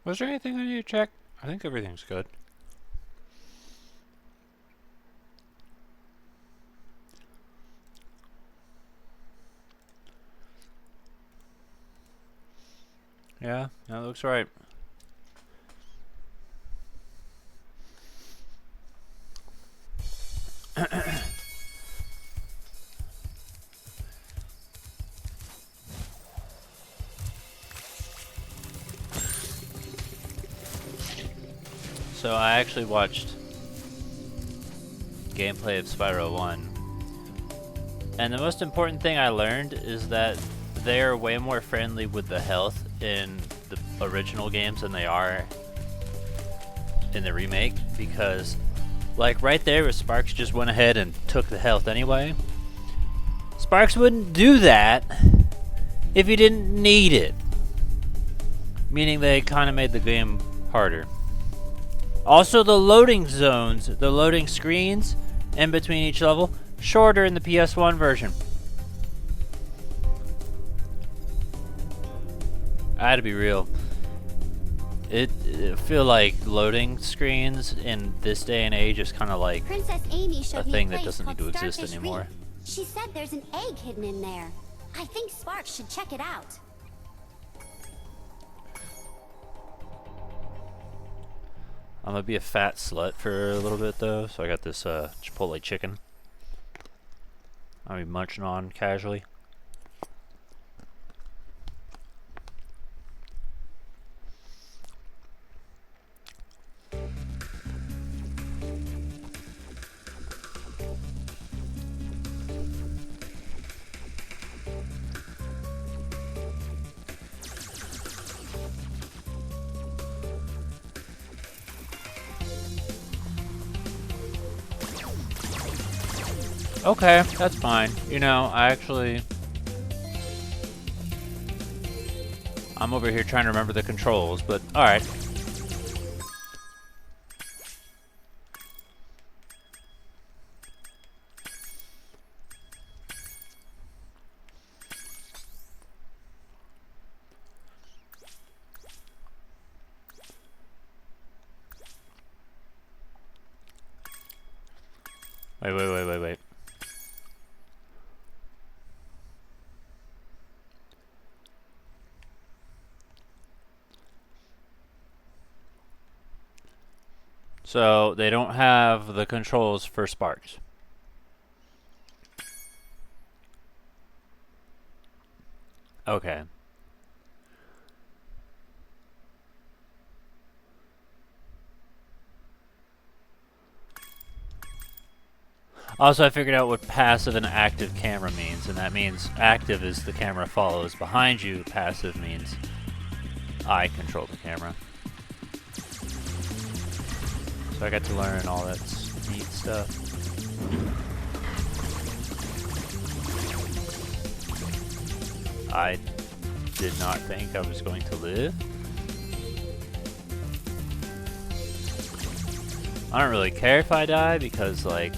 Was there anything I need to check? I think everything's good. Yeah, that looks right. So I actually watched gameplay of Spyro 1. And the most important thing I learned is that they're way more friendly with the health in the original games than they are in the remake, because like right there where Sparks just went ahead and took the health anyway, Sparks wouldn't do that if he didn't need it. Meaning they kind of made the game harder. Also, the loading zones, the loading screens in between each level, shorter in the PS1 version. I had to be real. I feel like loading screens in this day and age is kind of like Princess Amy a showed me thing a that place doesn't need called to exist Starfish anymore. Reef. She said there's an egg hidden in there. I think Sparks should check it out. I'm gonna be a fat slut for a little bit though, so I got this Chipotle chicken I'll be munching on casually. Okay, that's fine. You know, I'm over here trying to remember the controls, but alright. Wait. So, they don't have the controls for Sparks. Okay. Also, I figured out what passive and active camera means, and that means active is the camera follows behind you, passive means I control the camera. So I got to learn all that neat stuff. I did not think I was going to live. I don't really care if I die because, like,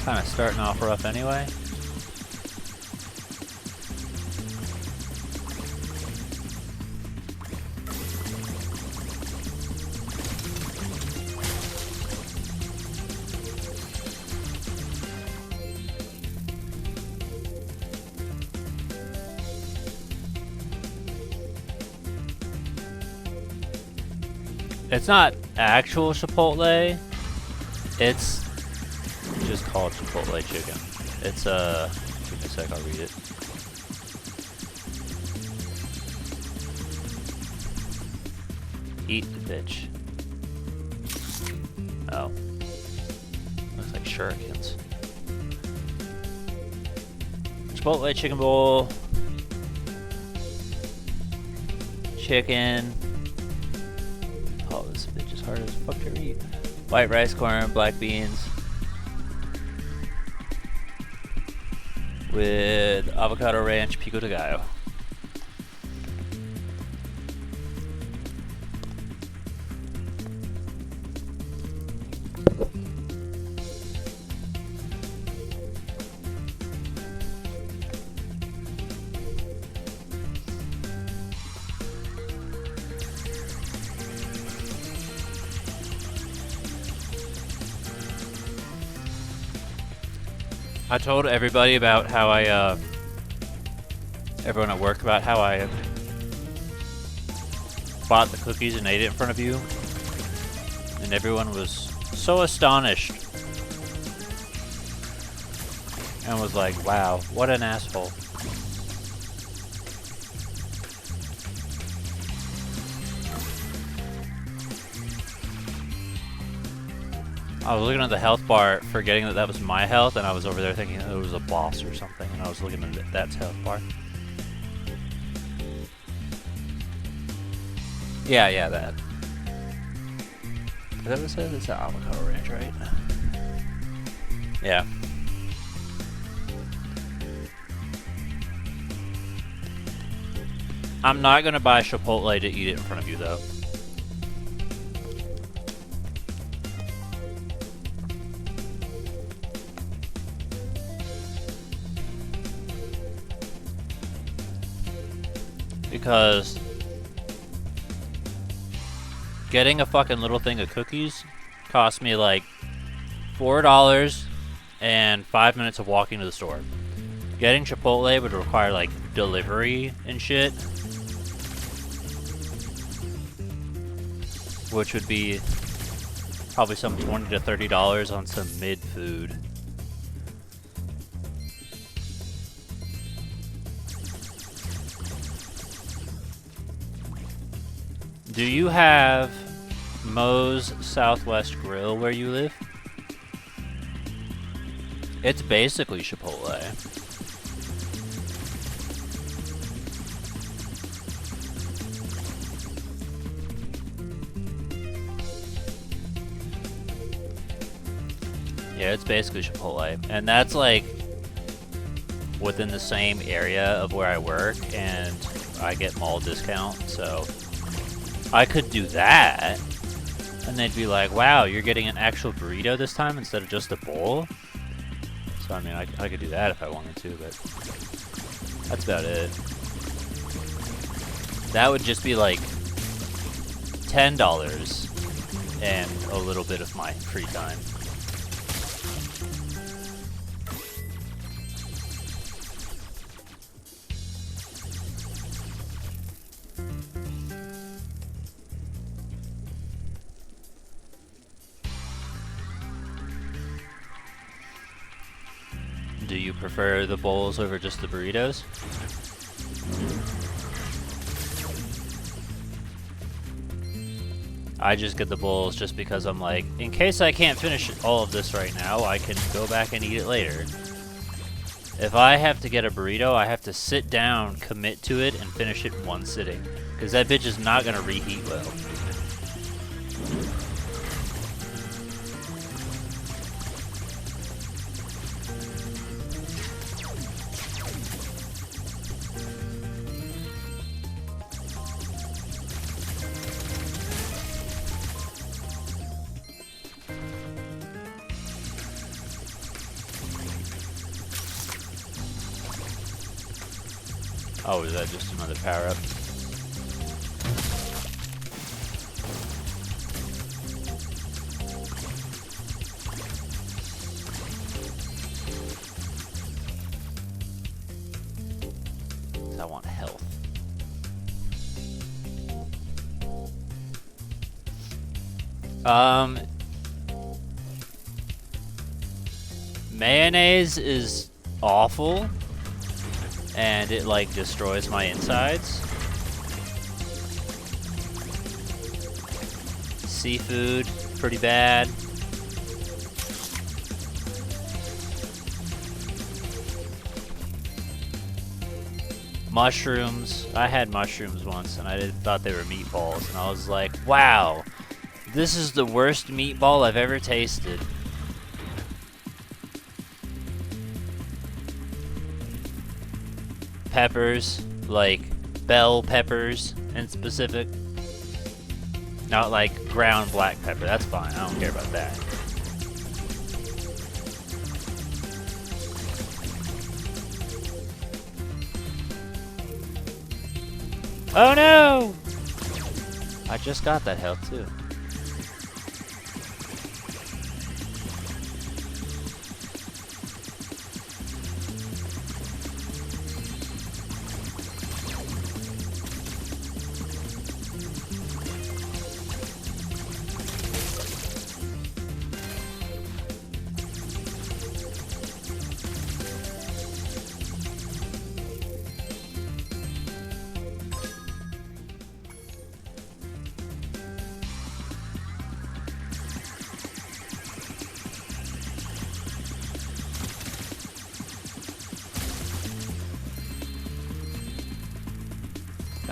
kind of starting off rough anyway. It's not actual Chipotle. It's just called Chipotle chicken. It's give me a sec, I'll read it. Eat the bitch. Oh. Looks like shurikens. Chipotle chicken bowl. Chicken. Oh, this bitch is hard as fuck to read. White rice, corn, black beans. With avocado ranch pico de gallo. I told everybody about how everyone at work about how I bought the cookies and ate it in front of you. And everyone was so astonished. And was like, wow, what an asshole. I was looking at the health bar, forgetting that that was my health, and I was over there thinking it was a boss or something, and I was looking at that's health bar. Yeah, that. Is that what it says? It's an avocado ranch, right? Yeah. I'm not gonna buy Chipotle to eat it in front of you, though. Because getting a fucking little thing of cookies cost me like $4 and 5 minutes of walking to the store. Getting Chipotle would require like delivery and shit, which would be probably some $20 to $30 on some mid food. Do you have Moe's Southwest Grill where you live? It's basically Chipotle. Yeah, it's basically Chipotle. And that's like within the same area of where I work, and I get mall discount, so I could do that, and they'd be like, wow, you're getting an actual burrito this time instead of just a bowl? So, I mean, I could do that if I wanted to, but that's about it. That would just be like $10 and a little bit of my free time. Do you prefer the bowls over just the burritos? I just get the bowls just because I'm like, in case I can't finish all of this right now, I can go back and eat it later. If I have to get a burrito, I have to sit down, commit to it, and finish it in one sitting. Because that bitch is not going to reheat well. Oh, is that just another power-up? I want health. Mayonnaise is awful. And it like destroys my insides. Seafood, pretty bad. Mushrooms, I had mushrooms once and I thought they were meatballs, and I was like, wow, this is the worst meatball I've ever tasted. Peppers, like bell peppers in specific. Not like ground black pepper, that's fine, I don't care about that. Oh no! I just got that health too.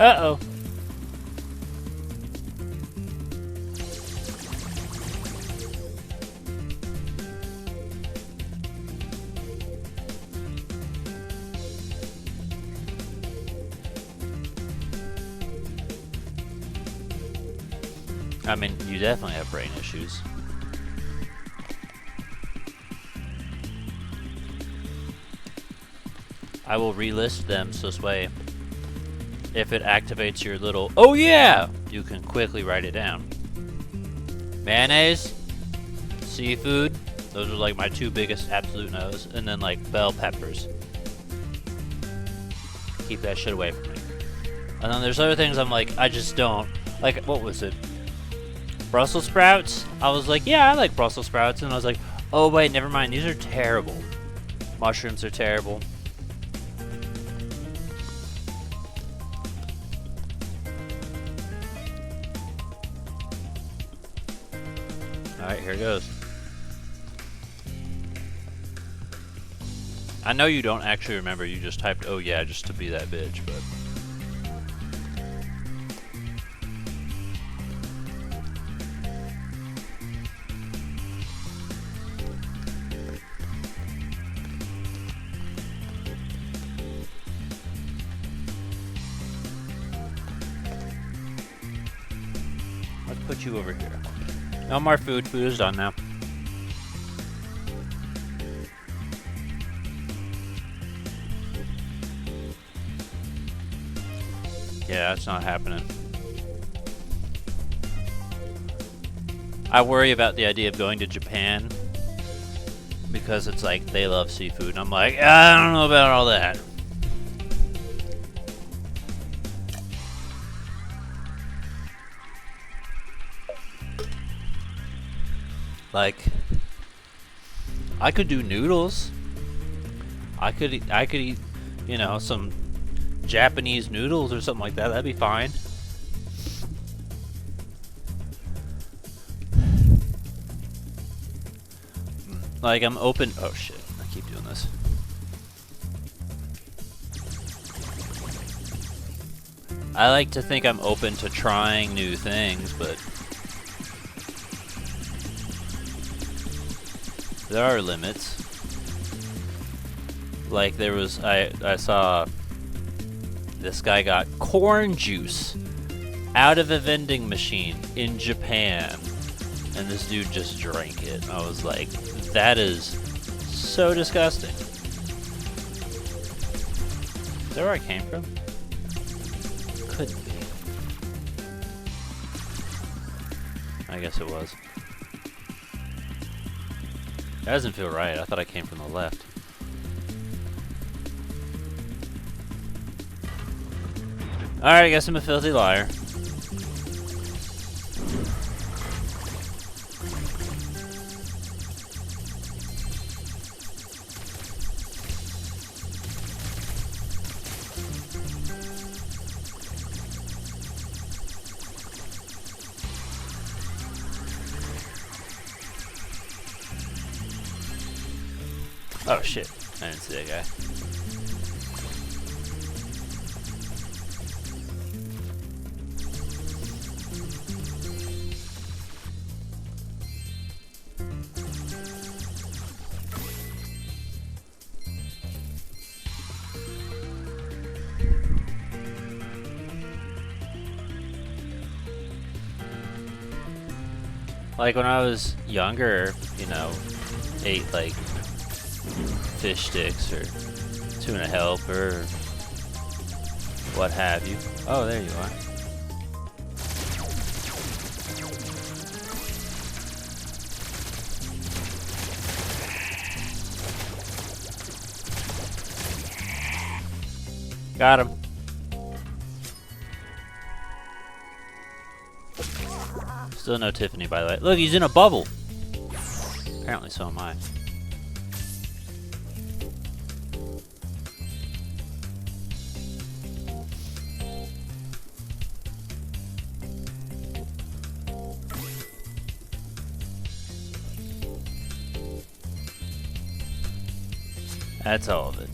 Uh-oh. I mean, you definitely have brain issues. I will relist them so this way, if it activates your little, oh yeah, you can quickly write it down. Mayonnaise, seafood, those are like my two biggest absolute no's, and then like bell peppers. Keep that shit away from me. And then there's other things I'm like, I just don't. Like, what was it? Brussels sprouts? I was like, yeah, I like Brussels sprouts. And I was like, oh wait, never mind, these are terrible. Mushrooms are terrible. Alright, here it goes. I know you don't actually remember, you just typed, oh yeah, just to be that bitch, but... Let's put you over here. No more food. Food is done now. Yeah, that's not happening. I worry about the idea of going to Japan because it's like they love seafood, and I'm like, I don't know about all that. Like, I could do noodles. I could eat, you know, some Japanese noodles or something like that. That'd be fine. Like, I'm open. Oh shit! I keep doing this. I like to think I'm open to trying new things, but there are limits. Like there was, I saw this guy got corn juice out of a vending machine in Japan, and this dude just drank it. I was like, that is so disgusting. Is that where I came from? Couldn't be. I guess it was. That doesn't feel right. I thought I came from the left. Alright, I guess I'm a filthy liar. Oh shit, I didn't see that guy. Like when I was younger, you know, ate like fish sticks or tuna helper or what have you. Oh, there you are. Got him. Still no Tiffany, by the way. Look, he's in a bubble. Apparently so am I. That's all of it.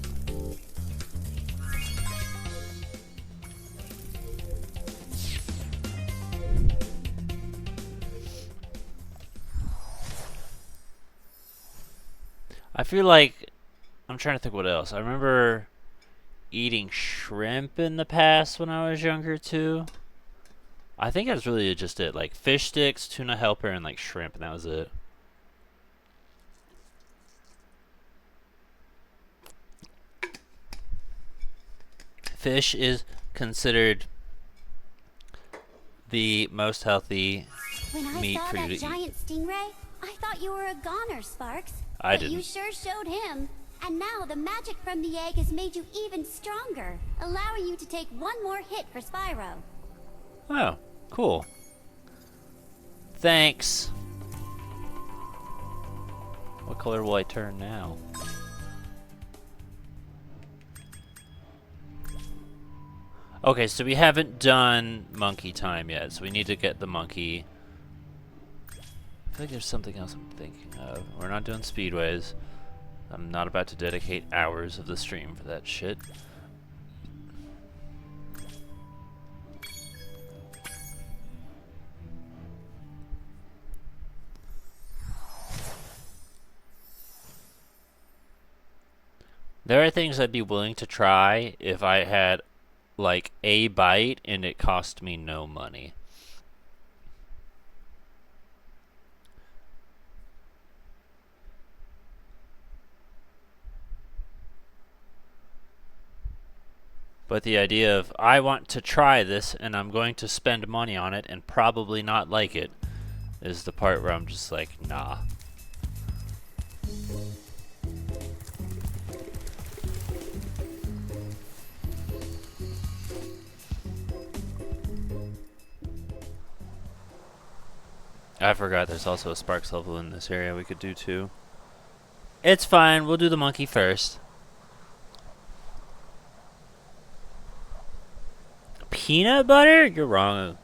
I feel like I'm trying to think what else. I remember eating shrimp in the past when I was younger too. I think that's really just it. Like fish sticks, tuna helper, and like shrimp, and that was it. Fish is considered the most healthy When I meat saw for you that to eat. giant stingray, I thought you were a goner, Sparks. I But you didn't. sure showed him. And now the magic from the egg has made you even stronger, allowing you to take one more hit for Spyro. Oh, cool. Thanks. What color will I turn now? Okay, so we haven't done monkey time yet, so we need to get the monkey. I feel like there's something else I'm thinking of. We're not doing speedways. I'm not about to dedicate hours of the stream for that shit. There are things I'd be willing to try if I had like a bite and it cost me no money. But the idea of I want to try this and I'm going to spend money on it and probably not like it is the part where I'm just like, nah. I forgot there's also a Sparks level in this area we could do too. It's fine, we'll do the monkey first. Peanut butter? You're wrong.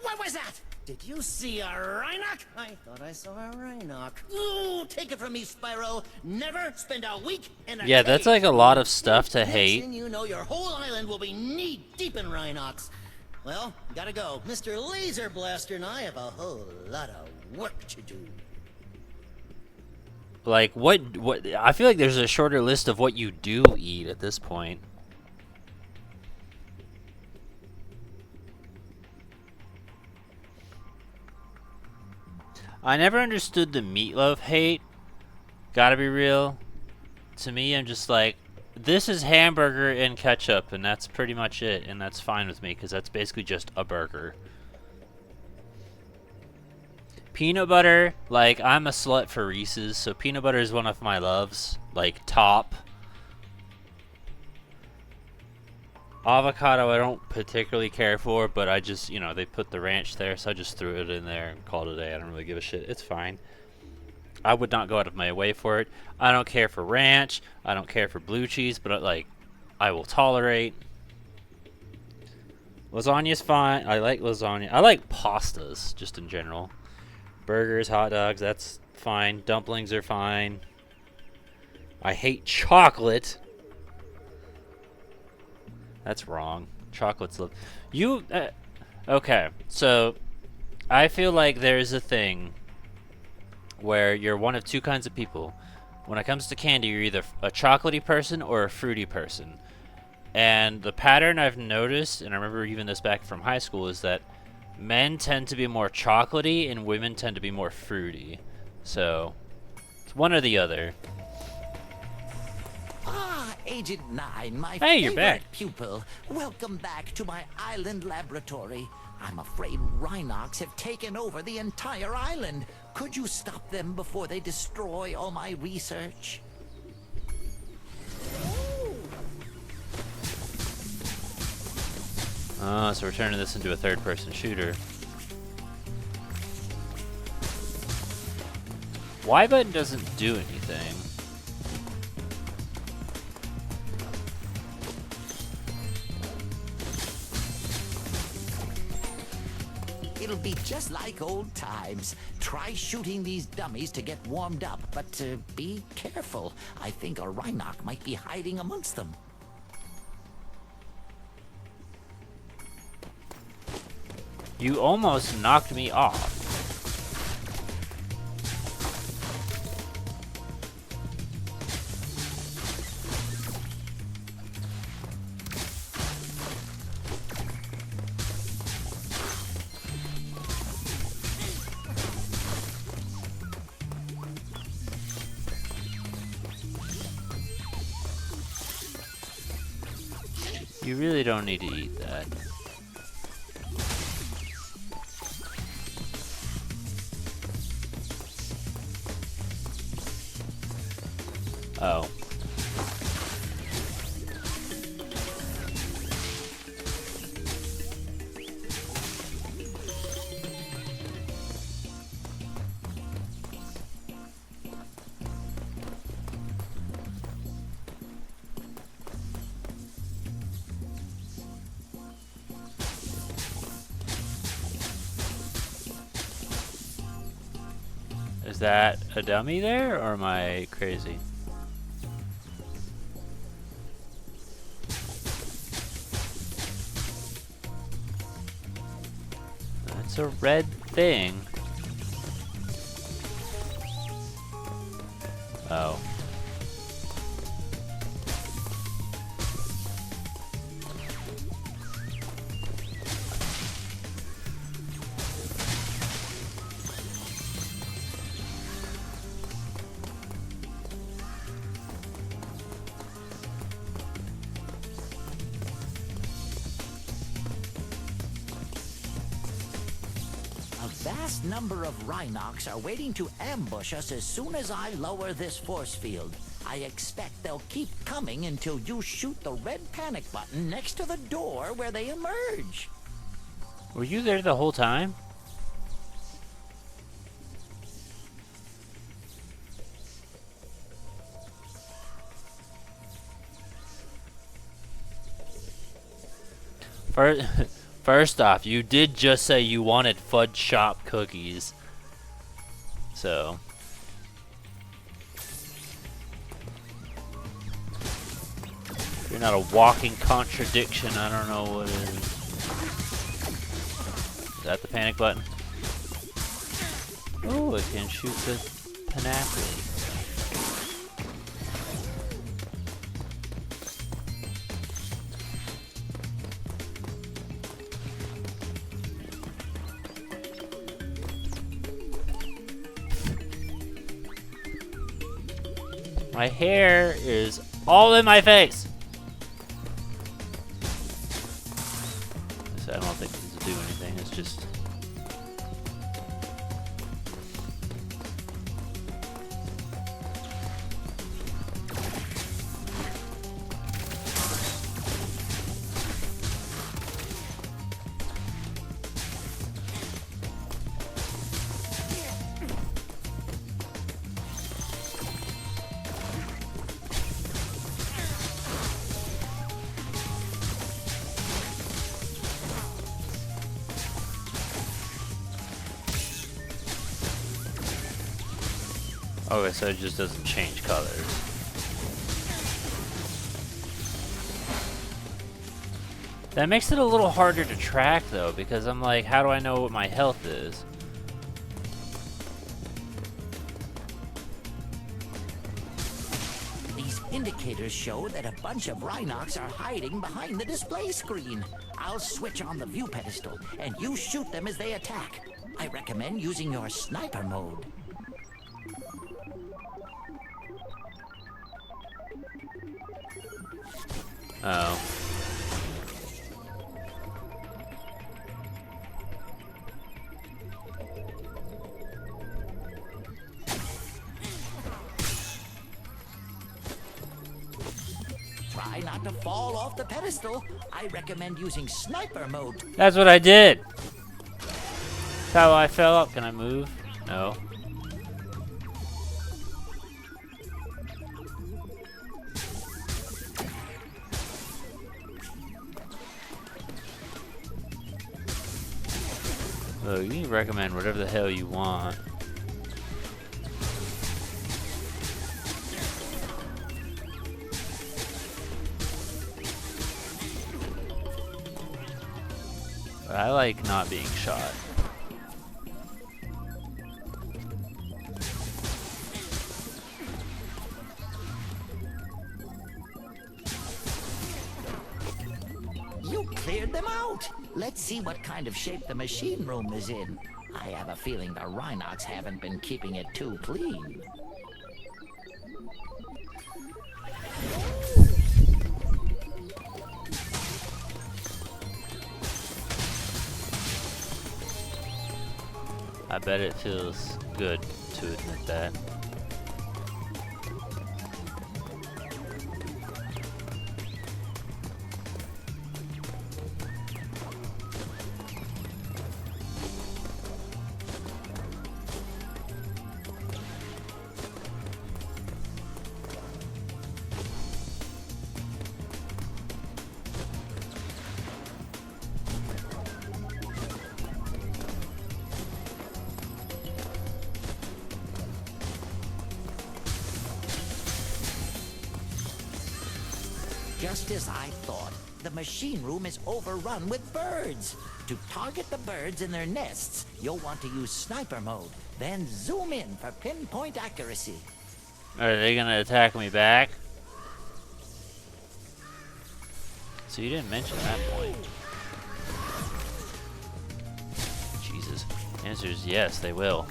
What was that? Did you see a Rhinoc? I thought I saw a Rhinoc. Ooh, take it from me, Spyro. Never spend a week in a Yeah, that's cage. like a lot of stuff to Next hate. thing you know, your whole island will be knee-deep in Rhinocs. Well, gotta go. Mr. Laser Blaster and I have a whole lot of work to do. Like, what, I feel like there's a shorter list of what you do eat at this point. I never understood the meatloaf hate. Gotta be real. To me, I'm just like, this is hamburger and ketchup, and that's pretty much it, and that's fine with me, because that's basically just a burger. Peanut butter, like, I'm a slut for Reese's, so peanut butter is one of my loves. Like, top. Avocado I don't particularly care for, but I just, you know, they put the ranch there, so I just threw it in there and called it a day. I don't really give a shit. It's fine. I would not go out of my way for it. I don't care for ranch. I don't care for blue cheese, but like, I will tolerate. Lasagna's fine. I like lasagna. I like pastas, just in general. Burgers, hot dogs, that's fine. Dumplings are fine. I hate chocolate. That's wrong. Chocolate's you. Okay, so I feel like there's a thing where you're one of two kinds of people. When it comes to candy, you're either a chocolatey person or a fruity person. And the pattern I've noticed, and I remember even this back from high school, is that men tend to be more chocolatey and women tend to be more fruity. So it's one or the other. Ah, Agent 9, my Hey, you're favorite back. pupil. Welcome back to my island laboratory. I'm afraid Rhinocs have taken over the entire island. Could you stop them before they destroy all my research? So we're turning this into a third-person shooter. Y button doesn't do anything. It'll be just like old times. Try shooting these dummies to get warmed up, but be careful. I think a Rhinoc might be hiding amongst them. You almost knocked me off. You really don't need to eat that. Oh. Is that a dummy there, or am I crazy? That's a red thing. Oh. A vast number of Rhinocs are waiting to ambush us as soon as I lower this force field. I expect they'll keep coming until you shoot the red panic button next to the door where they emerge. Were you there the whole time? First off, you did just say you wanted fudge shop cookies. So. If you're not a walking contradiction, I don't know what it is. Is that the panic button? Oh, it can shoot the panacity. My hair is all in my face. I don't think this will do anything. It's just. Okay, so it just doesn't change colors. That makes it a little harder to track though, because I'm like, how do I know what my health is? These indicators show that a bunch of Rhinocs are hiding behind the display screen. I'll switch on the view pedestal, and you shoot them as they attack. I recommend using your sniper mode. Oh. Try not to fall off the pedestal. I recommend using sniper mode. That's what I did. That's how I fell up. Can I move? No. Oh, you can recommend whatever the hell you want. But I like not being shot. You cleared them out. Let's see what kind of shape the machine room is in. I have a feeling the Rhinox haven't been keeping it too clean. I bet it feels good to admit that. Just as I thought, the machine room is overrun with birds. To target the birds in their nests, you'll want to use sniper mode, then zoom in for pinpoint accuracy. Are they gonna attack me back? So you didn't mention that point. Jesus. The answer is yes, they will.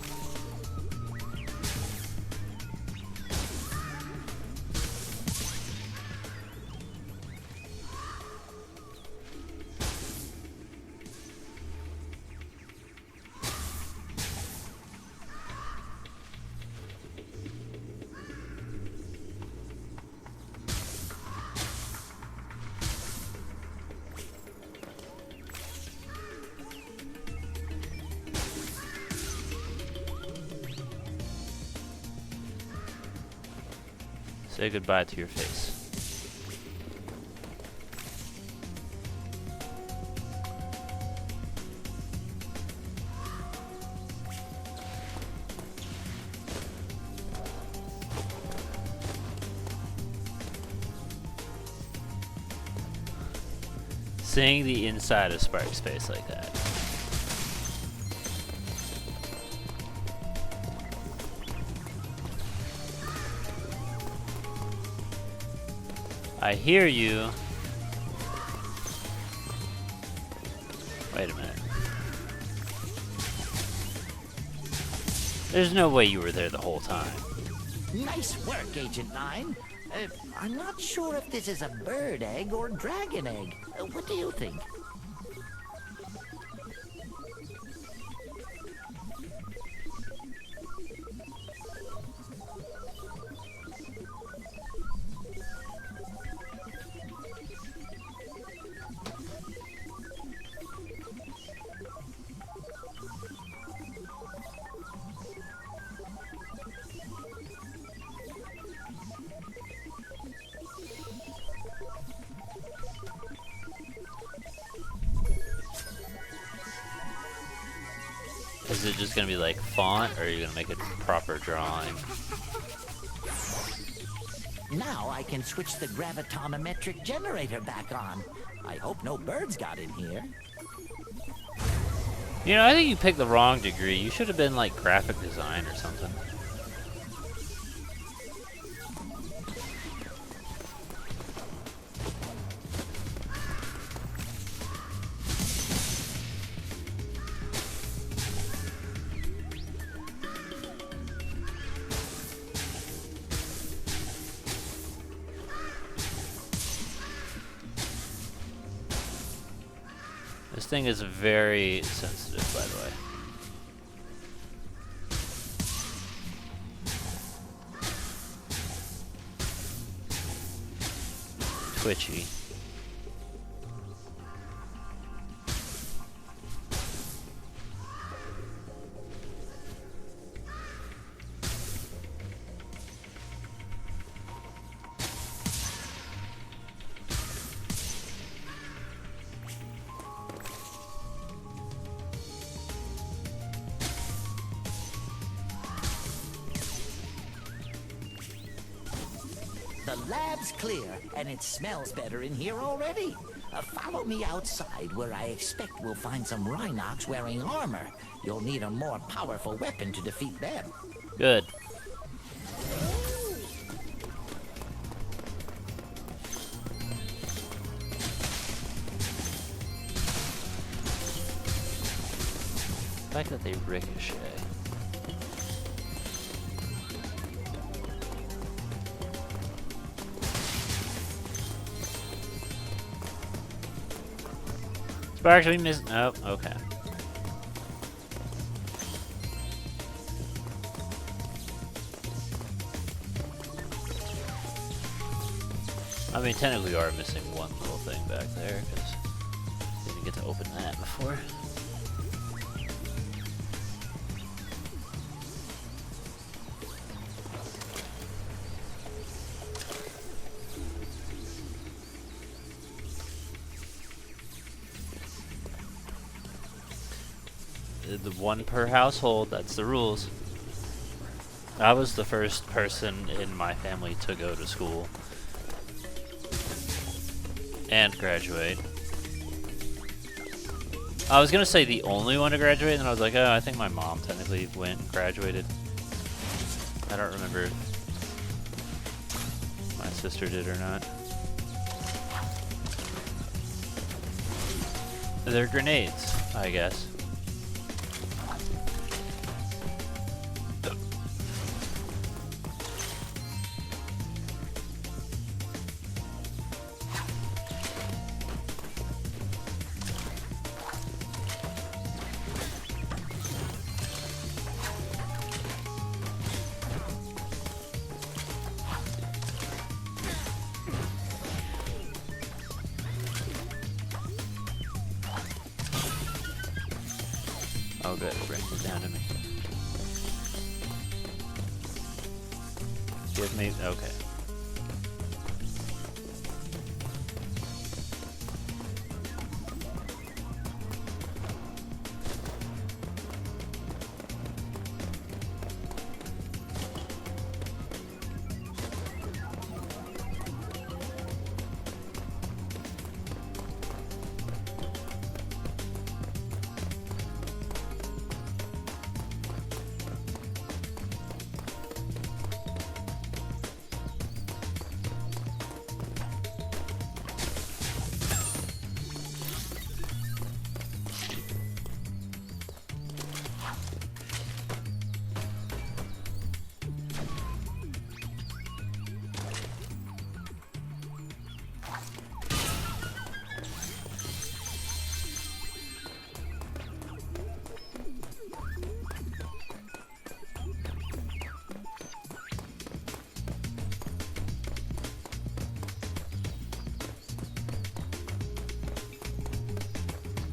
Say goodbye to your face. Seeing the inside of Spark's face like that. I hear you. Wait a minute. There's no way you were there the whole time. Nice work, Agent 9. I'm not sure if this is a bird egg or dragon egg. What do you think? Is it just gonna be like font, or are you gonna make a proper drawing? Now I can switch the gravitonometric generator back on. I hope no birds got in here. You know, I think you picked the wrong degree. You should have been like graphic design or something. This thing is very sensitive, by the way. Twitchy. The lab's clear, and it smells better in here already. Follow me outside, where I expect we'll find some Rhinox wearing armor. You'll need a more powerful weapon to defeat them. Good. The fact that they ricochet. Sparks, we missed. Oh, okay. I mean, technically we are missing one little thing back there, because we didn't get to open that before. The one per household, that's the rules. I was the first person in my family to go to school and graduate. I was gonna say the only one to graduate, and then I was like, oh, I think my mom technically went and graduated. I don't remember if my sister did or not. They're grenades, I guess. Oh good, it brings it down to me. Give me, okay.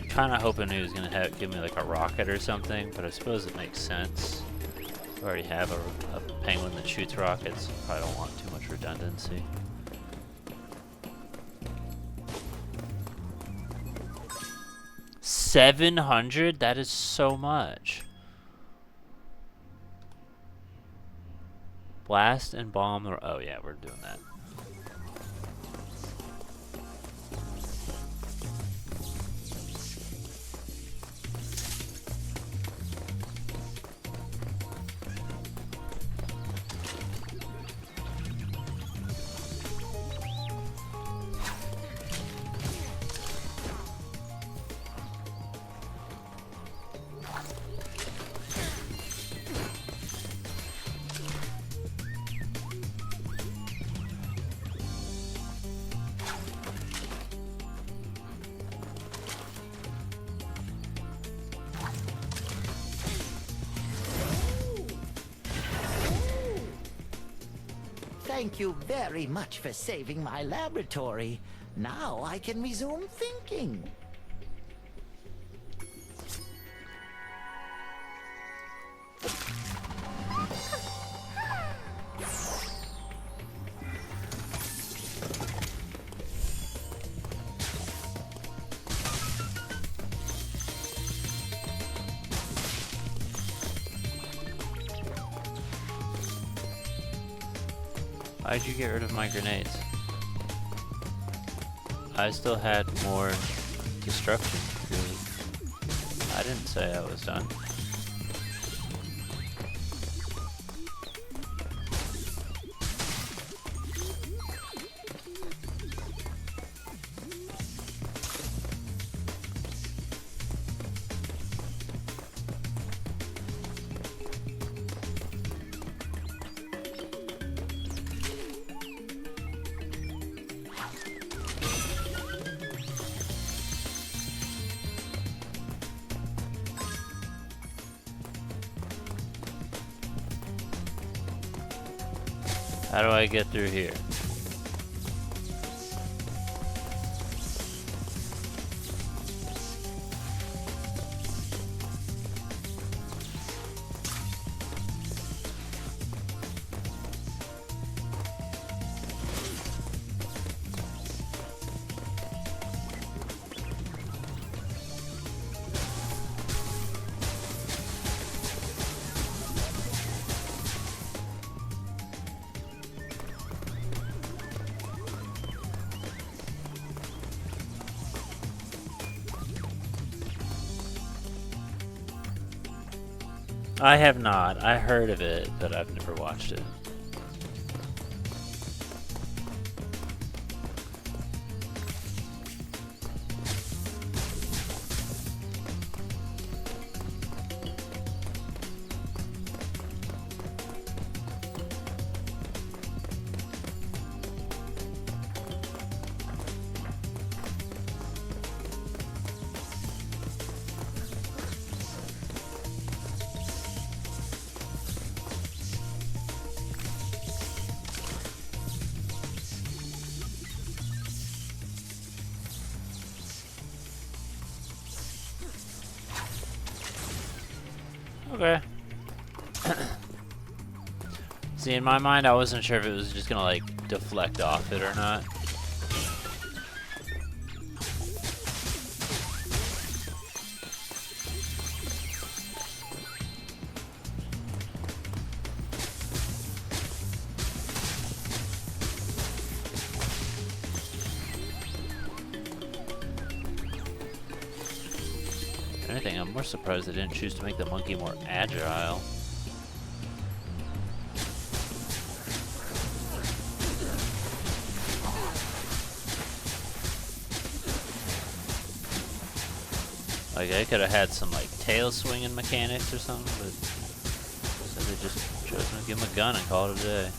Kind of hoping he was gonna give me like a rocket or something, but I suppose it makes sense. I already have a penguin that shoots rockets. Probably don't want too much redundancy. $700? That is so much. Blast and bomb the. Oh yeah, we're doing that. Thank you very much for saving my laboratory. Now I can resume thinking. Why'd you get rid of my grenades? I still had more destruction. Really. I didn't say I was done. How do I get through here? I have not. I heard of it, but I've never watched it. Okay. See, in my mind, I wasn't sure if it was just gonna, like, deflect off it or not. If anything, I'm more surprised they didn't choose to make the monkey more agile. Like, I could have had some, like, tail swinging mechanics or something, but so they just chose to give him a gun and call it a day.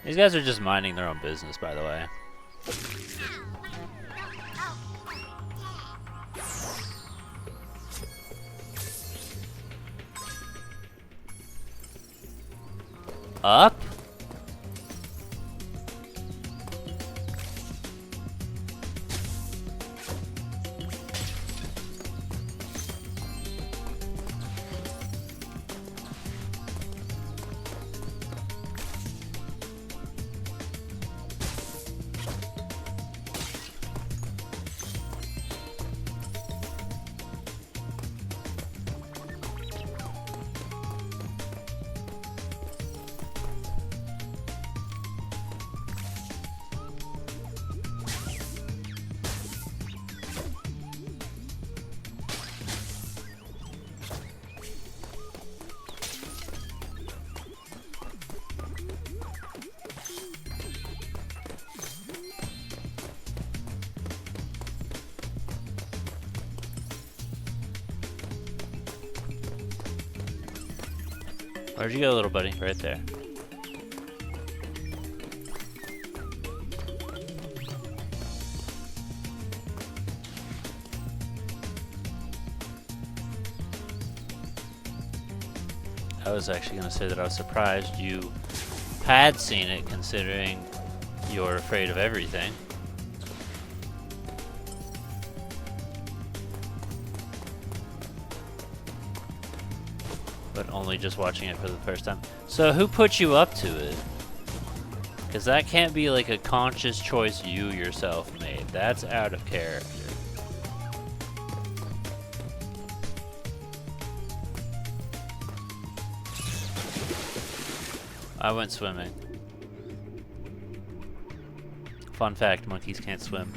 These guys are just minding their own business, by the way. Up? Where'd you go, little buddy? Right there. I was actually going to say that I was surprised you had seen it, considering you're afraid of everything. But only just watching it for the first time. So who put you up to it? Because that can't be like a conscious choice you yourself made. That's out of character. I went swimming. Fun fact, monkeys can't swim.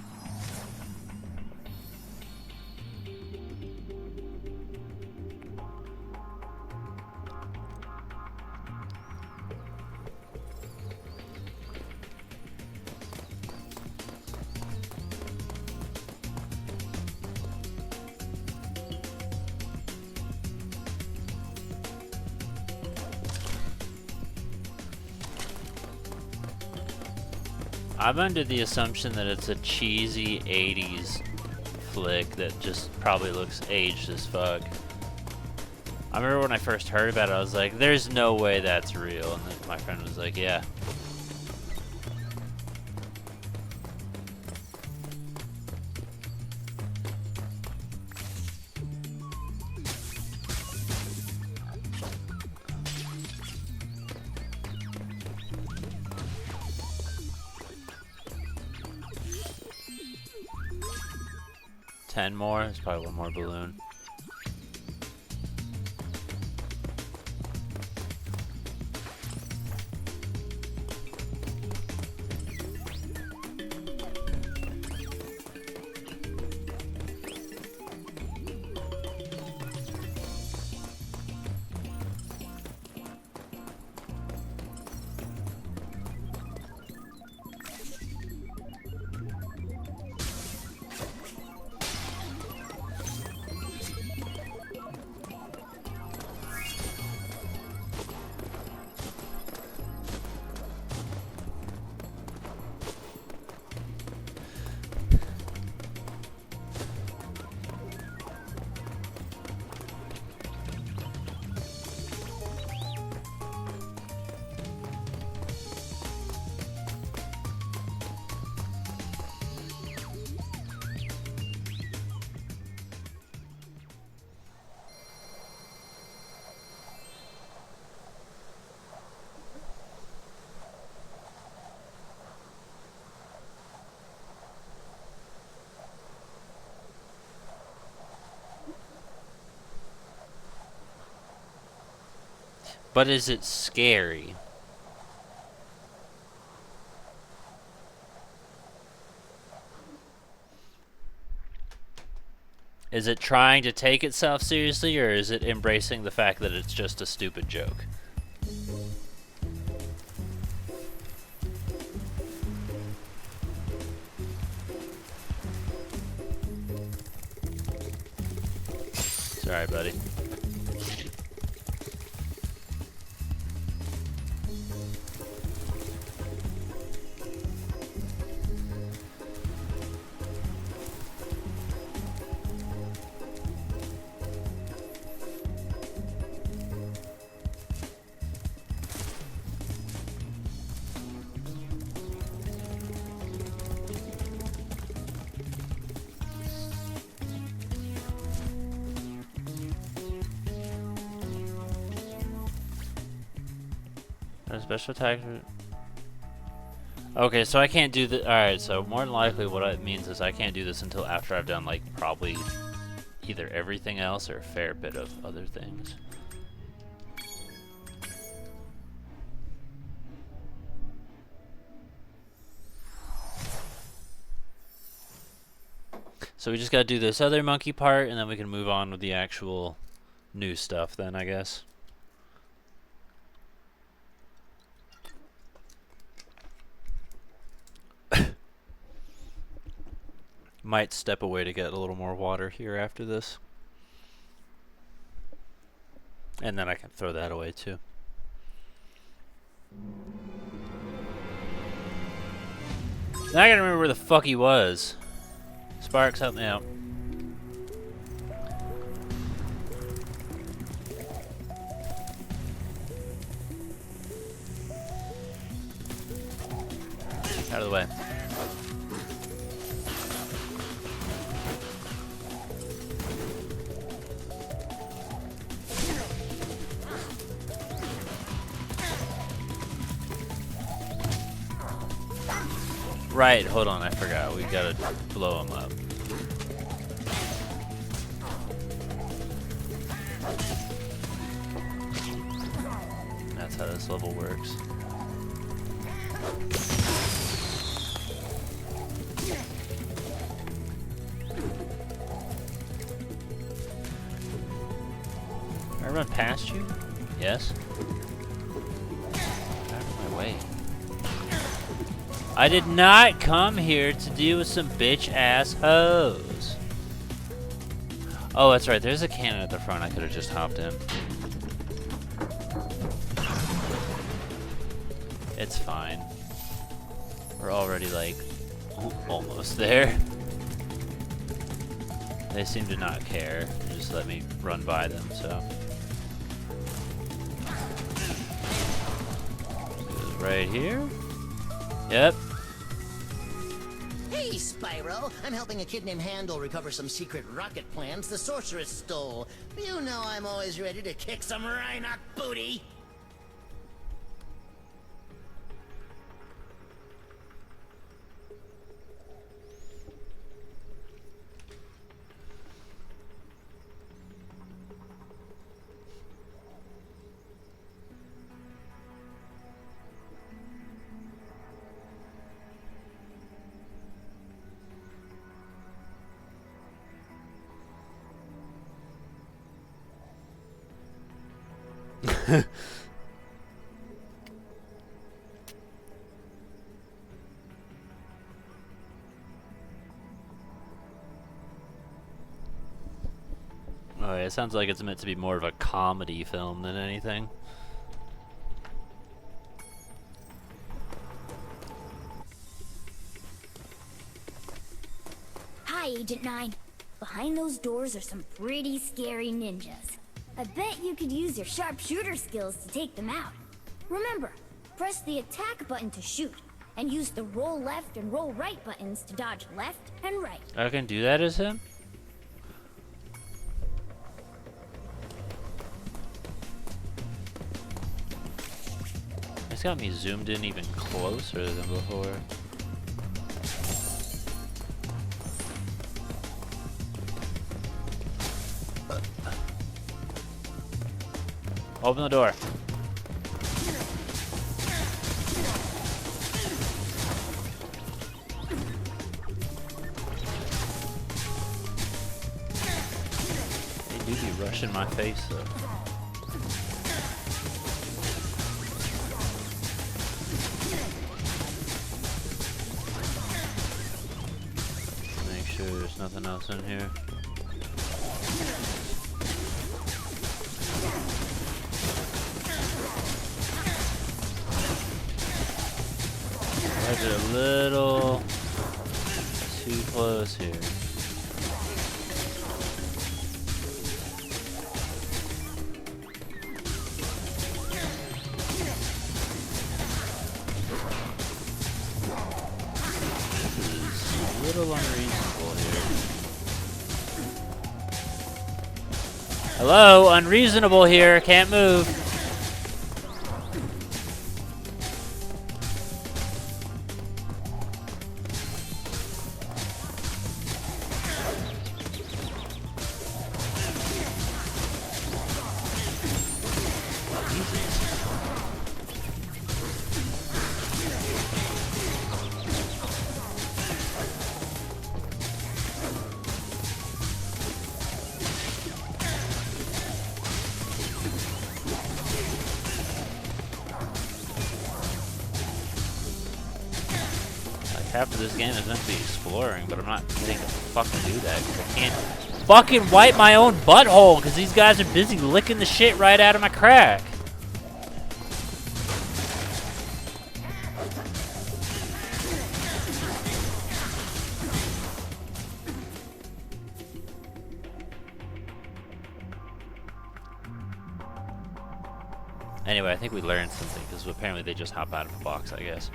I'm under the assumption that it's a cheesy 80s flick that just probably looks aged as fuck. I remember when I first heard about it, I was like, there's no way that's real. And then my friend was like, yeah. Ten more? There's probably one more balloon. But is it scary? Is it trying to take itself seriously, or is it embracing the fact that it's just a stupid joke? Sorry, buddy. Special attack. Okay, so I can't do the. Alright, so more than likely what it means is I can't do this until after I've done, like, probably either everything else or a fair bit of other things. So we just gotta do this other monkey part, and then we can move on with the actual new stuff then, I guess. Might step away to get a little more water here after this. And then I can throw that away too. Now I gotta remember where the fuck he was. Sparks, help me out. Out of the way. Right, hold on, I forgot. We gotta blow him up. That's how this level works. Can I run past you? Yes. Get out of my way. I did not come here to deal with some bitch-ass hoes. Oh, that's right. There's a cannon at the front. I could have just hopped in. It's fine. We're already, like, almost there. They seem to not care. They just let me run by them, so. Right here. Yep. Hey, Spyro. I'm helping a kid named Handel recover some secret rocket plans the sorceress stole. You know I'm always ready to kick some Rhinoc booty. Oh, yeah, it sounds like it's meant to be more of a comedy film than anything. Hi, Agent 9. Behind those doors are some pretty scary ninjas. I bet you could use your sharpshooter skills to take them out. Remember, press the attack button to shoot, and use the roll left and roll right buttons to dodge left and right. I can do that as him? It's got me zoomed in even closer than before. Open the door. They do be rushing my face though. Make sure there's nothing else in here. Guys are a little too close here. This is a little unreasonable here. Hello, unreasonable here, can't move. Half of this game is meant to be exploring, but I'm not getting to fucking do that because I can't fucking wipe my own butthole because these guys are busy licking the shit right out of my crack. Anyway, I think we learned something because apparently they just hop out of a box, I guess.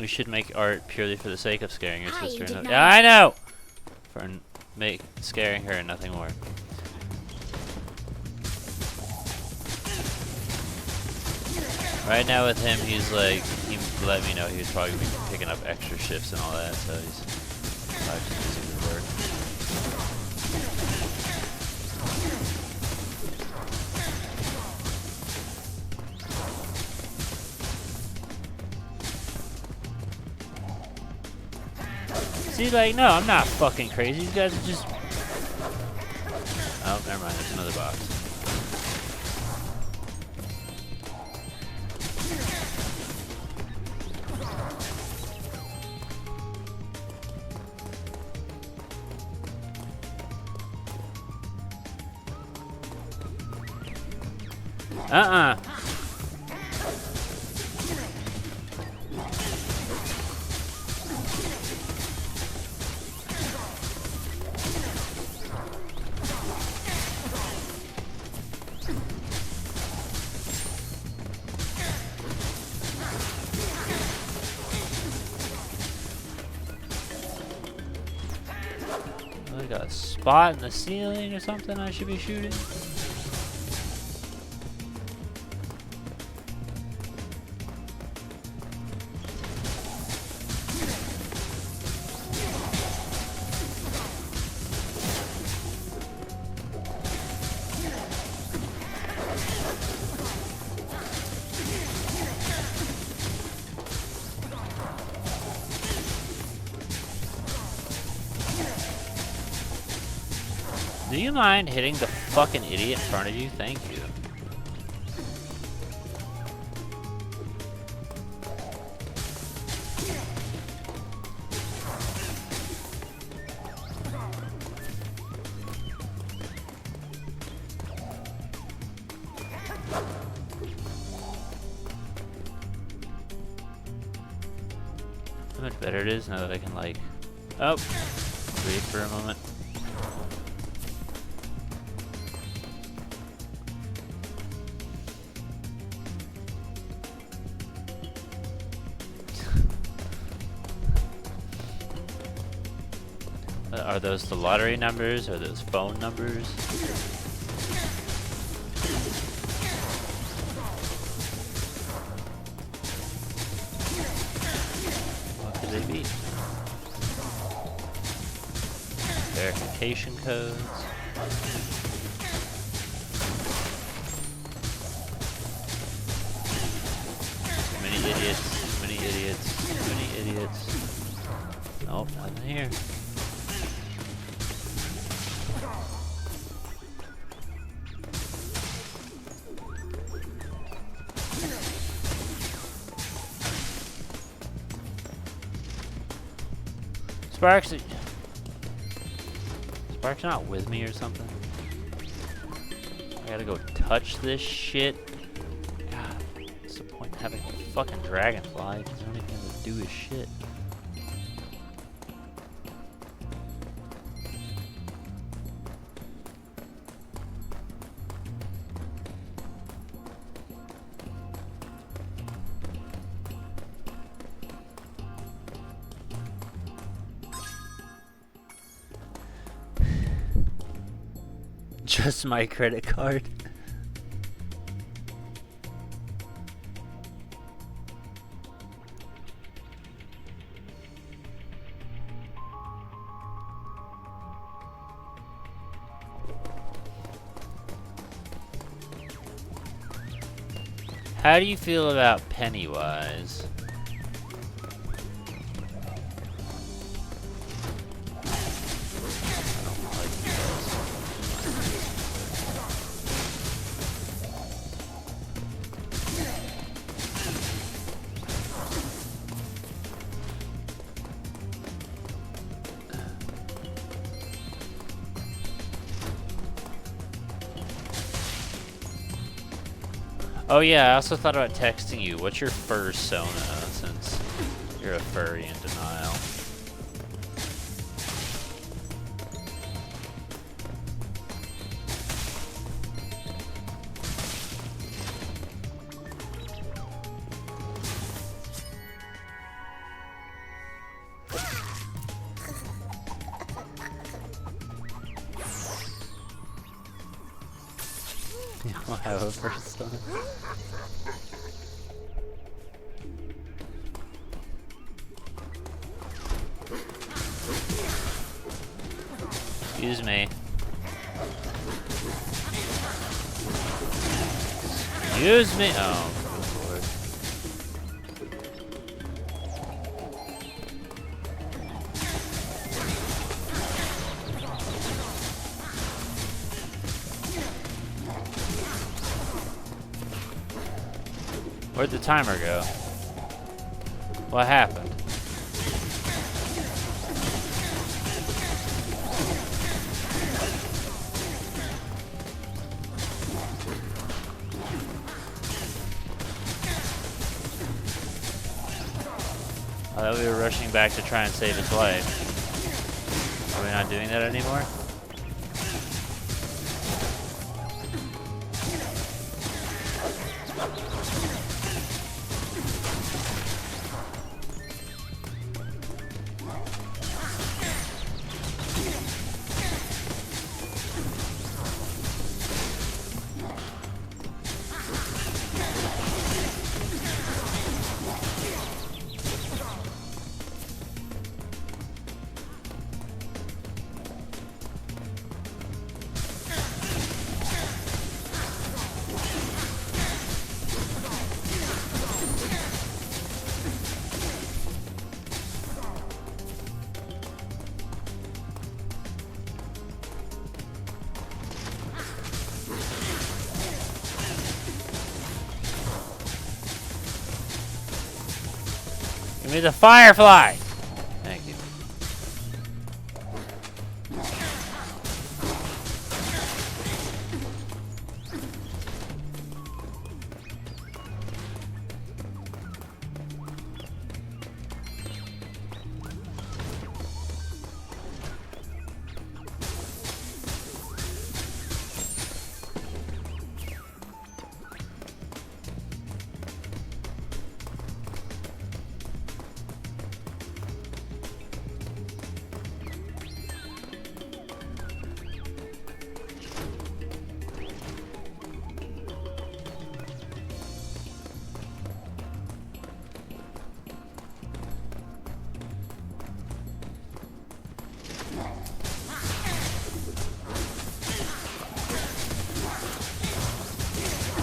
We should make art purely for the sake of scaring your I sister. did No not- yeah, I know! Scaring her and nothing more. Right now with him, he's like, he let me know he was probably gonna be picking up extra shifts and all that, so he's probably just busy with work. See, like, no, I'm not fucking crazy. You guys are just... Oh, never mind. There's another box. Uh-uh. I got a spot in the ceiling or something I should be shooting. Do you mind hitting the fucking idiot in front of you? Thank you. How much better it is now that I can, like... Oh! Breathe for a moment. Are those the lottery numbers? Are those phone numbers? What could they be? Verification codes. Too many idiots, too many idiots, too many idiots. Nope, nothing here. Sparks not with me or something? I gotta go touch this shit? God, what's the point in having a fucking dragonfly? Because the only thing to do is shit. Just my credit card. How do you feel about Pennywise? Oh yeah, I also thought about texting you. What's your fursona, since you're a furry in denial? You don't have a persona. Excuse me. Excuse me. Oh, good lord. Where'd the timer go? What happened? I thought we were rushing back to try and save his life. Are we not doing that anymore? Give me the firefly! Thank you.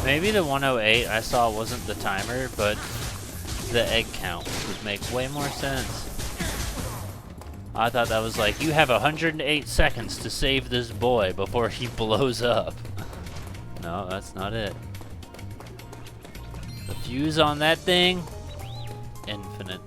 Maybe the 108 I saw wasn't the timer, but the egg count would make way more sense. I thought that was like, you have 108 seconds to save this boy before he blows up. No, that's not it. The fuse on that thing, infinite.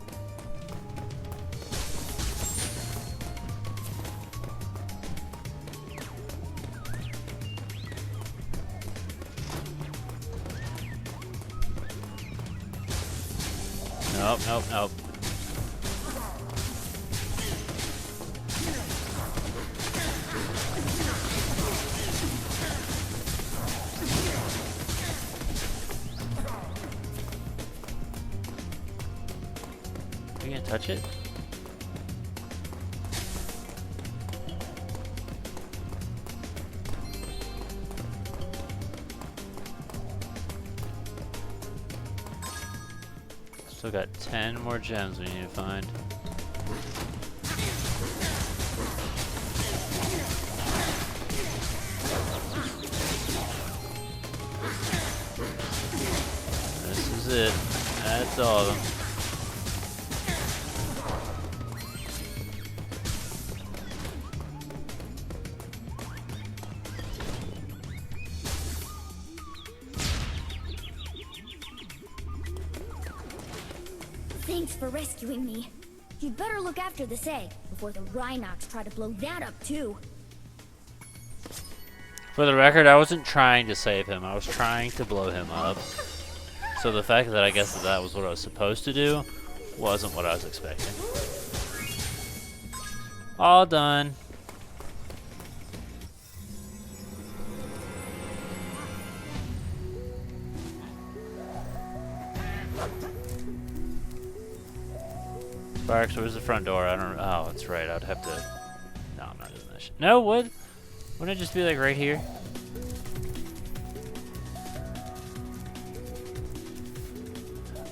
Nope, nope, nope. Are you gonna touch it? Still got 10 more gems we need to find. This is it. That's all of them. Thanks for rescuing me. You'd better look after this egg before the Rhinox try to blow that up too. For the record, I wasn't trying to save him. I was trying to blow him up. So the fact that I guess that was what I was supposed to do wasn't what I was expecting. All done. Sparks, where's the front door? I don't. Oh, that's right. I'd have to. No, I'm not doing that shit. No, would? Wouldn't it just be like right here?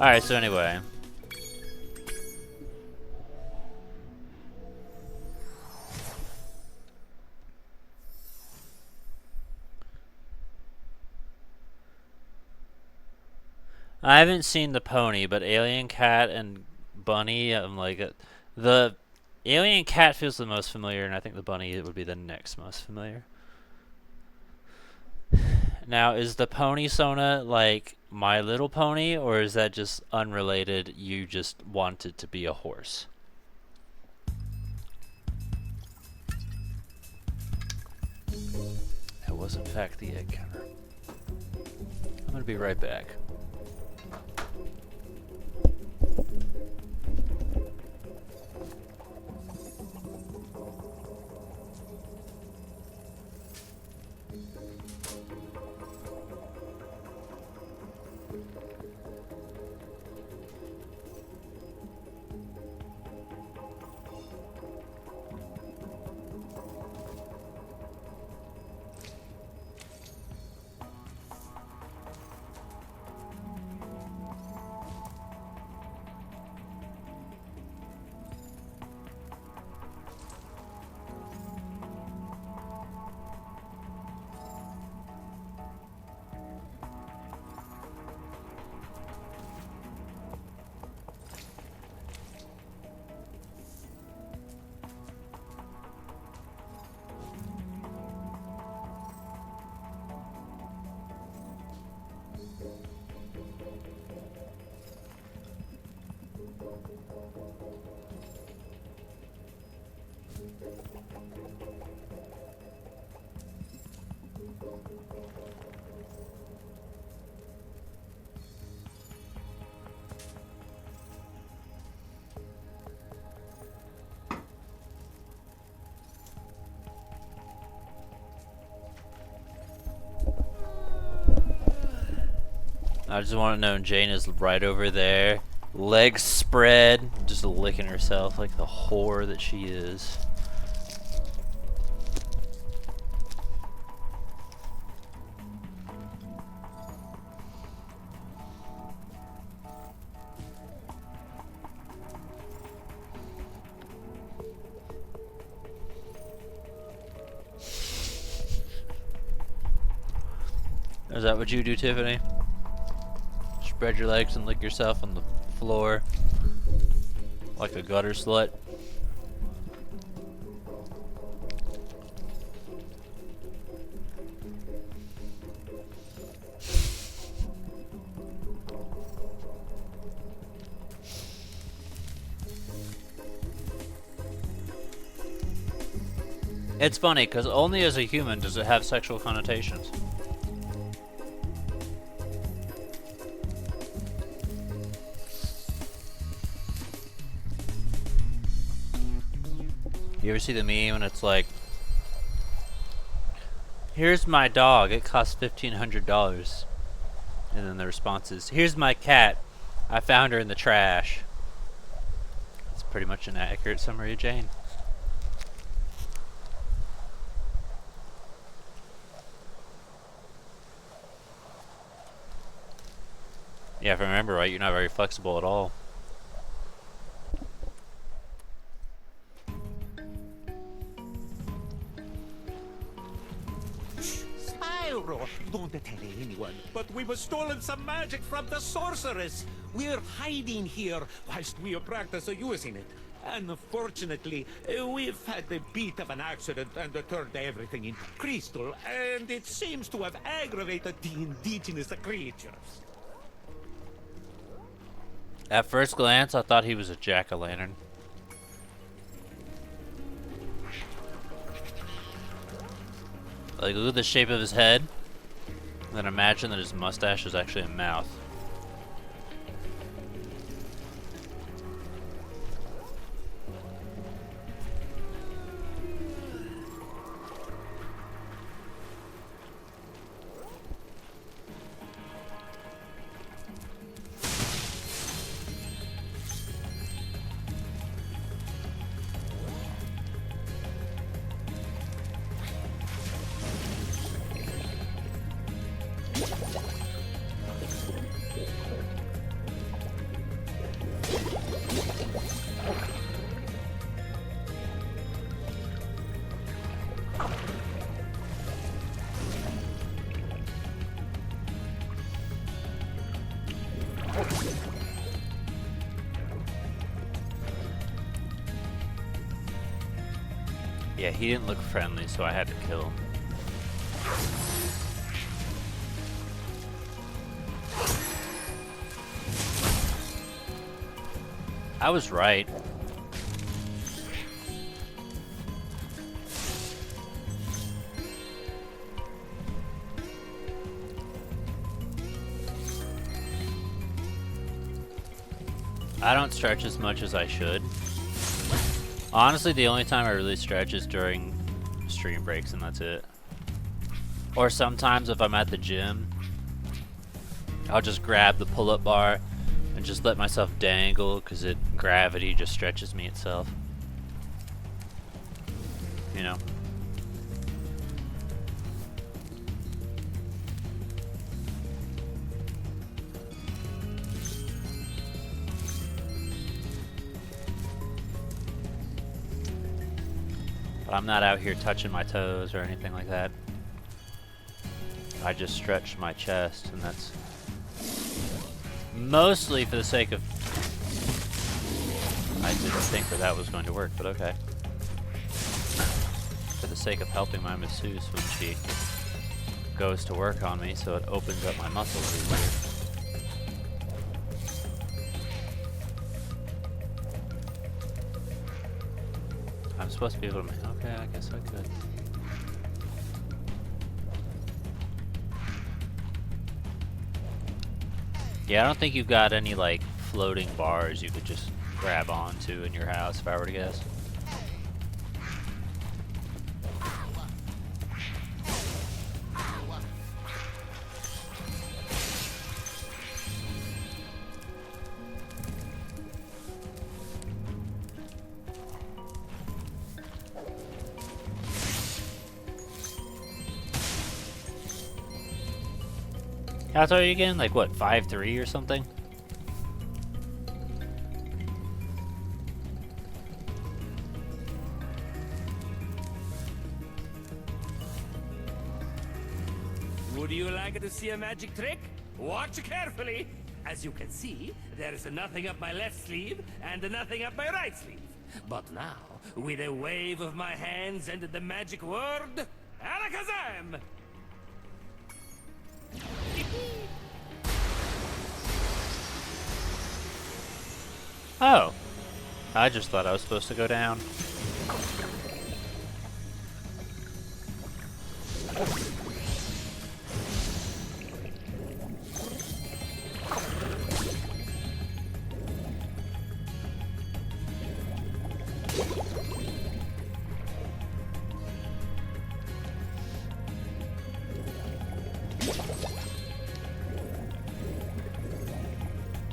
Alright, so anyway. I haven't seen the pony, but Alien Cat and Bunny, I'm like, the Alien Cat feels the most familiar, and I think the Bunny would be the next most familiar. Now, is the Pony Sona like My Little Pony, or is that just unrelated? You just wanted to be a horse? That was, in fact, the egg counter. I'm gonna be right back. I just want to know Jane is right over there, legs spread, just licking herself like the whore that she is. Is that what you do, Tiffany? Spread your legs and lick yourself on the floor like a gutter slut? It's funny, because only as a human does it have sexual connotations. You ever see the meme and it's like, here's my dog, it costs $1,500. And then the response is, here's my cat, I found her in the trash. It's pretty much an accurate summary of Jane. Yeah, if I remember right, you're not very flexible at all. Spyro, don't tell anyone, but we were stolen some magic from the sorceress. We're hiding here whilst we practice using it. Unfortunately, we've had a bit of an accident and turned everything into crystal, and it seems to have aggravated the indigenous creatures. At first glance, I thought he was a jack-o'-lantern. Like, look at the shape of his head, and then imagine that his mustache is actually a mouth. Yeah, he didn't look friendly, so I had to kill him. I was right. I don't stretch as much as I should. Honestly, the only time I really stretch is during stream breaks, and that's it. Or sometimes if I'm at the gym, I'll just grab the pull-up bar and just let myself dangle, because gravity just stretches me itself. You know? But I'm not out here touching my toes or anything like that. I just stretch my chest, and that's mostly for the sake of... I didn't think that was going to work, but okay. For the sake of helping my masseuse when she goes to work on me, so it opens up my muscles easier. I'm supposed to be able to... Okay, I guess I could. Yeah, I don't think you've got any, like, floating bars you could just grab onto in your house, if I were to guess. How tall are you again? Like what, 5'3" or something? Would you like to see a magic trick? Watch carefully. As you can see, there is nothing up my left sleeve and nothing up my right sleeve. But now, with a wave of my hands and the magic word, Alakazam! Oh. I just thought I was supposed to go down.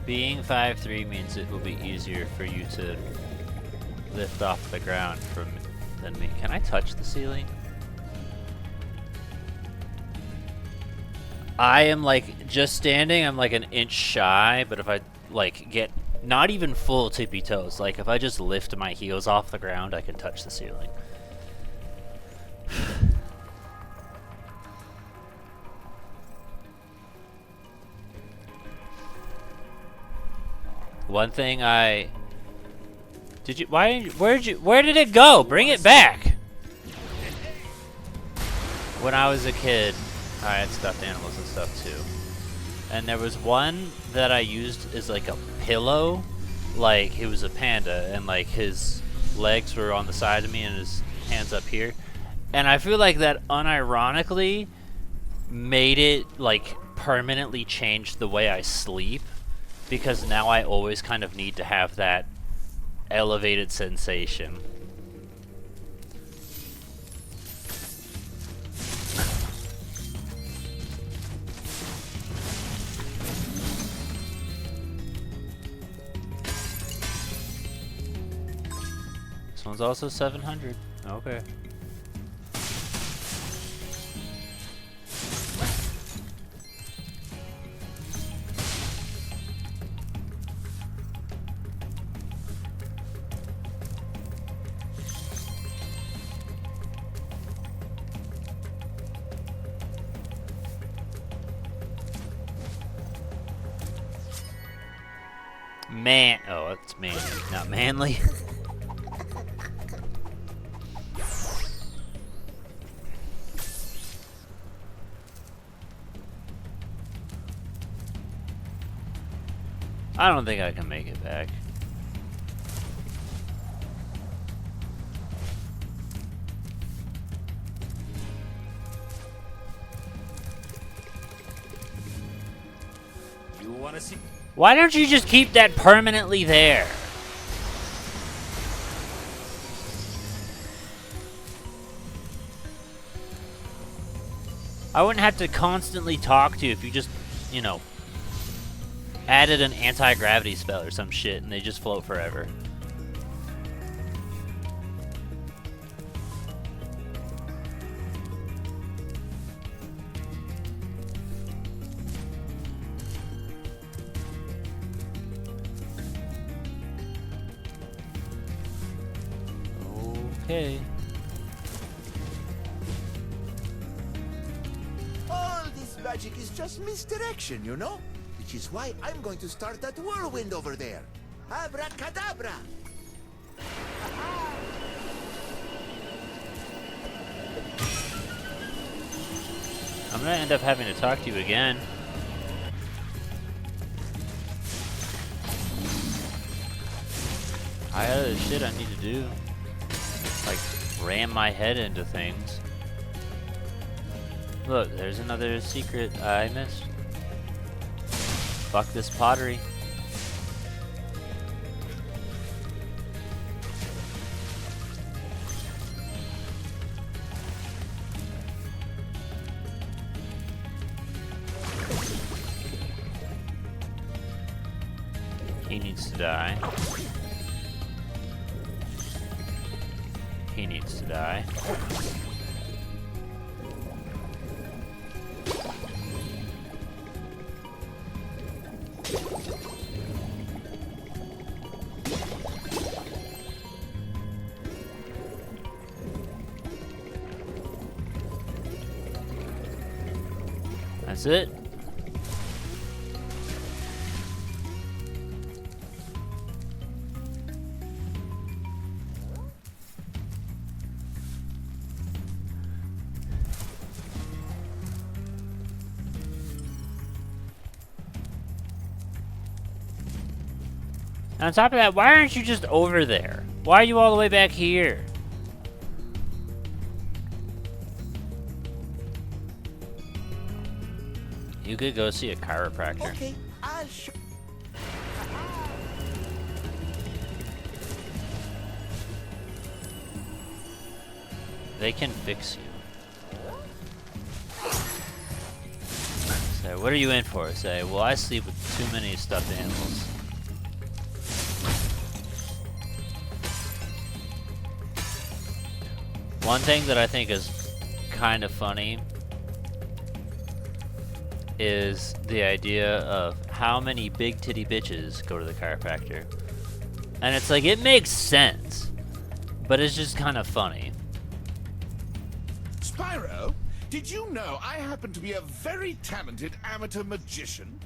Being 5'3" means it will be easier for you to lift off the ground than me. Can I touch the ceiling? I am like, just standing, I'm like an inch shy, but if I like get not even full tippy toes, like if I just lift my heels off the ground, I can touch the ceiling. One thing where did it go? Bring it back! When I was a kid, I had stuffed animals and stuff too. And there was one that I used as like a pillow, like it was a panda, and like his legs were on the side of me and his hands up here. And I feel like that unironically made it like permanently changed the way I sleep. Because now I always kind of need to have that elevated sensation. This one's also 700. Okay. Oh, it's manly, not manly. I don't think I can make it back. You wanna see? Why don't you just keep that permanently there? I wouldn't have to constantly talk to you if you just, you know, added an anti-gravity spell or some shit and they just float forever. Okay. All this magic is just misdirection, you know? Which is why I'm going to start that whirlwind over there. Abracadabra! I'm gonna end up having to talk to you again. I got other shit I need to do. Like, ram my head into things. Look, there's another secret I missed. Fuck this pottery. He needs to die. He needs to die. That's it. On top of that, why aren't you just over there? Why are you all the way back here? You could go see a chiropractor. Okay, I'll show. They can fix you. So, what are you in for? Say, well, I sleep with too many stuffed animals. One thing that I think is kind of funny is the idea of how many big titty bitches go to the chiropractor. And it's like, it makes sense, but it's just kind of funny. Spyro, did you know I happen to be a very talented amateur magician?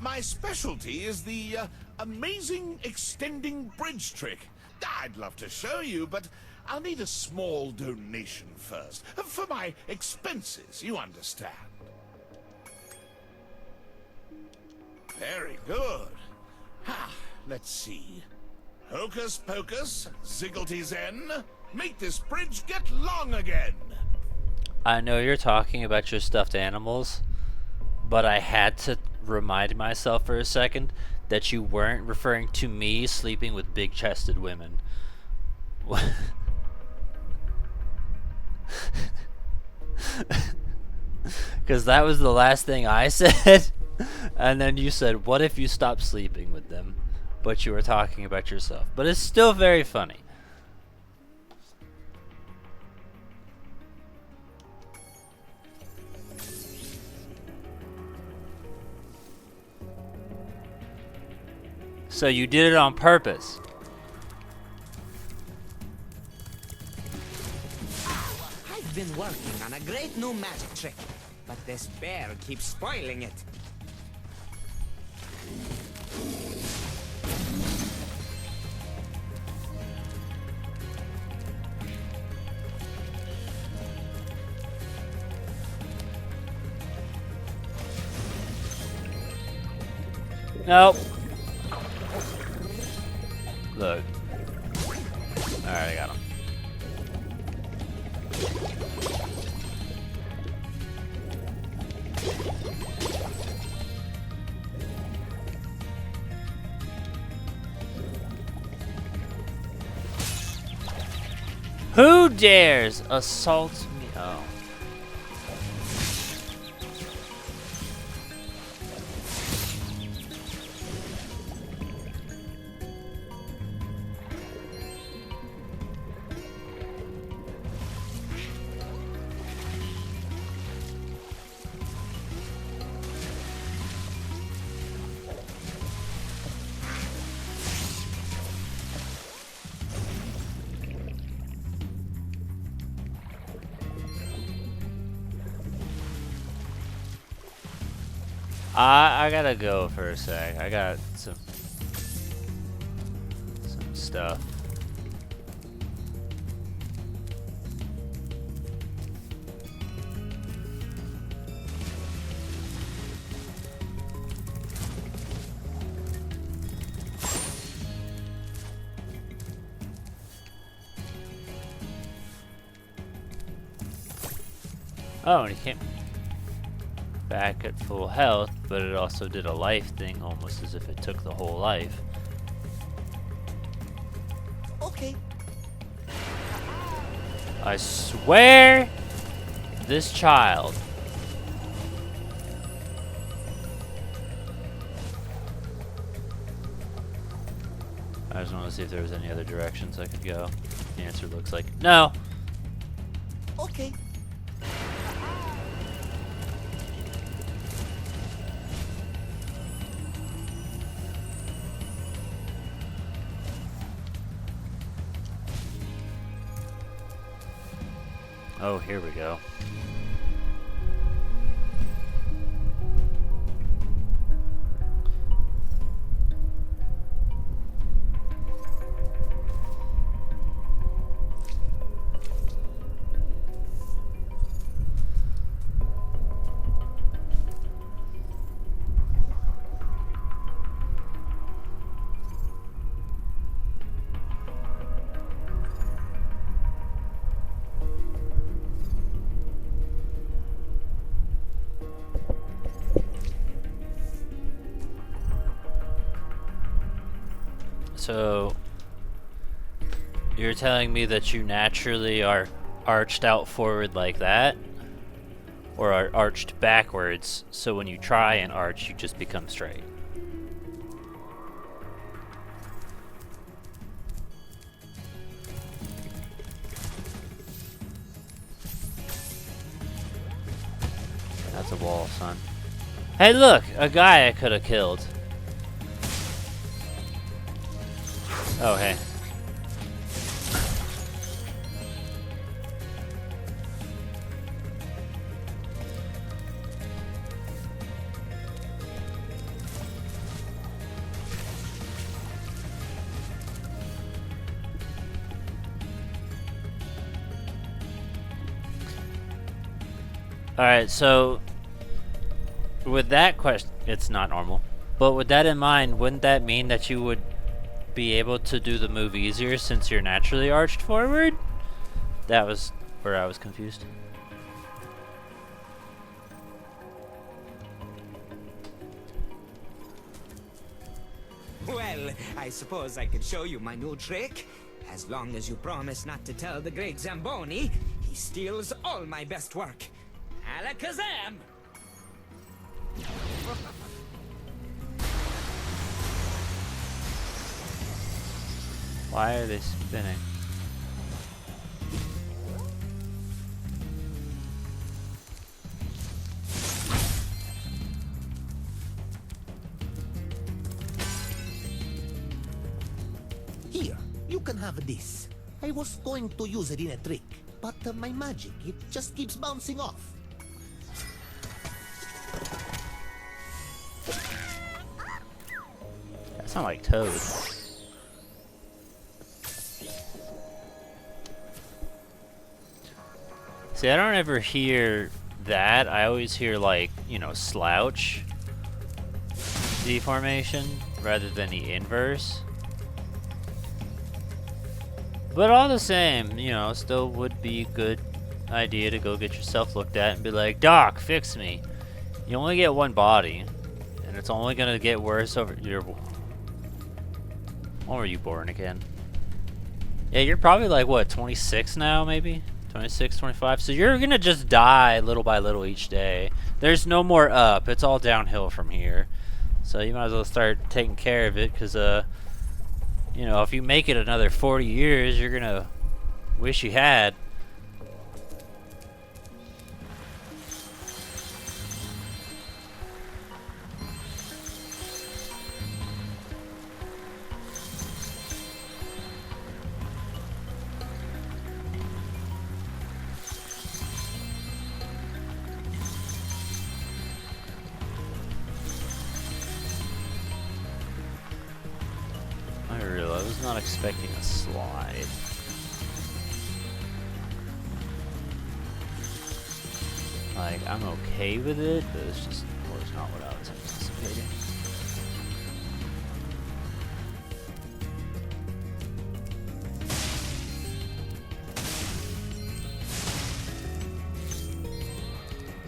My specialty is the amazing extending bridge trick. I'd love to show you, but I'll need a small donation first. For my expenses, you understand. Very good. Let's see. Hocus pocus, zigglety zen. Make this bridge get long again. I know you're talking about your stuffed animals, but I had to remind myself for a second that you weren't referring to me sleeping with big-chested women. Because that was the last thing I said. And then you said, what if you stopped sleeping with them? But you were talking about yourself. But it's still very funny. So you did it on purpose. I've been working on a great new magic trick, but this bear keeps spoiling it. Nope. Look. Alright, I got him. Who dares assault me? Oh. I gotta go for a sec. I got some stuff. Oh, and he came back at full health, but it also did a life thing, almost as if it took the whole life. Okay. I swear, this child. I just want to see if there was any other directions I could go. The answer looks like no. Okay. Oh, here we go. So, you're telling me that you naturally are arched out forward like that? Or are arched backwards, so when you try and arch, you just become straight? That's a wall, son. Hey look! A guy I could have killed. Oh, hey. Alright, so with that question, it's not normal. But with that in mind, wouldn't that mean that you would be able to do the move easier since you're naturally arched forward? That was where I was confused. Well, I suppose I could show you my new trick. As long as you promise not to tell the great Zamboni, he steals all my best work. Alakazam! Why are they spinning? Here, you can have this. I was going to use it in a trick, but my magic, it just keeps bouncing off. That sounds like Toad. See, I don't ever hear that. I always hear, like, you know, slouch deformation rather than the inverse. But all the same, you know, still would be a good idea to go get yourself looked at and be like, Doc, fix me. You only get one body, and it's only gonna get worse over your. When were you born again? Yeah, you're probably like what, 26 now, maybe 26, 25. So you're gonna just die little by little each day. There's no more up. It's all downhill from here. So you might as well start taking care of it, because you know, if you make it another 40 years, you're gonna wish you had. I was not expecting a slide. Like, I'm okay with it, but it's just, of course, not what I was anticipating.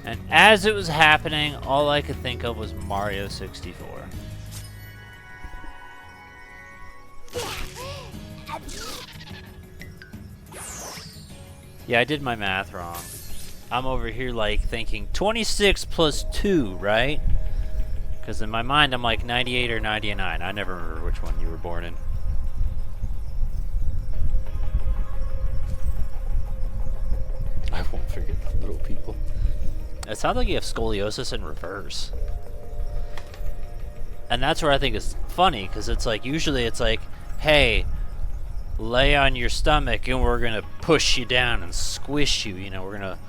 And as it was happening, all I could think of was Mario 64. Yeah, I did my math wrong. I'm over here like thinking 26 plus 2, right? Because in my mind I'm like 98 or 99. I never remember which one you were born in. I won't forget the little people. It sounds like you have scoliosis in reverse. And that's where I think it's funny, because it's like, usually it's like, hey, lay on your stomach and we're gonna push you down and squish you, you know, we're gonna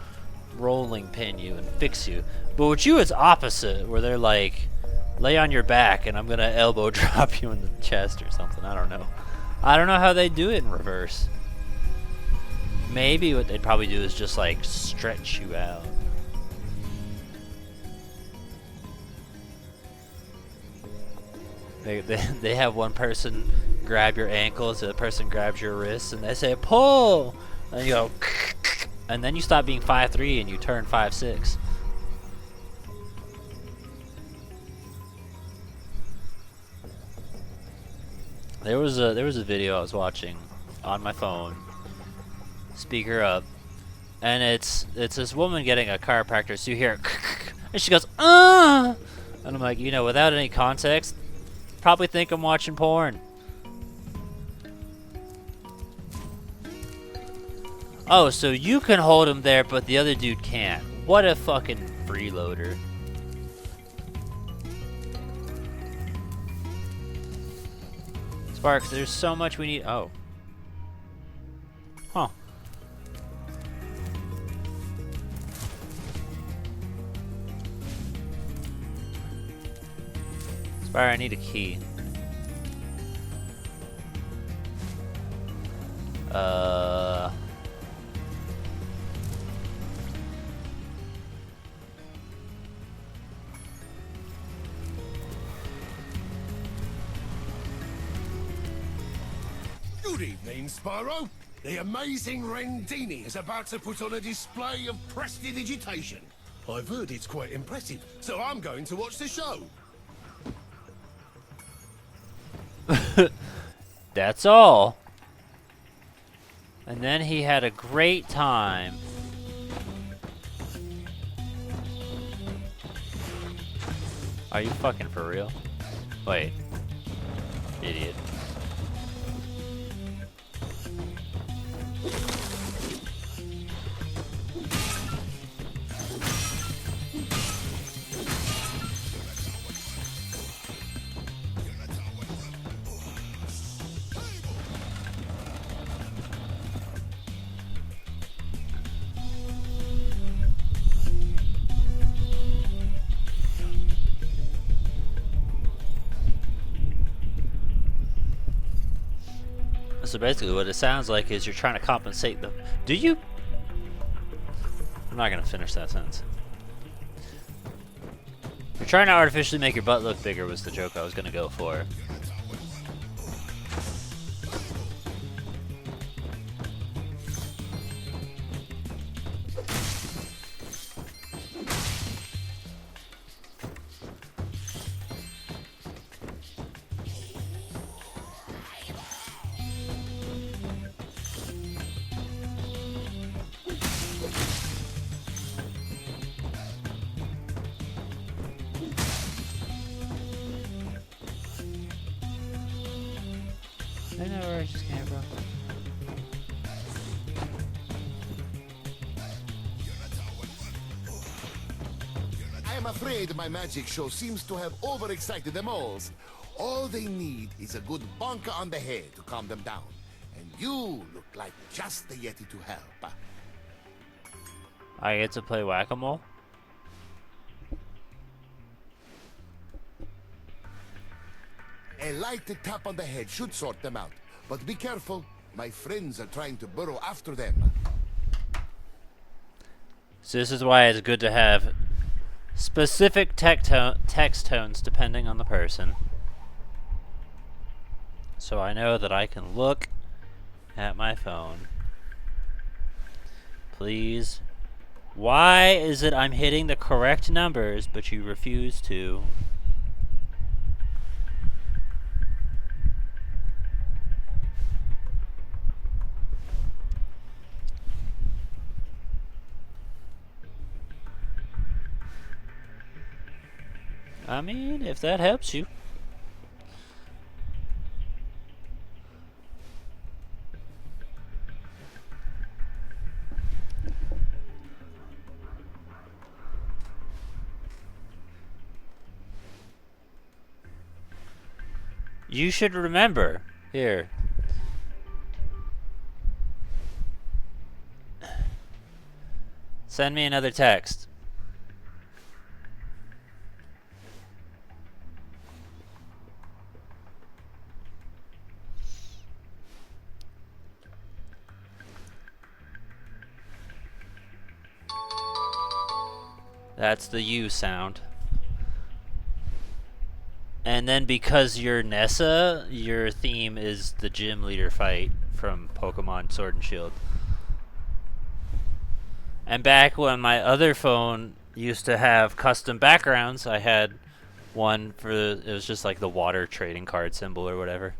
rolling pin you and fix you. But with you it's opposite, where they're like, lay on your back and I'm gonna elbow drop you in the chest or something. I don't know how they do it in reverse. Maybe what they'd probably do is just like stretch you out. They have one person grab your ankles, the other person grabs your wrists, and they say pull, and you go, and then you stop being 5'3" and you turn 5'6". There was a video I was watching on my phone, speaker up, and it's this woman getting a chiropractor. So you hear, and she goes, and I'm like, you know, without any context, probably think I'm watching porn. Oh, so you can hold him there, but the other dude can't. What a fucking freeloader. Sparks, there's so much we need. Oh. Huh. Spyro, I need a key. Good evening, Spyro. The amazing Rendini is about to put on a display of prestidigitation. I've heard it's quite impressive, so I'm going to watch the show. That's all. And then he had a great time. Are you fucking for real? Wait. Idiot. So basically what it sounds like is you're trying to compensate them. Do you? I'm not going to finish that sentence. You're trying to artificially make your butt look bigger was the joke I was going to go for. I know where I just came from. I am afraid my magic show seems to have overexcited them all. All they need is a good bonker on the head to calm them down. And you look like just the Yeti to help. I get to play whack-a-mole? A light tap on the head should sort them out. But be careful, my friends are trying to burrow after them. So this is why it's good to have specific text tones depending on the person. So I know that I can look at my phone. Please. Why is it I'm hitting the correct numbers, but you refuse to? I mean, if that helps you. You should remember. Here. Send me another text. That's the U sound. And then because you're Nessa, your theme is the gym leader fight from Pokemon Sword and Shield. And back when my other phone used to have custom backgrounds, I had one for, it was just like the water trading card symbol or whatever.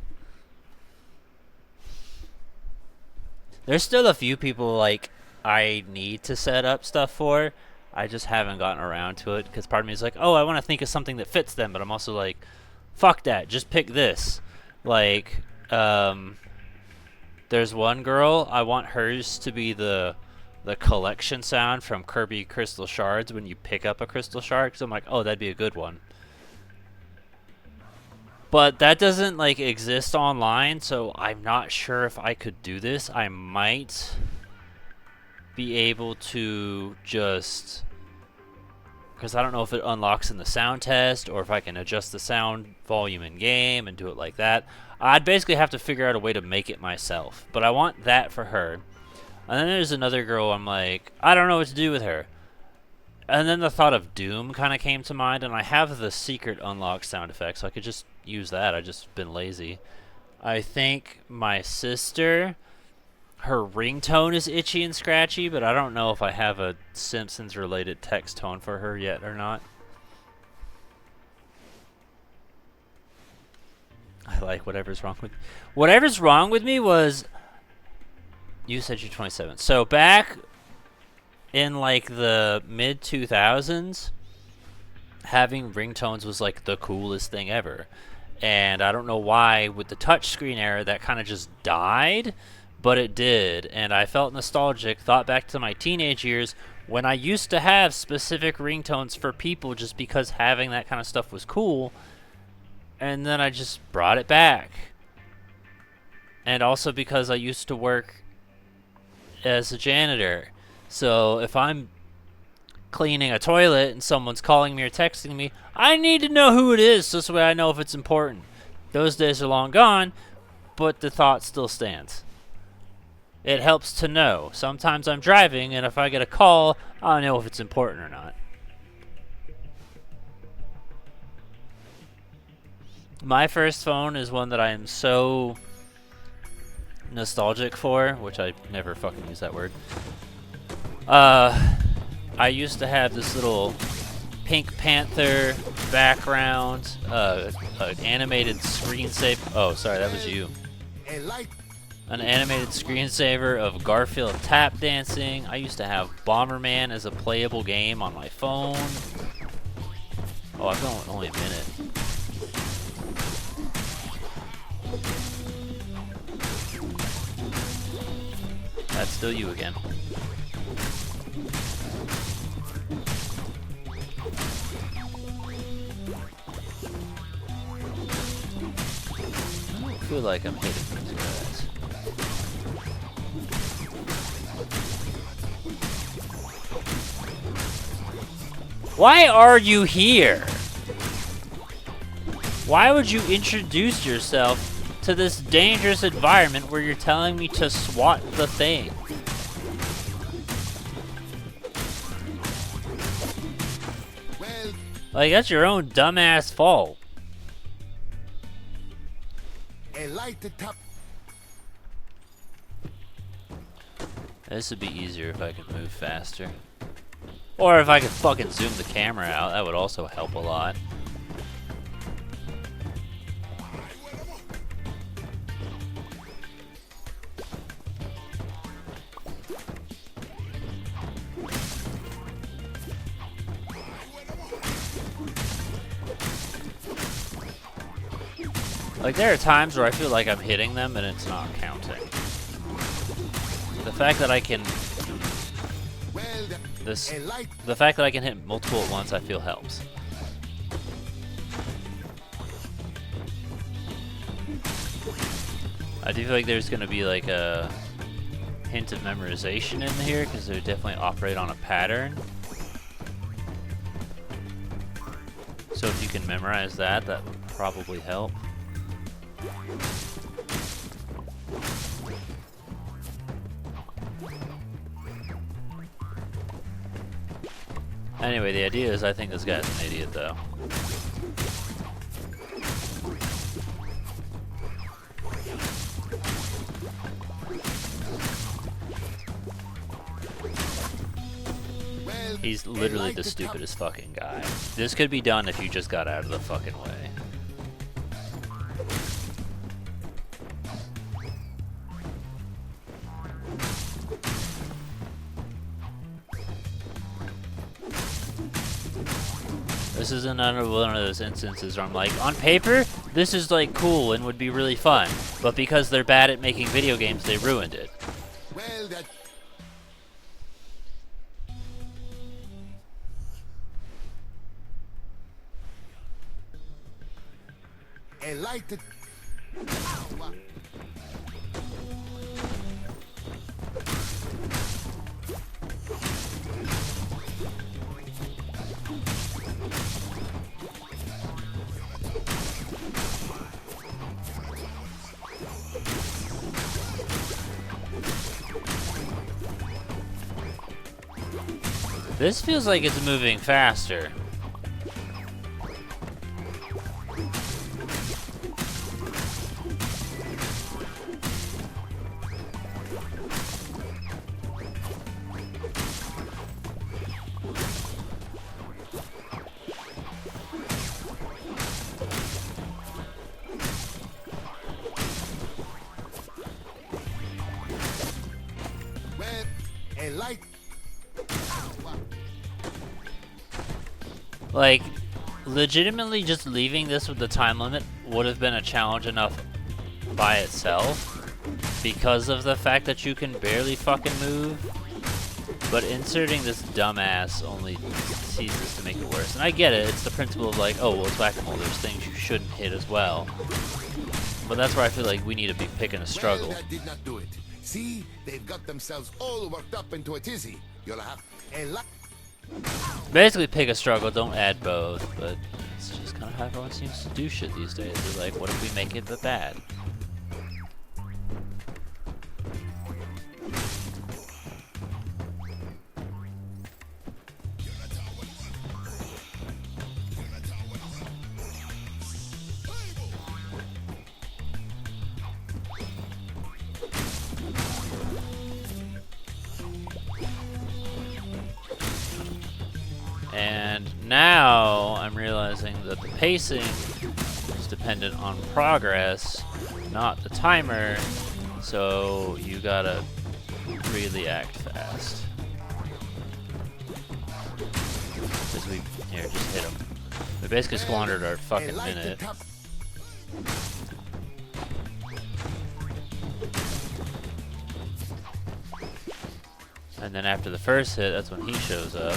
There's still a few people like I need to set up stuff for. I just haven't gotten around to it because part of me is like, oh, I want to think of something that fits them, but I'm also like, fuck that, just pick this. Like, there's one girl, I want hers to be the collection sound from Kirby Crystal Shards when you pick up a crystal shard, because I'm like, oh, that'd be a good one. But that doesn't like exist online, so I'm not sure if I could do this. I might be able to just, because I don't know if it unlocks in the sound test or if I can adjust the sound volume in game and do it like that. I'd basically have to figure out a way to make it myself, but I want that for her. And then there's another girl, I'm like, I don't know what to do with her. And then the thought of Doom kind of came to mind, and I have the secret unlock sound effect, so I could just use that. I've just been lazy. I think my sister, her ringtone is itchy and scratchy, but I don't know if I have a Simpsons-related text tone for her yet or not. I like whatever's wrong with me. Whatever's wrong with me was, you said you're 27. So back in like the mid 2000s, having ringtones was like the coolest thing ever. And I don't know why with the touchscreen era that kind of just died, but it did. And I felt nostalgic, thought back to my teenage years when I used to have specific ringtones for people just because having that kind of stuff was cool. And then I just brought it back. And also because I used to work as a janitor. So if I'm cleaning a toilet and someone's calling me or texting me, I need to know who it is so this way I know if it's important. Those days are long gone, but the thought still stands. It helps to know. Sometimes I'm driving, and if I get a call, I know if it's important or not. My first phone is one that I am so nostalgic for, which I never fucking use that word. I used to have this little Pink Panther background, an animated screensaver. Oh, sorry, that was you. An animated screensaver of Garfield tap dancing. I used to have Bomberman as a playable game on my phone. Oh, I've gone only a minute. That's still you again. I feel like I'm hitting these guys. Why are you here? Why would you introduce yourself to this dangerous environment where you're telling me to swat the thing? Well, Like, that's your own dumbass fault. a lighted top. This would be easier if I could move faster. Or if I could fucking zoom the camera out, that would also help a lot. Like, there are times where I feel like I'm hitting them and it's not counting. The fact that I can... The fact that I can hit multiple at once, I feel helps. I do feel like there's going to be like a hint of memorization in here, because they definitely operate on a pattern. So if you can memorize that, that would probably help. Anyway, the idea is I think this guy's an idiot, though. He's literally the stupidest fucking guy. This could be done if you just got out of the fucking way. This is another one of those instances where I'm like, on paper, this is like cool and would be really fun, but because they're bad at making video games, they ruined it. Well, that. A lighted. This feels like it's moving faster. Well, a light. Like, legitimately just leaving this with the time limit would have been a challenge enough by itself because of the fact that you can barely fucking move. But inserting this dumbass only ceases to make it worse. And I get it, it's the principle of like, oh, well, it's whack-a-mole, there's things you shouldn't hit as well. But that's where I feel like we need to be picking a struggle. Well, that did not do it. See, they've got themselves all worked up into a tizzy. You'll have a light. Basically pick a struggle, don't add both, but it's just kind of how everyone seems to do shit these days. They're like, what if we make it but bad? And now I'm realizing that the pacing is dependent on progress, not the timer, so you gotta really act fast. Because here, just hit them. We basically squandered our fucking minute. And then after the first hit, that's when he shows up.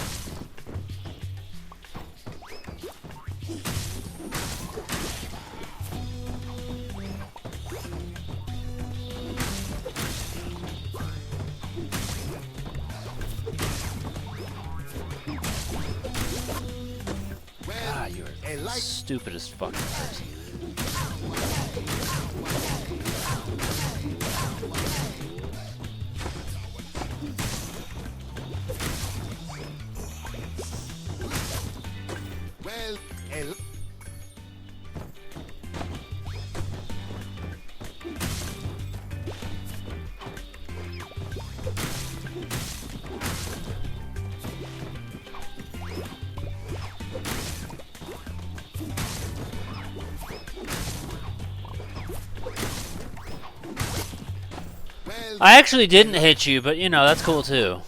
Ah, you're the stupidest fucking person. I actually didn't hit you, but you know, that's cool too.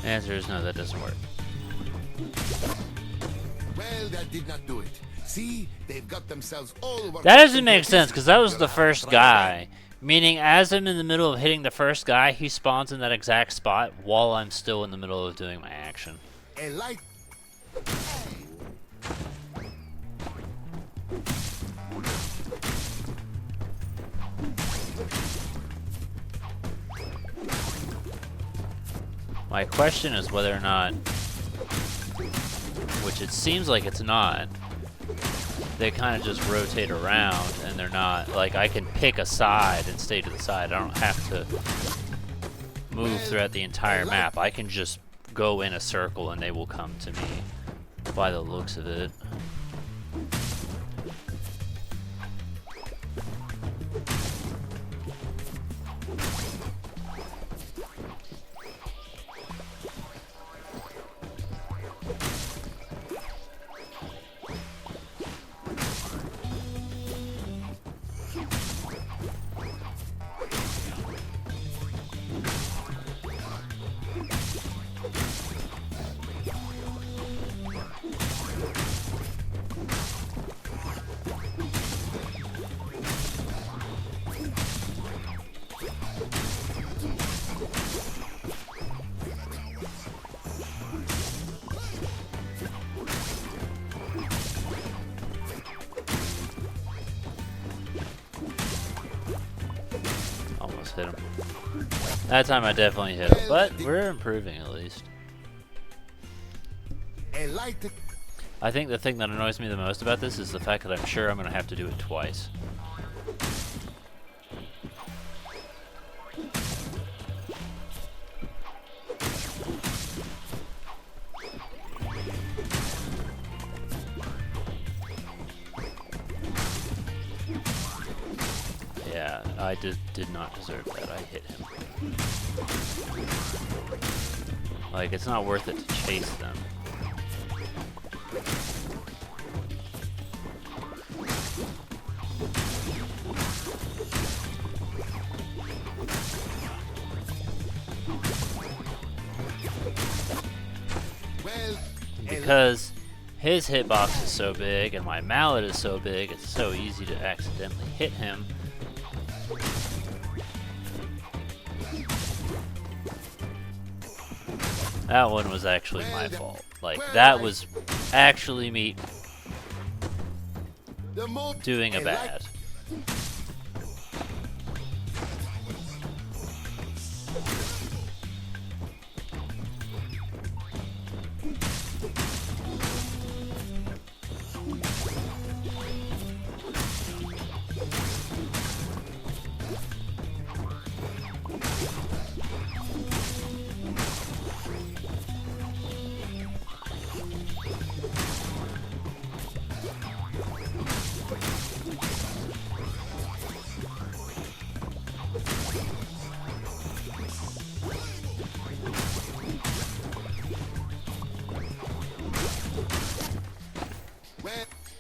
The answer is no, that doesn't work. Well, that did not do it. See, they've got themselves all worked That up doesn't into make a sense, because that was the business. first guy. Meaning, as I'm in the middle of hitting the first guy, he spawns in that exact spot while I'm still in the middle of doing my action. A light. My question is whether or not, which it seems like it's not, they kind of just rotate around and they're not, like I can pick a side and stay to the side. I don't have to move throughout the entire map. I can just go in a circle and they will come to me by the looks of it. Hit him. That time I definitely hit him, but we're improving at least. I think the thing that annoys me the most about this is the fact that I'm sure I'm going to have to do it twice. Yeah, I did not deserve that. I hit him. Like, it's not worth it to chase them. Because his hitbox is so big and my mallet is so big, it's so easy to accidentally hit him. That one was actually my fault. Like, that was actually me doing a bad.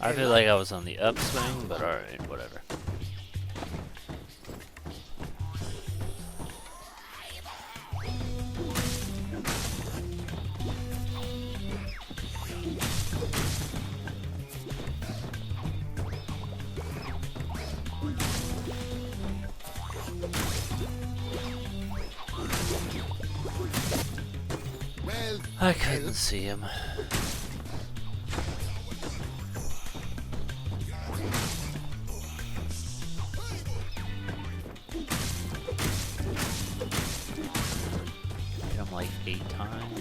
I feel like I was on the upswing, but alright, whatever. Well, I couldn't see him. Hit him like 8 times.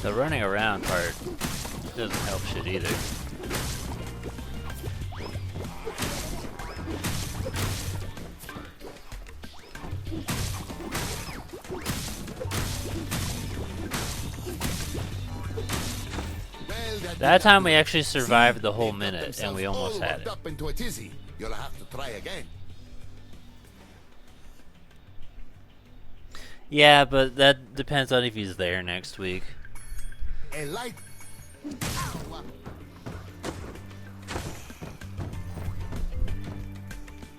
The running around part doesn't help shit either. well, That time we actually survived the whole minute, and we almost had it. Up into a tizzy. You'll have to try again. Yeah, but that depends on if he's there next week. A light.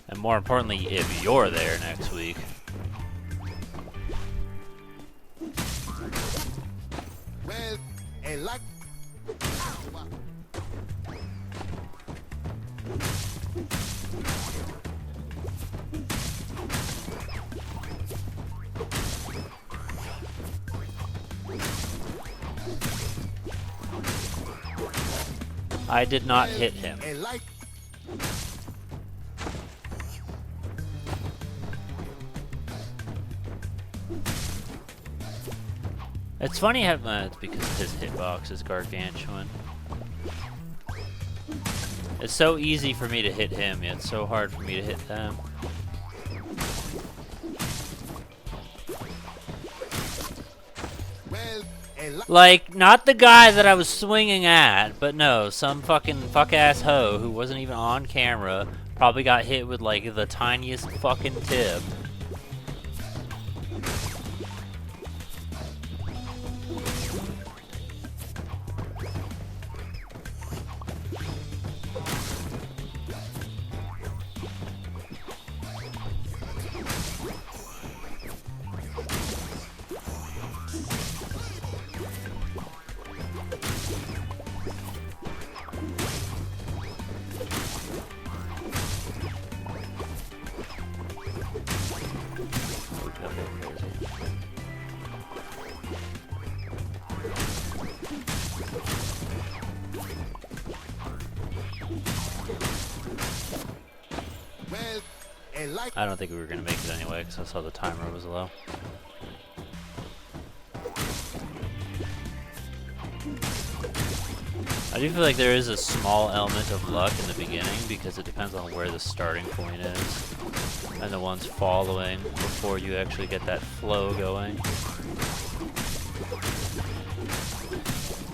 And more importantly, if you're there next week. Well, a light. I did not hit him. A light. It's funny how it's because his hitbox is gargantuan. It's so easy for me to hit him, yet it's so hard for me to hit them. Well, a light. Like, not the guy that I was swinging at, but no, some fucking fuck-ass hoe who wasn't even on camera probably got hit with, like, the tiniest fucking tip. Well, a light. I don't think we were gonna make it anyway, because I saw the timer was low. I do feel like there is a small element of luck in the beginning, because it depends on where the starting point is, and the ones following before you actually get that flow going.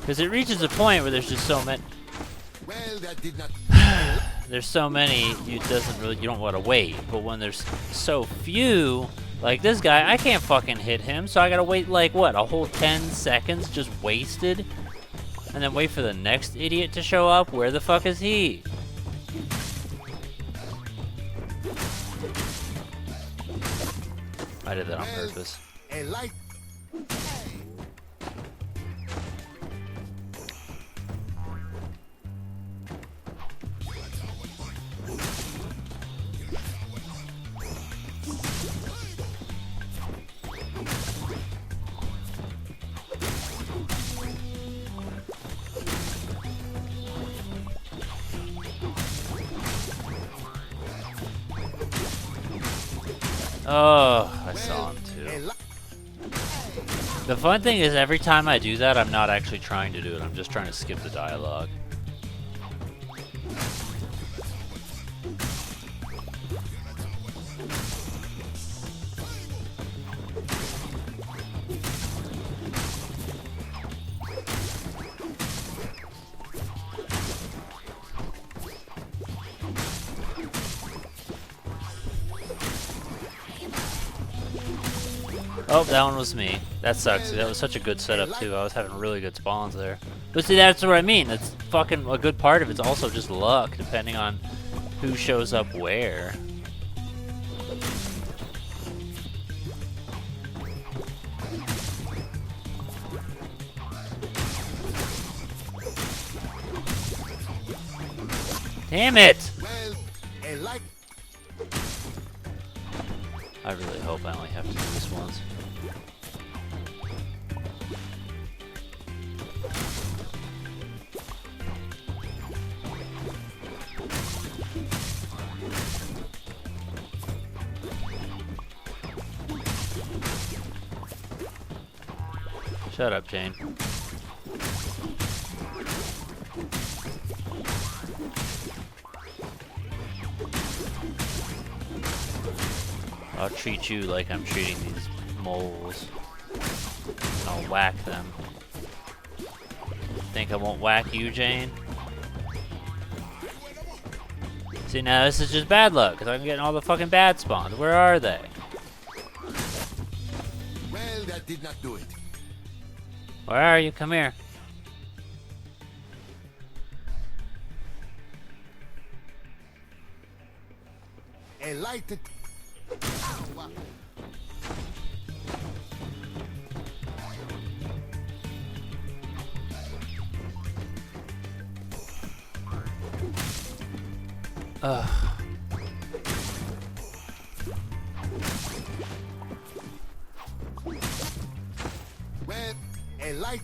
Because it reaches a point where there's just so many. Well, that did not. There's so many, you don't want to wait. But when there's so few, like this guy, I can't fucking hit him, so I gotta wait like what, a whole 10 seconds just wasted, and then wait for the next idiot to show up. Where the fuck is he? I did that on purpose. A light. Oh, I saw him too. The fun thing is every time I do that, I'm not actually trying to do it. I'm just trying to skip the dialogue. Oh, that one was me. That sucks. That was such a good setup too. I was having really good spawns there. But see, that's what I mean. That's fucking a good part of it's also just luck, depending on who shows up where. Damn it! I really hope I only have to do this once. Shut up, Jane. I'll treat you like I'm treating these moles. And I'll whack them. Think I won't whack you, Jane? See, now this is just bad luck, because I'm getting all the fucking bad spawns. Where are they? Well, that did not do it. Where are you? Come here. A light. Ugh. Well, a light.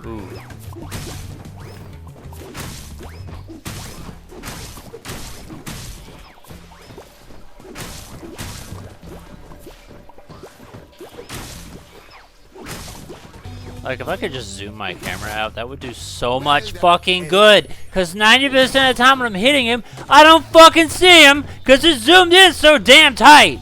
Ooh. Like, if I could just zoom my camera out, that would do so much fucking good. Because 90% of the time when I'm hitting him, I don't fucking see him because it's zoomed in so damn tight.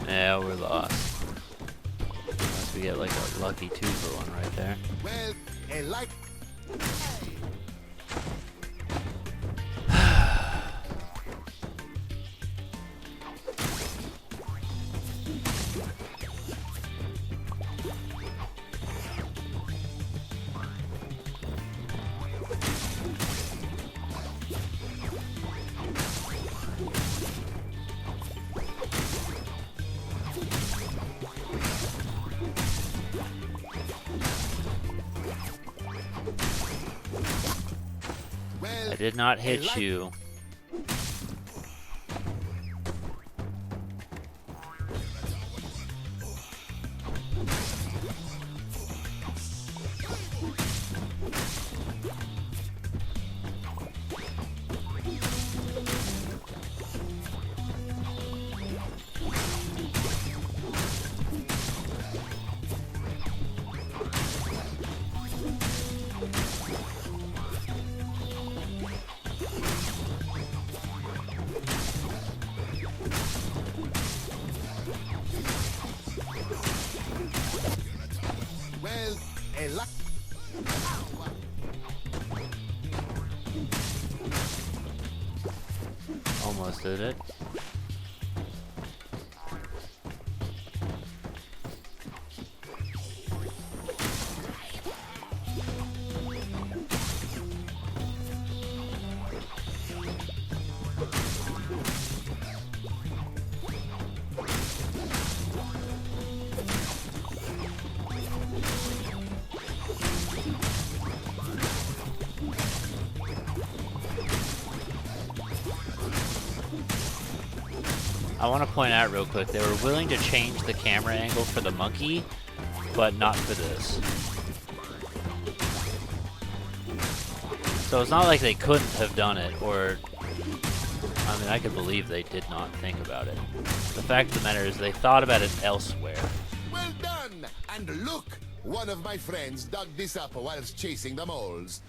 Yeah, we're lost. Unless we get like a lucky 2 for one right there. Well, a light. I did not hit you. almost did it. I want to point out real quick, they were willing to change the camera angle for the monkey, but not for this. So it's not like they couldn't have done it, or... I mean, I could believe they did not think about it. The fact of the matter is they thought about it elsewhere. Well done! And look! One of my friends dug this up whilst chasing the moles.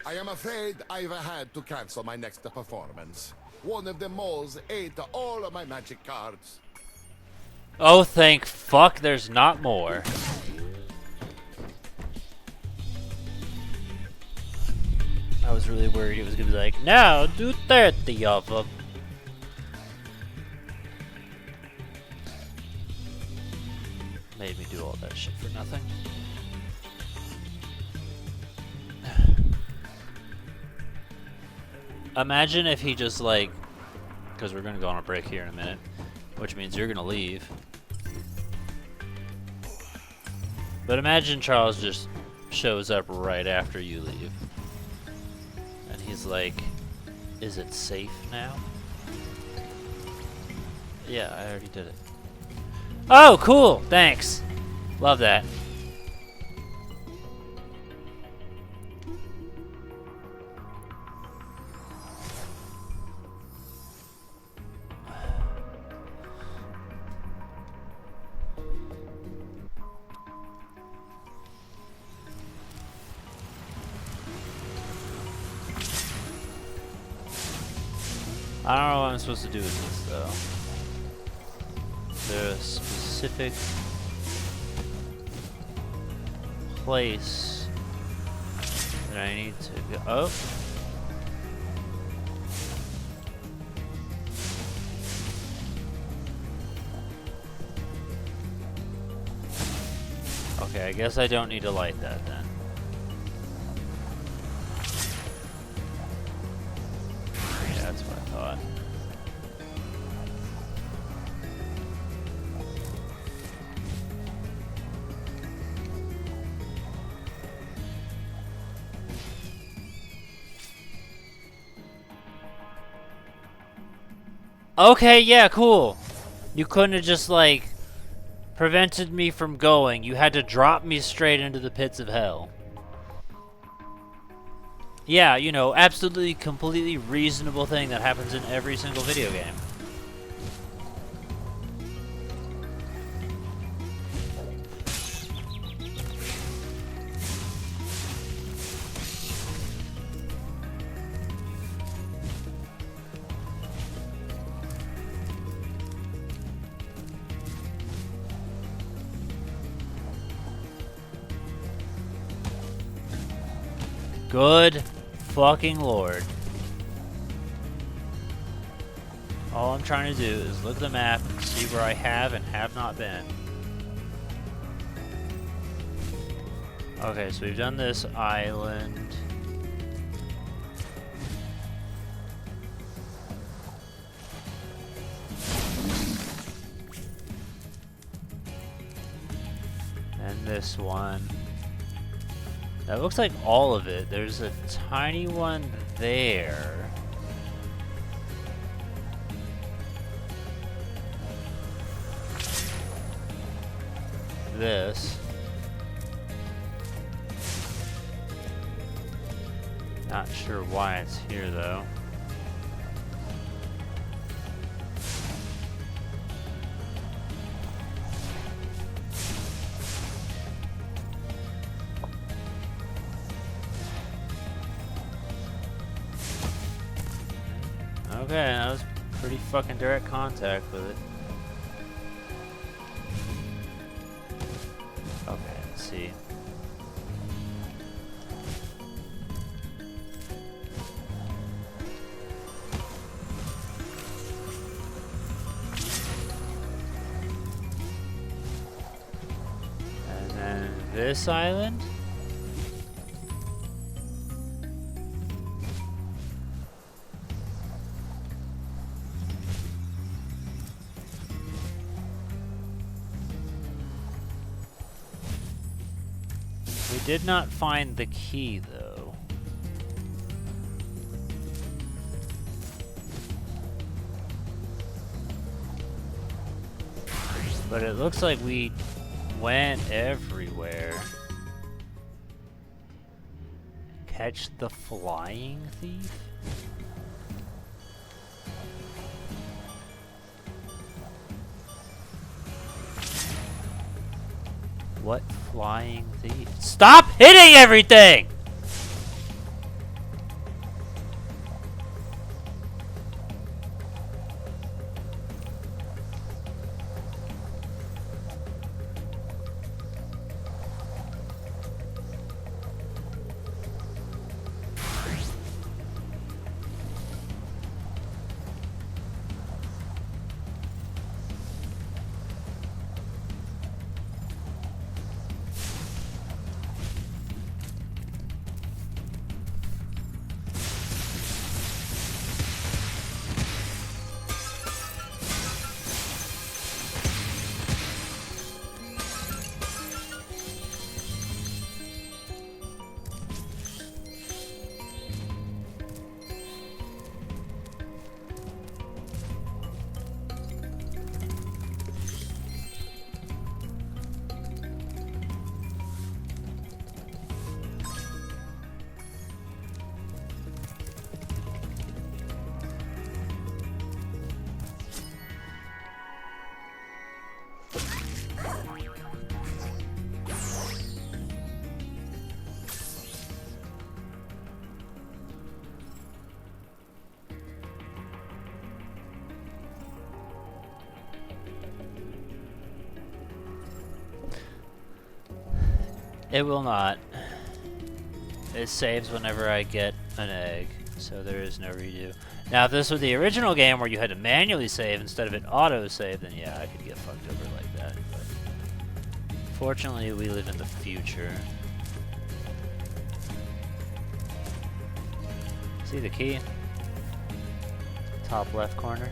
I am afraid I've had to cancel my next performance. One of the moles ate all of my magic cards. Oh, thank fuck there's not more. I was really worried it was gonna be like, now do 30 of them. Made me do all that shit for nothing. Imagine if he just like, because we're gonna go on a break here in a minute, which means you're gonna leave. But imagine Charles just shows up right after you leave. And he's like, is it safe now? Yeah, I already did it. Oh, cool, thanks. Love that. I don't know what I'm supposed to do with this, though. Is there a specific place that I need to go? Oh! Okay, I guess I don't need to light that then. That's what I thought. Okay, yeah, cool. You couldn't have just, like, prevented me from going. You had to drop me straight into the pits of hell. Yeah, you know, absolutely, completely reasonable thing that happens in every single video game. Good fucking lord. All I'm trying to do is look at the map and see where I have and have not been. Okay, so we've done this island. And this one. That looks like all of it. There's a tiny one there. This. Not sure why it's here though. Okay, that was pretty fucking direct contact with it. Okay, let's see. And then this island? We did not find the key, though. But it looks like we went everywhere. Catch the flying thief? What flying thief? Stop hitting everything! It will not. It saves whenever I get an egg, so there is no redo. Now, if this was the original game where you had to manually save instead of it auto-save, then yeah, I could get fucked over like that. But fortunately, we live in the future. See the key? Top left corner.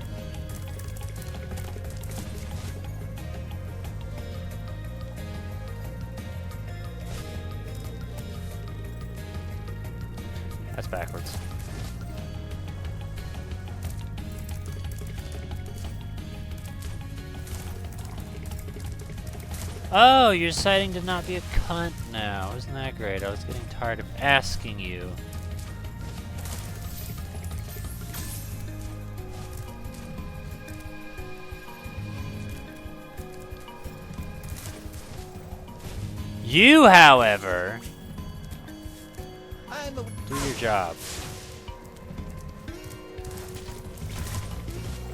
That's backwards. Oh, you're deciding to not be a cunt now. Isn't that great? I was getting tired of asking you. You, however, do your job.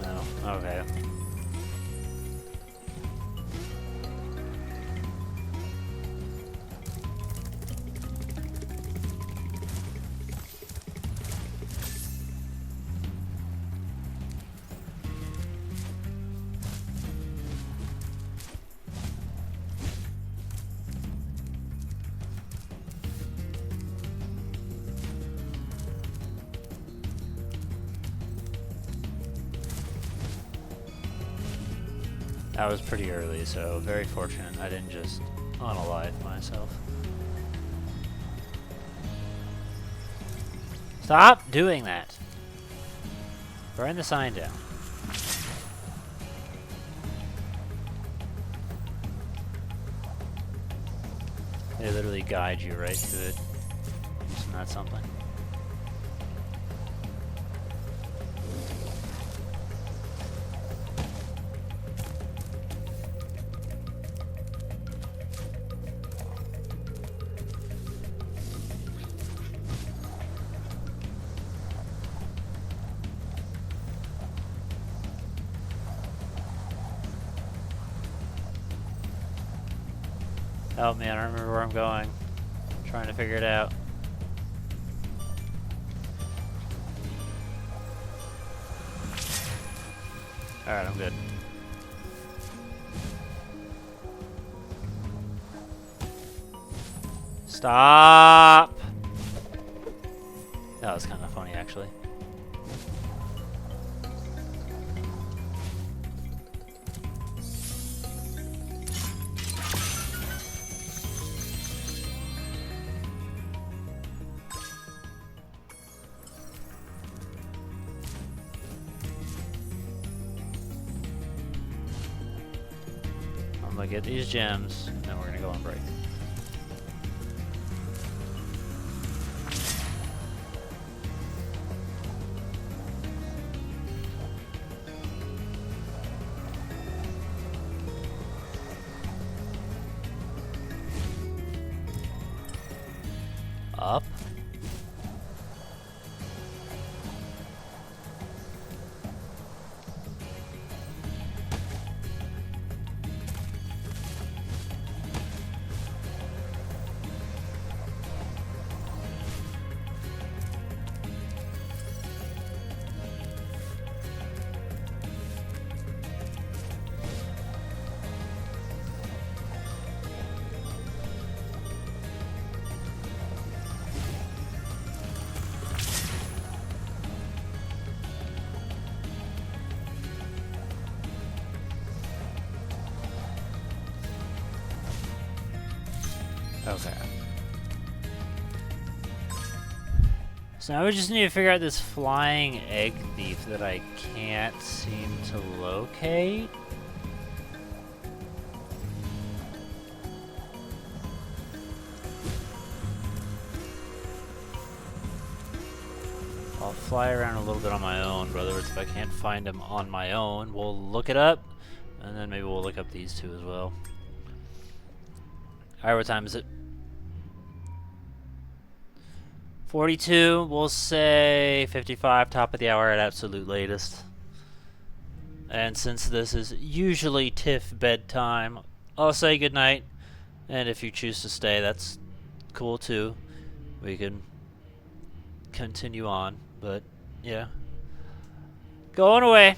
Oh, okay. That was pretty early, so very fortunate I didn't just unalive myself. Stop doing that! Burn the sign down. They literally guide you right to it. Isn't that something? Help me, I don't remember where I'm going. I'm trying to figure it out. Alright, I'm good. Stop! That was kind of funny, actually. I'm gonna get these gems, and then we're gonna go on break. Up. Okay. So now we just need to figure out this flying egg thief that I can't seem to locate. I'll fly around a little bit on my own, but otherwise if I can't find him on my own, we'll look it up, and then maybe we'll look up these two as well. Alright, what time is it? 42, we'll say 55, top of the hour at absolute latest. And since this is usually Tiff bedtime, I'll say goodnight. And if you choose to stay, that's cool too. We can continue on, but yeah. Going away.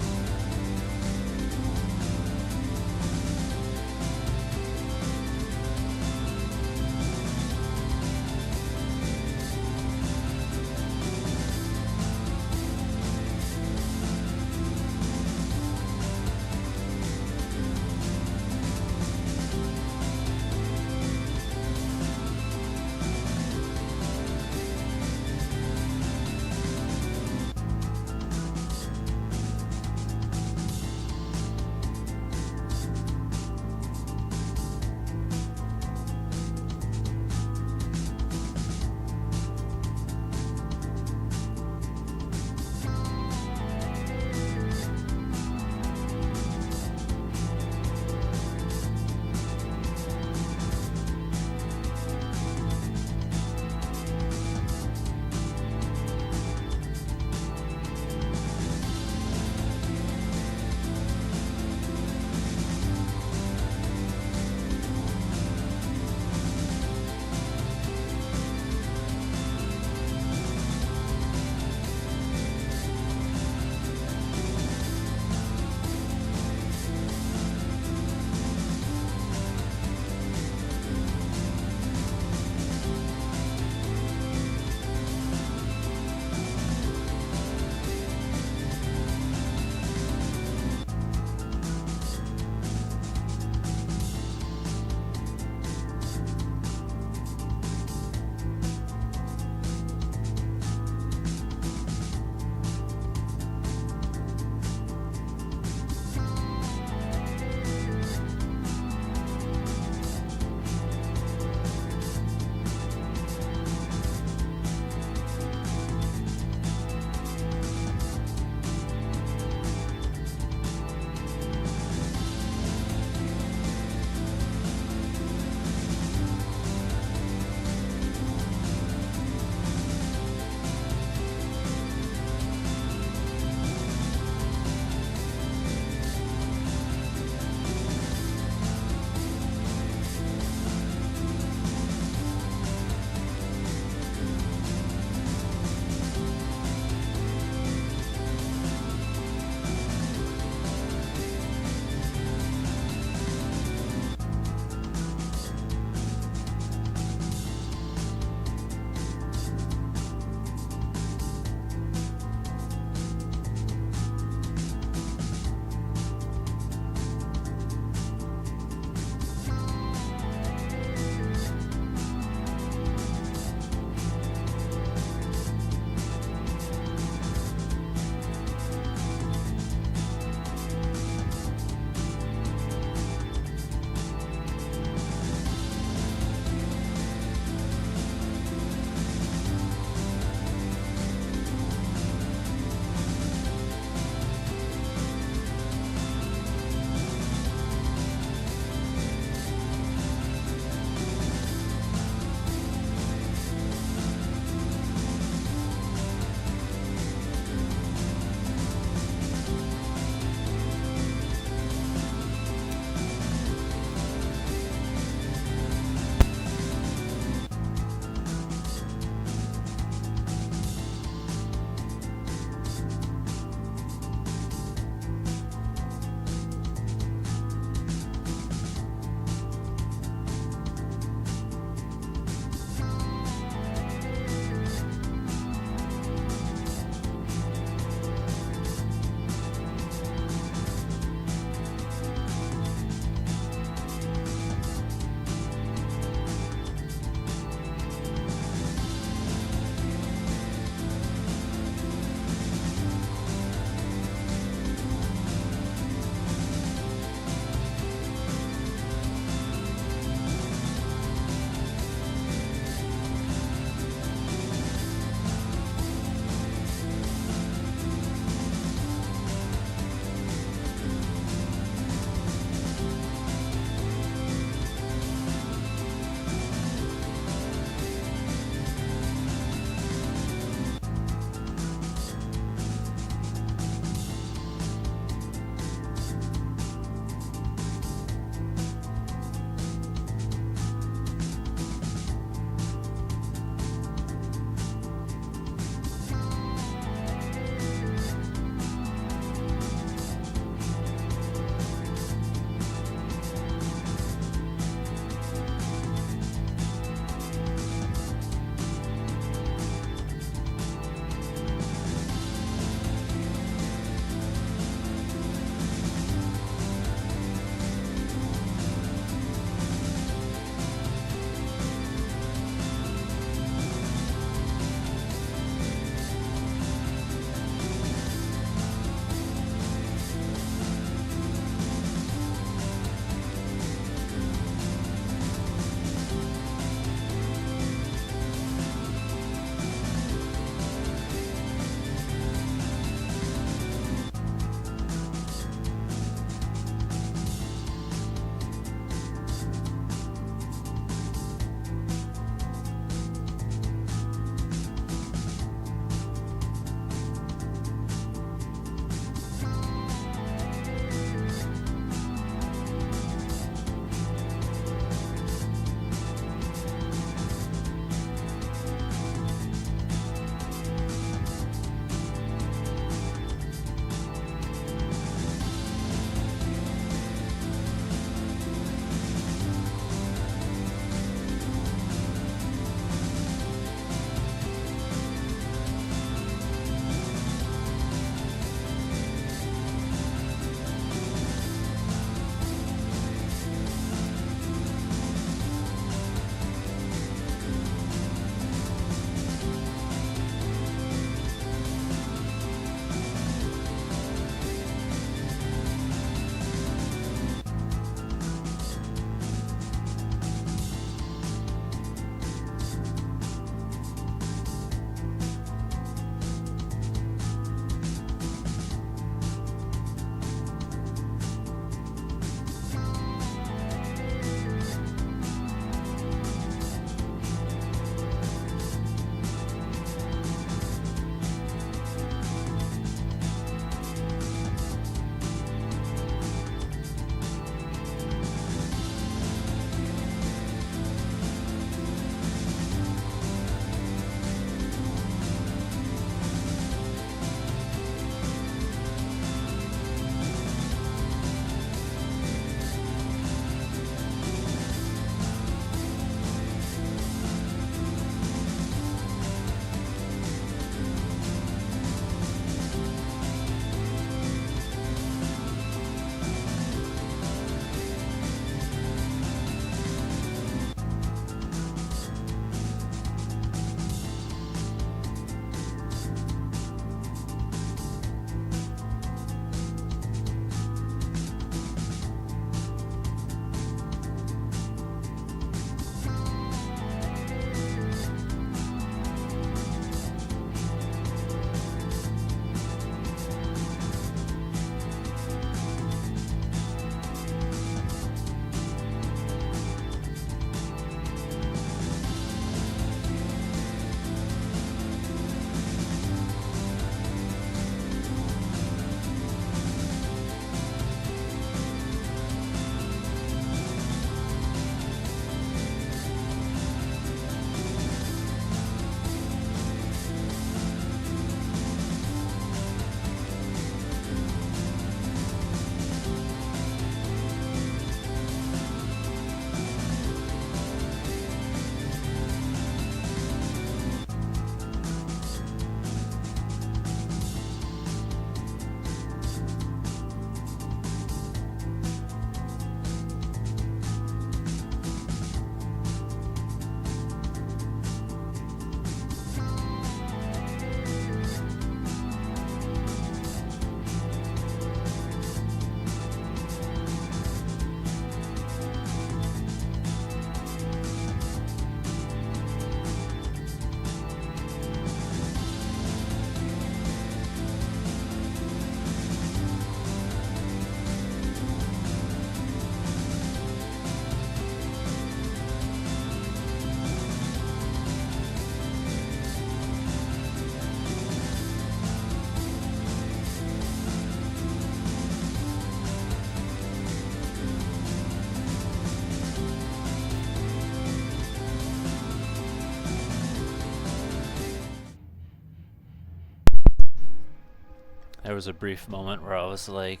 There was a brief moment where I was like,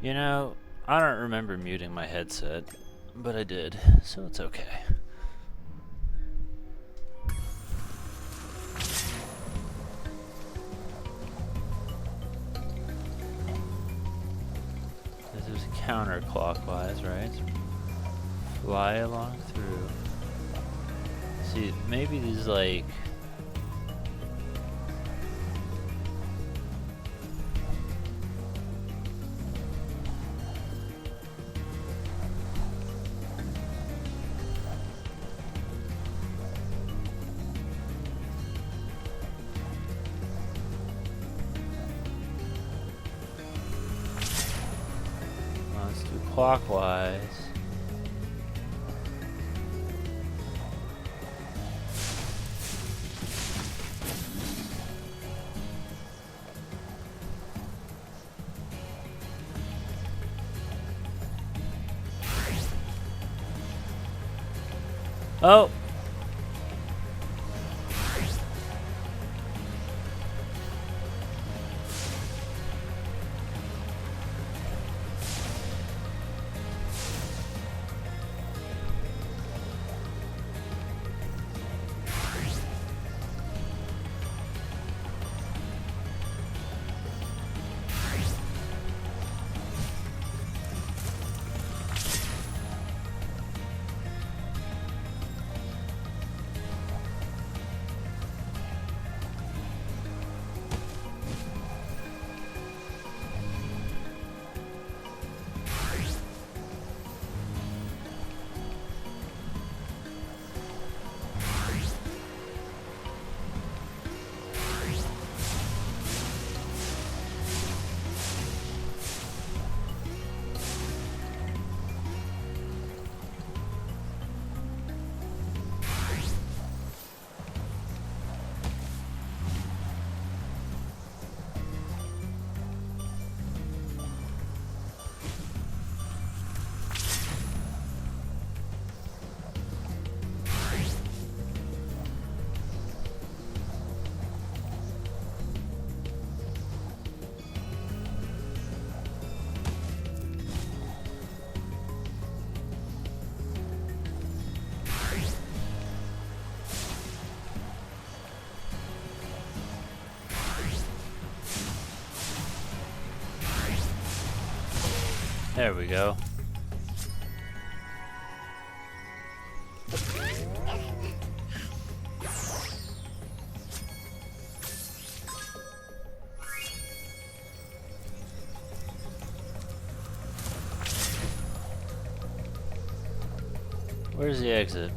you know, I don't remember muting my headset, but I did, so it's okay. This is counterclockwise, right? Fly along through. See, maybe these like... Let's do clockwise. Oh! There we go. Where's the exit?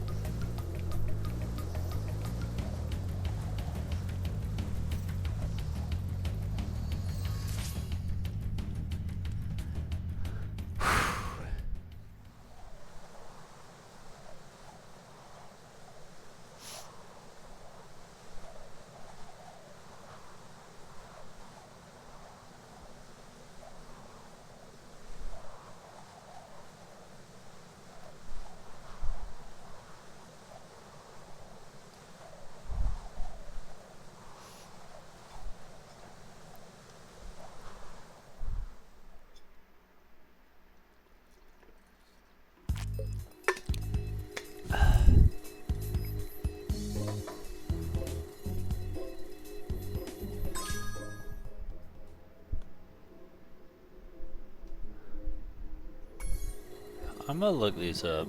I'm gonna look these up.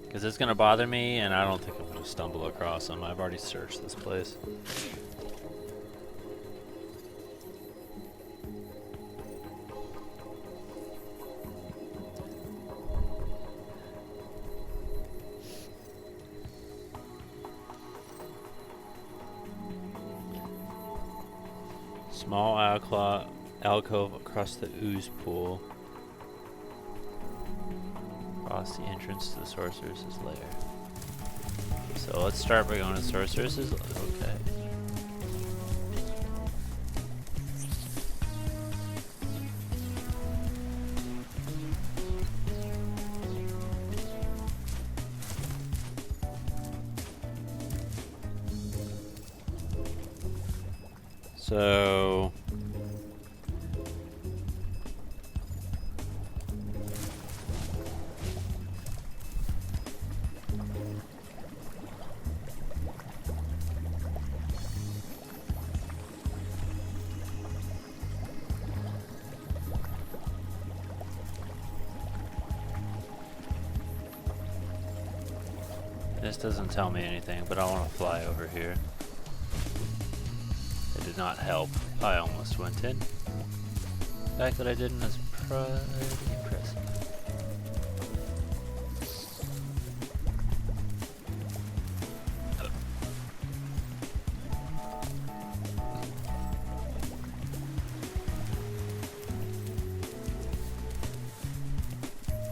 Because it's gonna bother me, and I don't think I'm gonna stumble across them. I've already searched this place. Small alcove across the ooze pool. Across the entrance to the sorceress's lair. So let's start by going to sorceress's. Okay. So this doesn't tell me anything, but I want to fly over here. It did not help. I almost went in. The fact that I didn't is pretty impressive.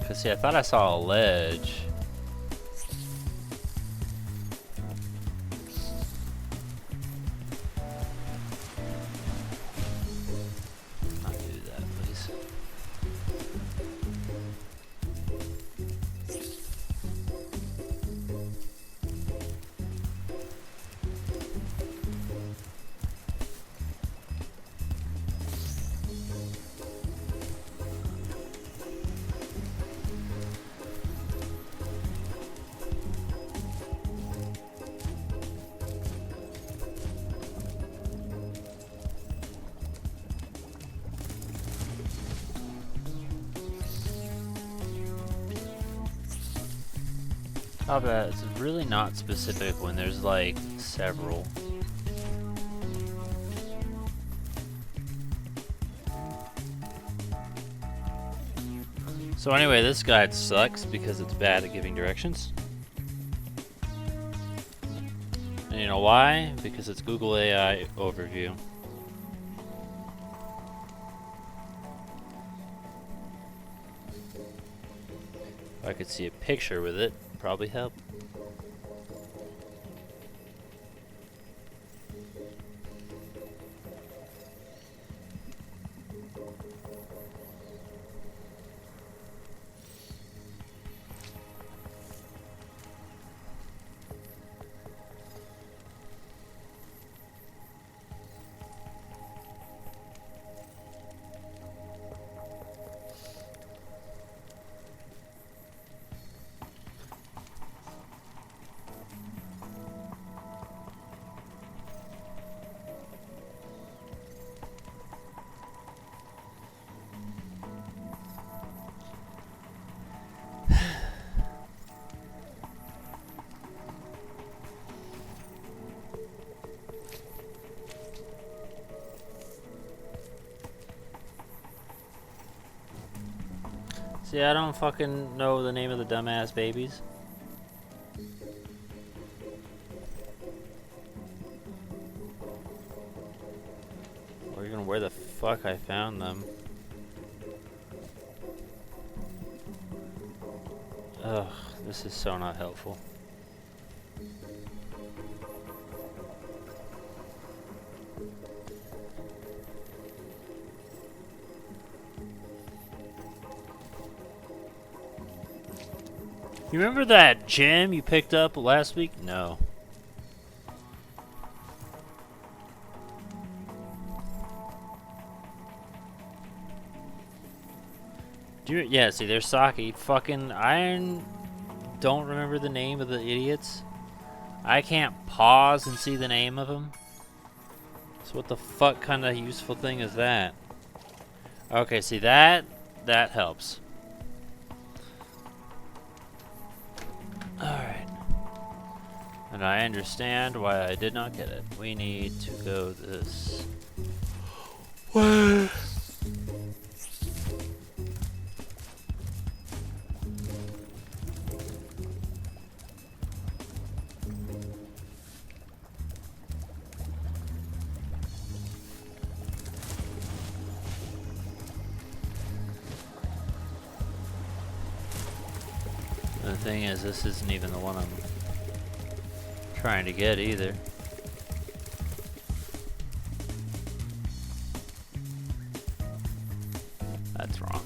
Cause see, I thought I saw a ledge. Oh, but it's really not specific when there's like several. So anyway, this guide sucks because it's bad at giving directions. And you know why? Because it's Google AI overview. If I could see a picture with it, probably help. See, I don't fucking know the name of the dumbass babies. Or even where the fuck I found them. Ugh, this is so not helpful. You remember that gem you picked up last week? No. Do you, yeah, see, there's Saki. Fucking, I don't remember the name of the idiots. I can't pause and see the name of them. So what the fuck kind of useful thing is that? Okay, see, that helps. Alright. And I understand why I did not get it. We need to go this way. The thing is, this isn't even the one I'm trying to get either. That's wrong.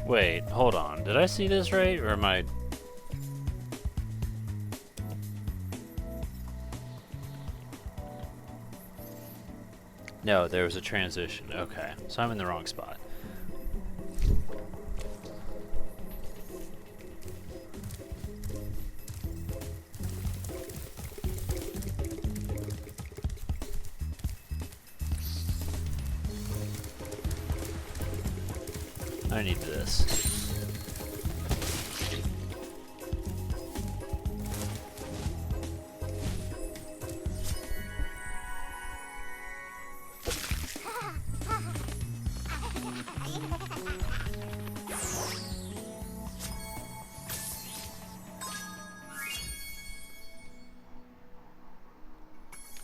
Wait, hold on. Did I see this right, or am I... No, there was a transition. Okay, so I'm in the wrong spot. I need this.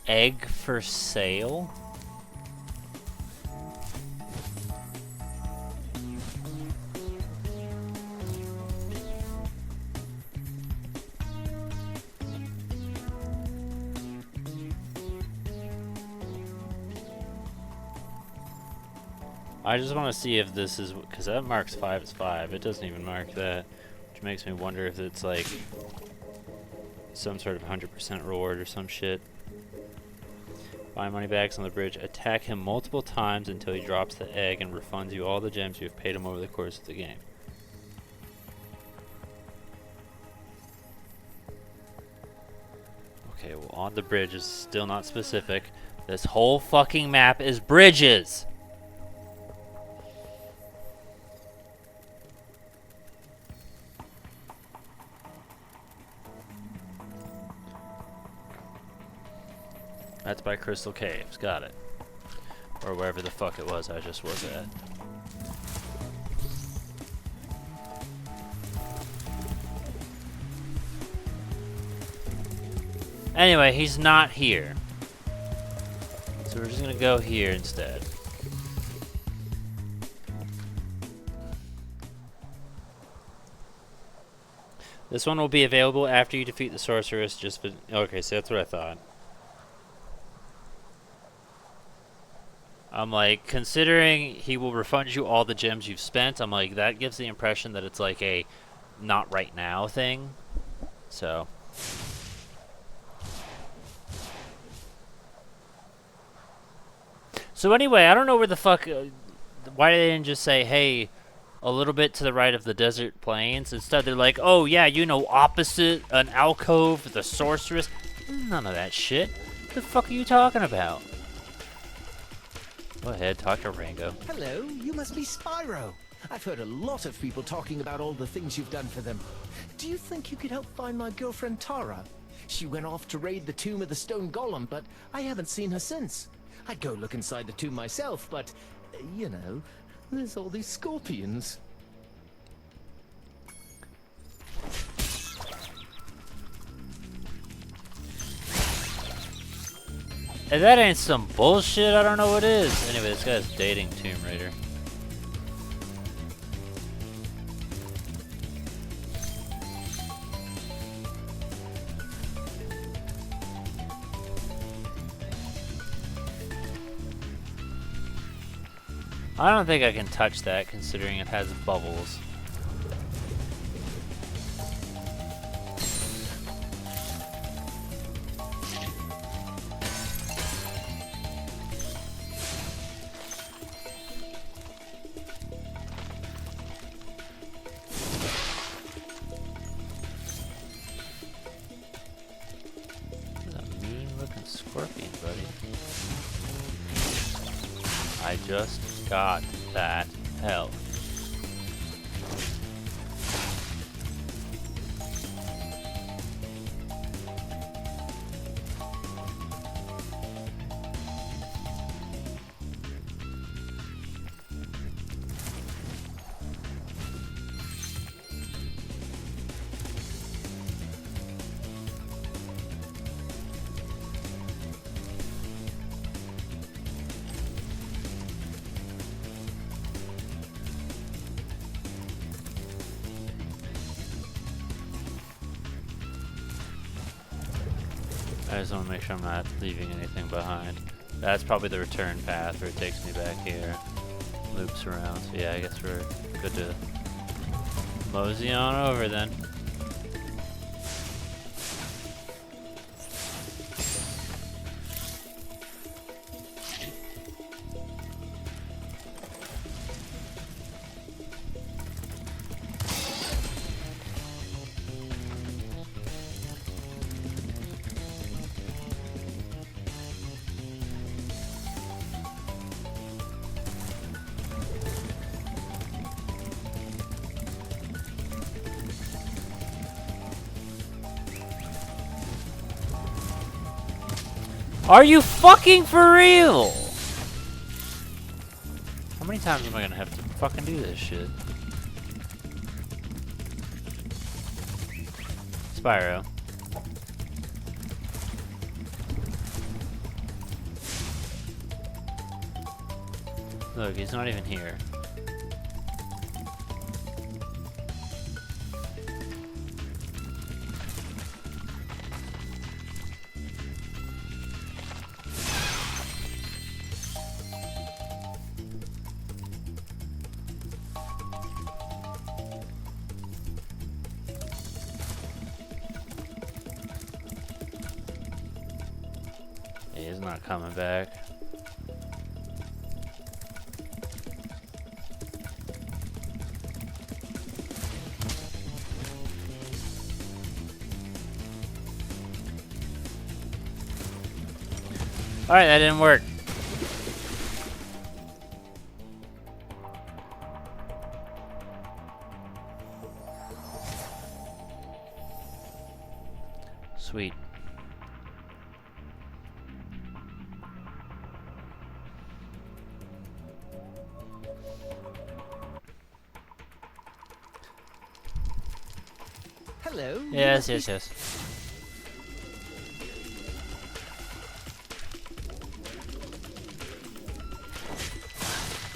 Egg for sale? I just want to see if this is, because that marks 5 as 5. It doesn't even mark that, which makes me wonder if it's like some sort of 100% reward or some shit. Buy money bags on the bridge. Attack him multiple times until he drops the egg and refunds you all the gems you have paid him over the course of the game. Okay, well, on the bridge is still not specific. This whole fucking map is bridges! That's by Crystal Caves, got it. Or wherever the fuck it was I just was at. Anyway, he's not here. So we're just gonna go here instead. This one will be available after you defeat the sorceress. Okay, so that's what I thought. I'm like, considering he will refund you all the gems you've spent, I'm like, that gives the impression that it's like a not right now thing. So. So anyway, I don't know where the fuck, why they didn't just say, hey, a little bit to the right of the desert plains. Instead, they're like, oh yeah, you know, opposite an alcove, the sorceress. None of that shit. What the fuck are you talking about? Go ahead, talk to Rango. Hello, you must be Spyro. I've heard a lot of people talking about all the things you've done for them. Do you think you could help find my girlfriend Tara? She went off to raid the tomb of the stone golem, but I haven't seen her since. I'd go look inside the tomb myself, but, you know, there's all these scorpions. If that ain't some bullshit, I don't know what is. Anyway, this guy's dating Tomb Raider. I don't think I can touch that considering it has bubbles. Scorpion, buddy. I just got that health. I just want to make sure I'm not leaving anything behind. That's probably the return path where it takes me back here. Loops around. So yeah, I guess we're good to Mosey on over then. Are you fucking for real? How many times am I gonna have to fucking do this shit? Spyro. Look, he's not even here. He's not coming back. Alright, that didn't work. Sweet. Hello. Yes, yes, yes.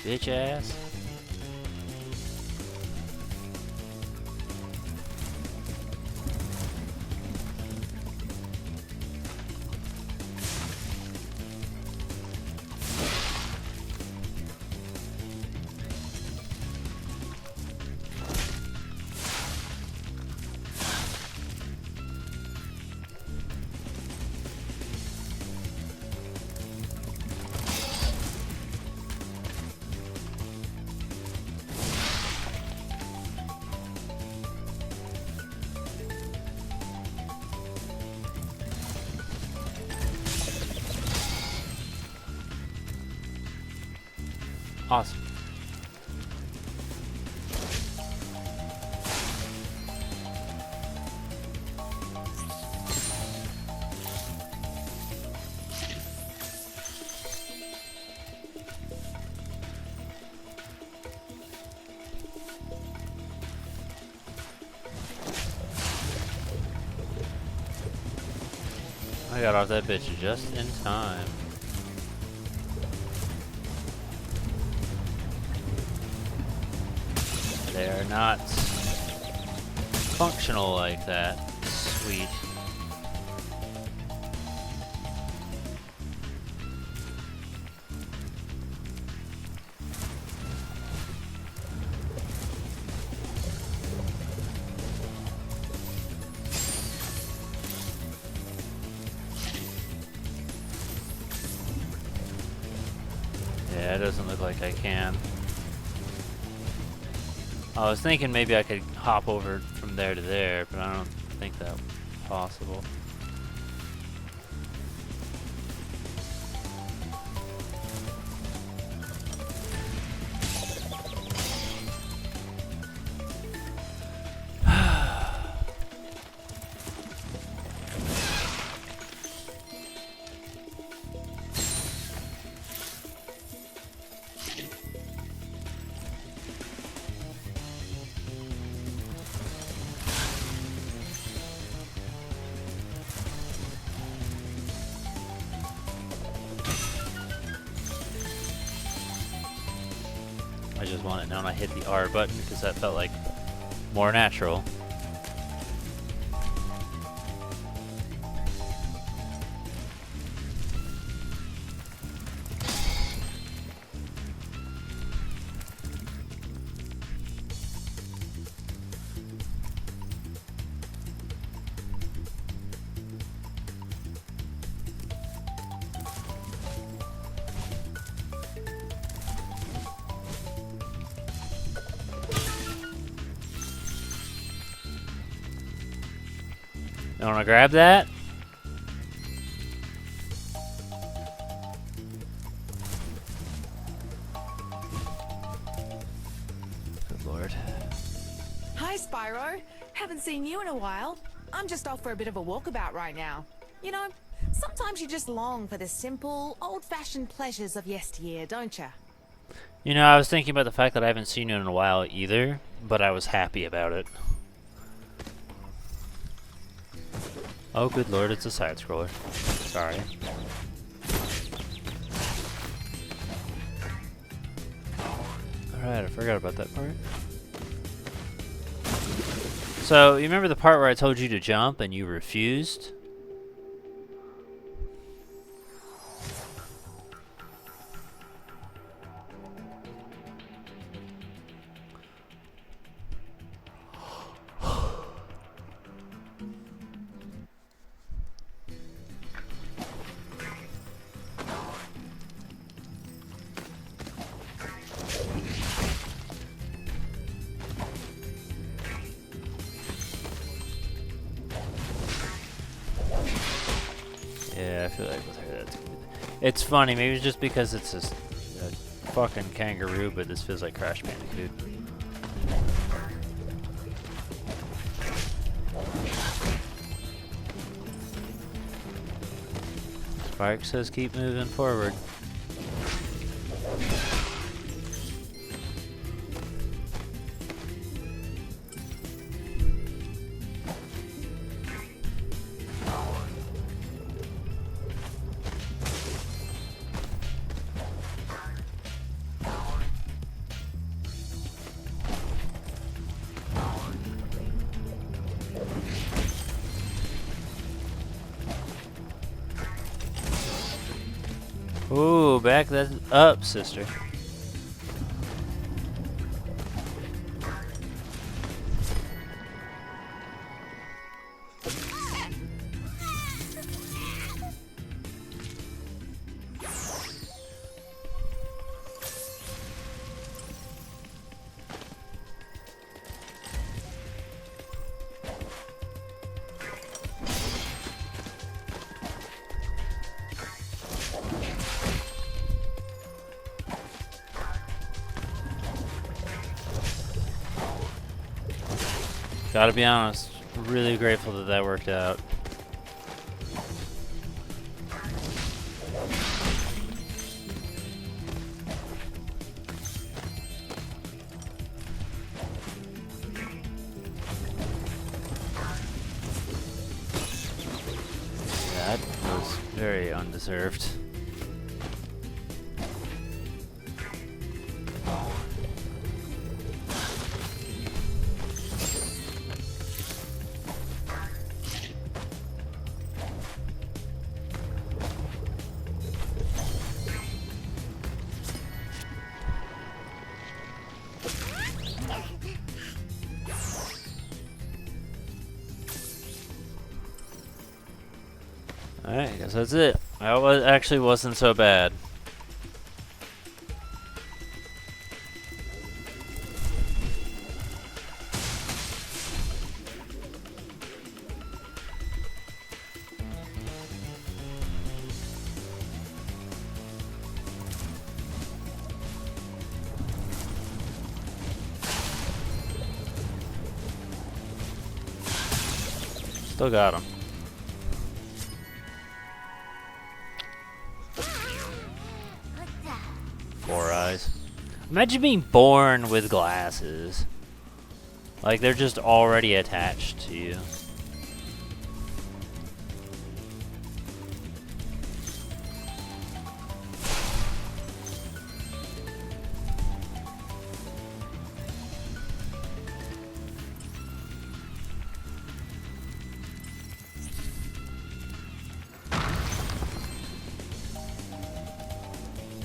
Bitch ass. Awesome. I got off that bitch just in time. They are not functional like that. Sweet. Yeah, it doesn't look like I can. I was thinking maybe I could hop over from there to there, but I don't think that's possible. I just want it known I hit the R button because that felt like more natural. You wanna grab that? Good lord. Hi, Spyro. Haven't seen you in a while. I'm just off for a bit of a walkabout right now. You know, sometimes you just long for the simple, old-fashioned pleasures of yesteryear, don't you? You know, I was thinking about the fact that I haven't seen you in a while either, but I was happy about it. Oh, good lord, it's a side scroller. Sorry. Alright, I forgot about that part. So, you remember the part where I told you to jump and you refused? Yeah, I feel like with her that's good. It's funny, maybe it's just because it's a fucking kangaroo, but this feels like Crash Bandicoot. Spark says keep moving forward. Ooh, back that up, sister. Gotta be honest, really grateful that that worked out. That was very undeserved. Alright, I guess that's it. That was actually wasn't so bad. Still got him. Four eyes. Imagine being born with glasses. Like they're just already attached to you.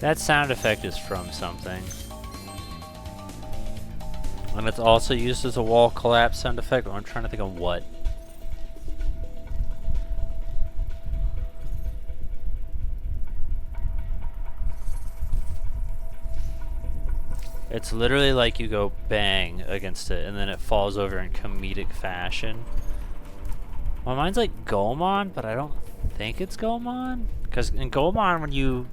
That sound effect is from something. And it's also used as a wall collapse sound effect. I'm trying to think of what. It's literally like you go bang against it and then it falls over in comedic fashion. My mind's like Goemon, but I don't think it's Goemon. Because in Goemon, when you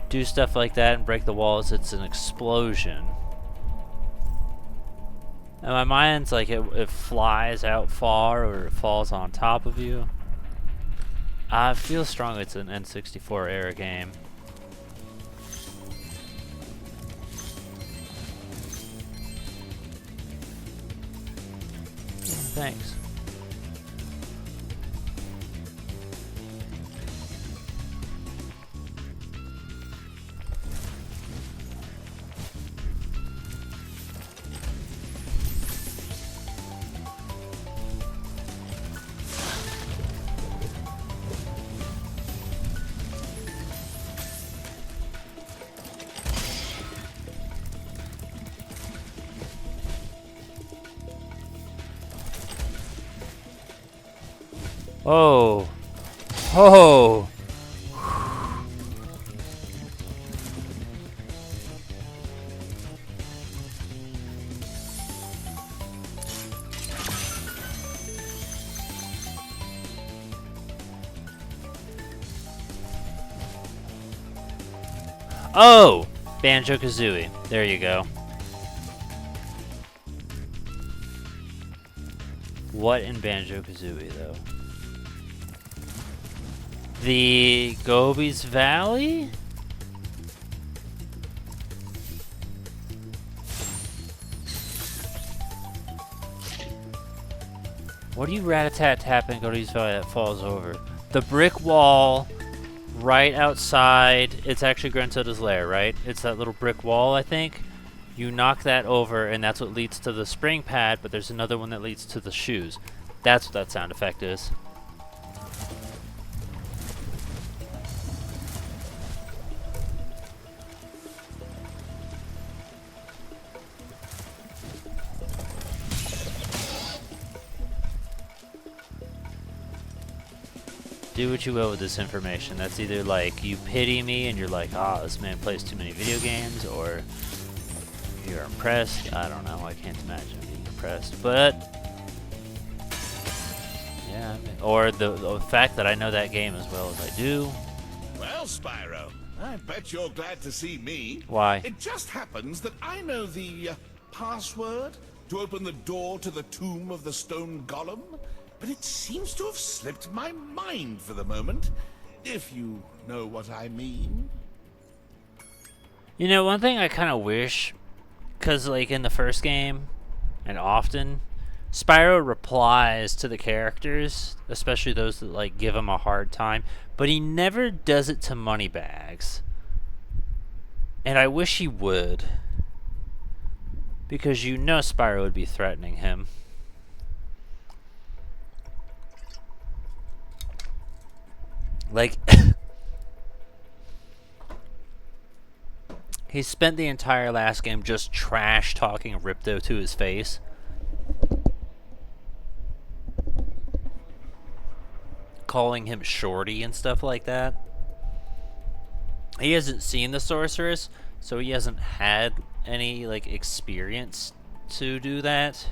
do stuff like that and break the walls, it's an explosion. And my mind's like it flies out far or it falls on top of you. I feel strong it's an N64 era game. Thanks. Oh. Oh. Oh! Banjo-Kazooie. There you go. What in Banjo-Kazooie, though? The Gobi's Valley? What do you rat-a-tat-tap in Gobi's Valley that falls over? The brick wall right outside, it's actually Gruntilda's lair, right? It's that little brick wall, I think. You knock that over, and that's what leads to the spring pad, but there's another one that leads to the shoes. That's what that sound effect is. Do what you will with this information. That's either like you pity me and you're like, ah, this man plays too many video games, or you're impressed. I don't know. I can't imagine being impressed. But yeah, I mean, or the fact that I know that game as well as I do. Well, Spyro, I bet you're glad to see me. Why? It just happens that I know the password to open the door to the tomb of the stone golem, but it seems to have slipped my mind for the moment, if you know what I mean. You know, one thing I kind of wish, because like in the first game, and often, Spyro replies to the characters, especially those that like give him a hard time, but he never does it to Moneybags. And I wish he would, because you know Spyro would be threatening him. Like, he spent the entire last game just trash talking Ripto to his face. Calling him Shorty and stuff like that. He hasn't seen the sorceress, so he hasn't had any, like, experience to do that.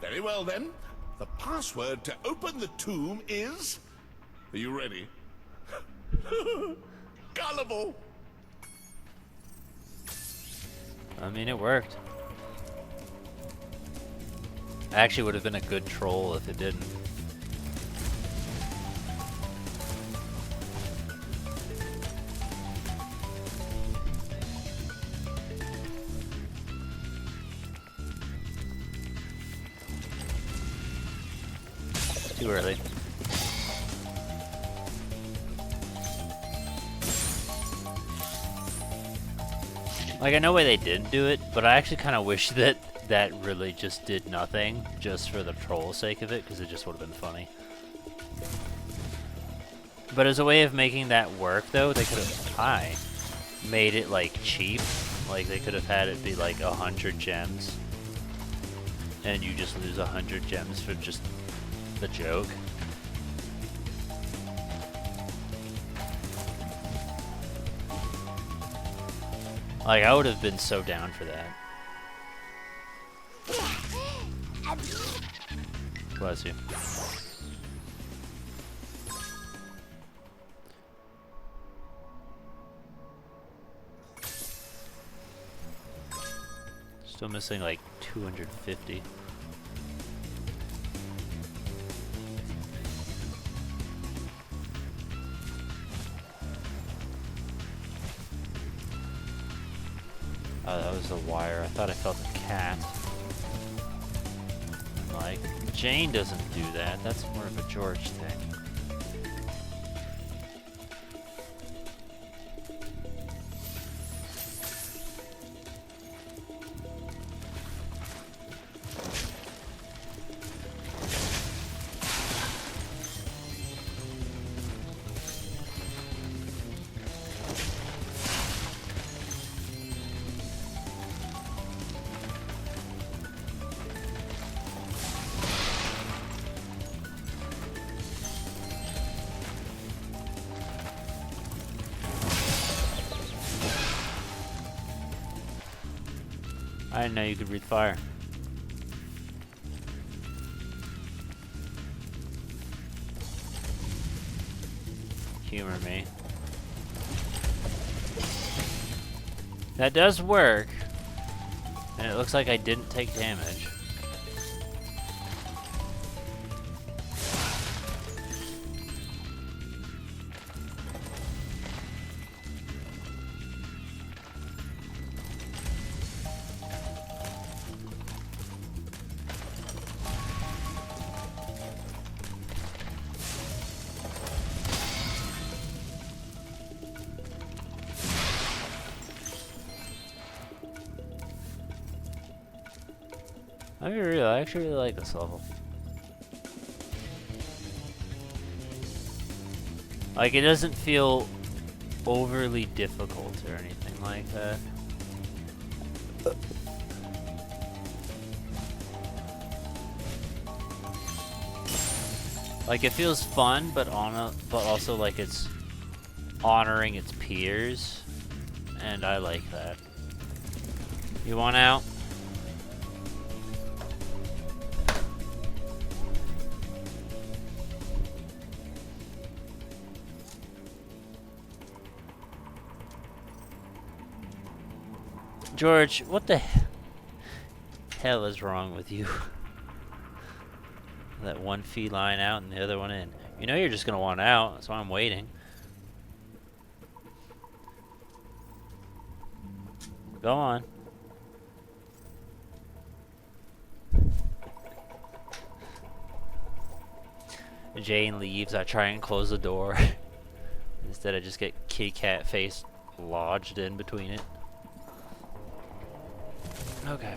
Very well, then. The password to open the tomb is... Are you ready? Gullible! I mean, it worked. Actually would have been a good troll if it didn't. Too early. Like, I know why they didn't do it, but I actually kind of wish that that really just did nothing, just for the troll sake of it, because it just would have been funny. But as a way of making that work, though, they could have made it, like, cheap. Like, they could have had it be, like, 100 gems. And you just lose 100 gems for just the joke. Like, I would have been so down for that. Bless you. Still missing like 250. Oh, that was the wire. I thought I felt a cat. Like, Jane doesn't do that. That's more of a George thing. I didn't know you could breathe fire. Humor me. That does work. And it looks like I didn't take damage. I actually really like this level. Like, it doesn't feel overly difficult or anything like that. Like, it feels fun, but also like it's honoring its peers, and I like that. You want out? George, what the hell is wrong with you? That one feline out and the other one in. You know you're just gonna want out, that's why I'm waiting. Go on. Jane leaves, I try and close the door. Instead I just get kitty cat face lodged in between it. Okay.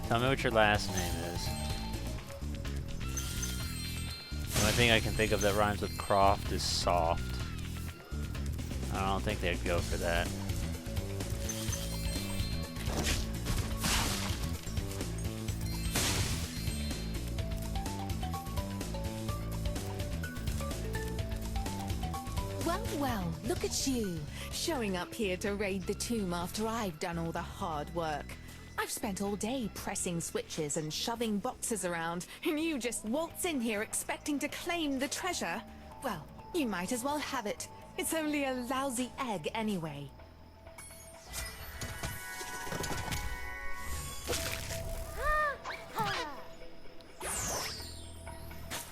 Tell me what your last name is. The only thing I can think of that rhymes with Croft is soft. I don't think they'd go for that. Well, look at you, showing up here to raid the tomb after I've done all the hard work. I've spent all day pressing switches and shoving boxes around, and you just waltz in here expecting to claim the treasure? Well, you might as well have it. It's only a lousy egg anyway.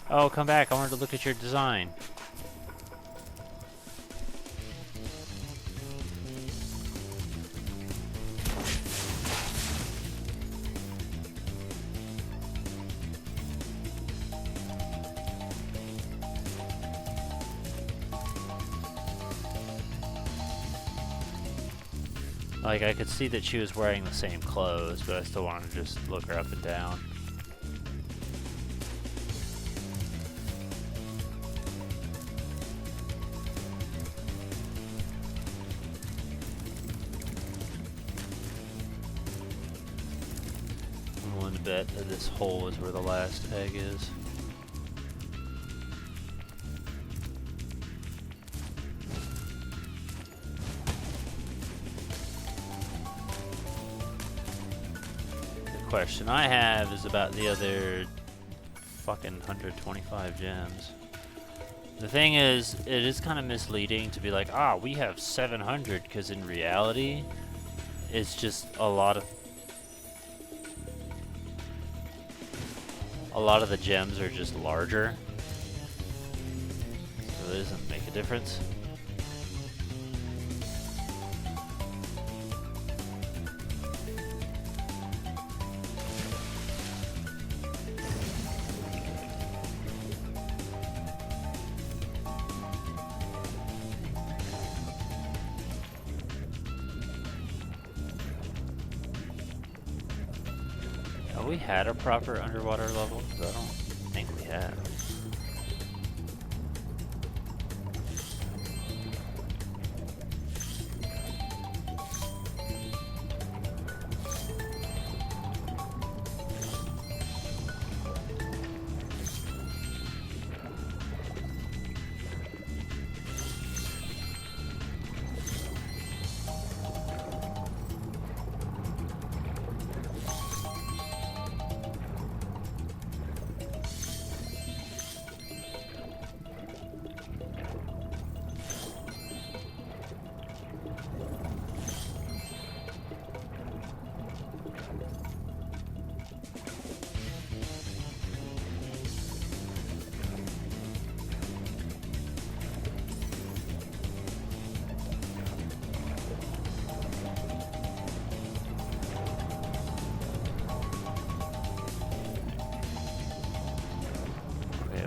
Oh, come back. I wanted to look at your design. Like, I could see that she was wearing the same clothes, but I still wanted to just look her up and down. bet that this hole is where the last egg is. The question I have is about the other fucking 125 gems. The thing is, it is kind of misleading to be like, ah, we have 700, because in reality, it's just a lot of the gems are just larger, so it doesn't make a difference. Have we had a proper underwater level? 'Cause I don't think we have.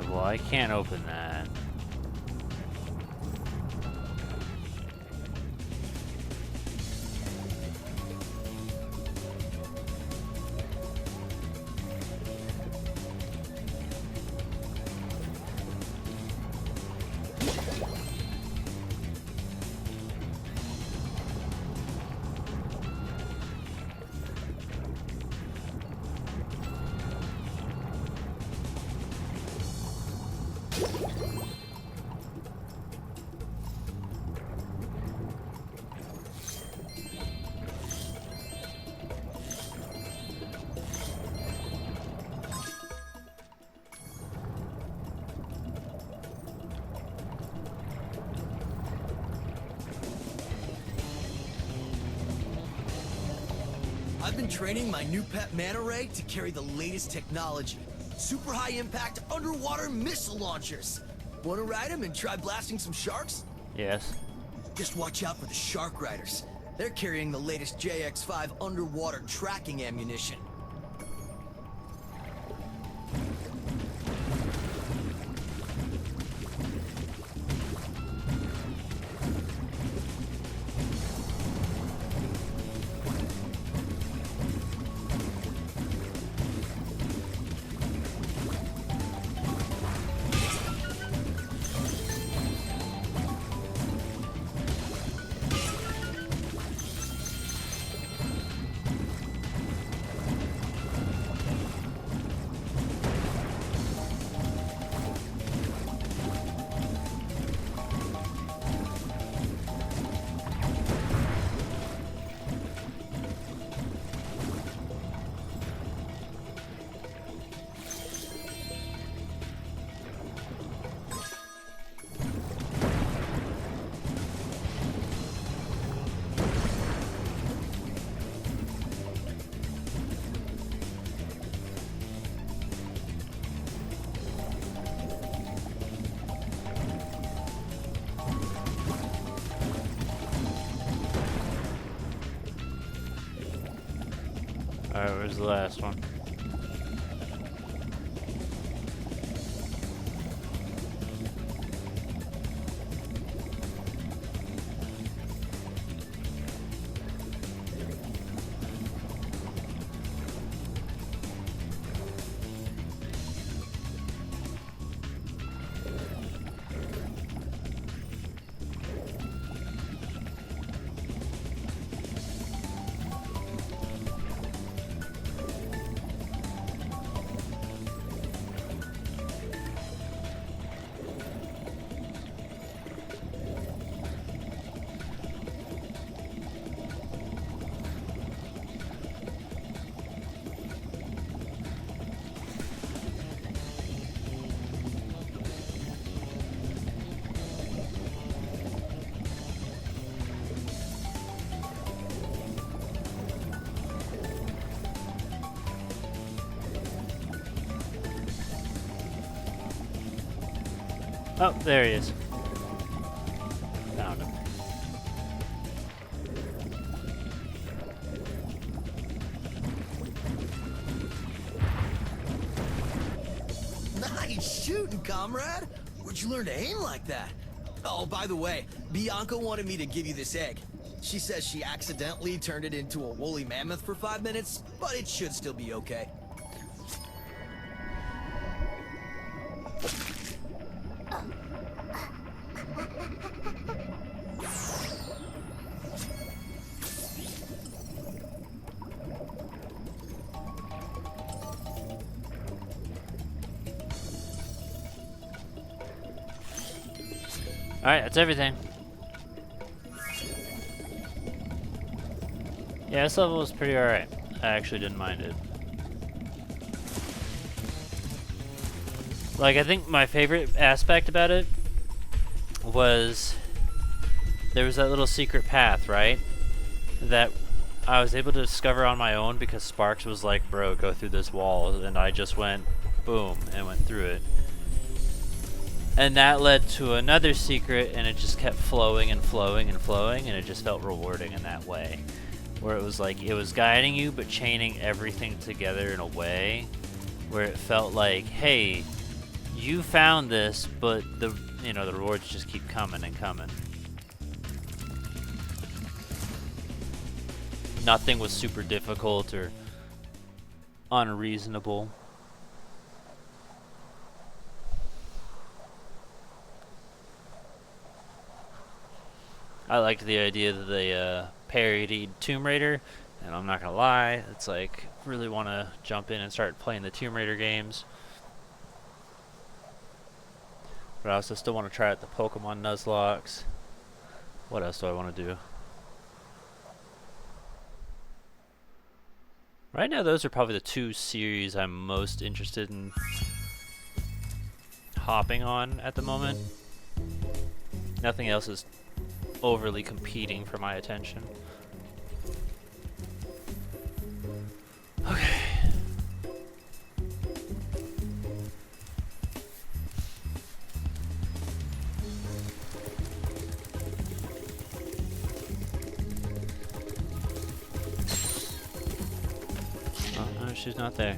Well, I can't open that. I've been training my new pet manta ray to carry the latest technology. Super high impact underwater missile launchers. Wanna ride them and try blasting some sharks? Yes. Just watch out for the Shark Riders. They're carrying the latest JX-5 underwater tracking ammunition. Alright, where's the last one? Oh, there he is. Found him. Nice shooting, comrade. Where'd you learn to aim like that? Oh, by the way, Bianca wanted me to give you this egg. She says she accidentally turned it into a woolly mammoth for 5 minutes, but it should still be okay. Alright, that's everything. Yeah, this level was pretty alright. I actually didn't mind it. Like, I think my favorite aspect about it was there was that little secret path, right? That I was able to discover on my own because Sparks was like, bro, go through this wall. And I just went, boom, and went through it. And that led to another secret, and it just kept flowing and flowing and flowing, and it just felt rewarding in that way. Where it was like, it was guiding you, but chaining everything together in a way where it felt like, hey, you found this, but the rewards just keep coming and coming. Nothing was super difficult or unreasonable. I liked the idea that they parodied Tomb Raider, and I'm not gonna lie, it's like, really want to jump in and start playing the Tomb Raider games. But I also still want to try out the Pokemon Nuzlocke. What else do I want to do? Right now, those are probably the two series I'm most interested in hopping on at the moment. Nothing else is overly competing for my attention. Okay. Oh, no, she's not there.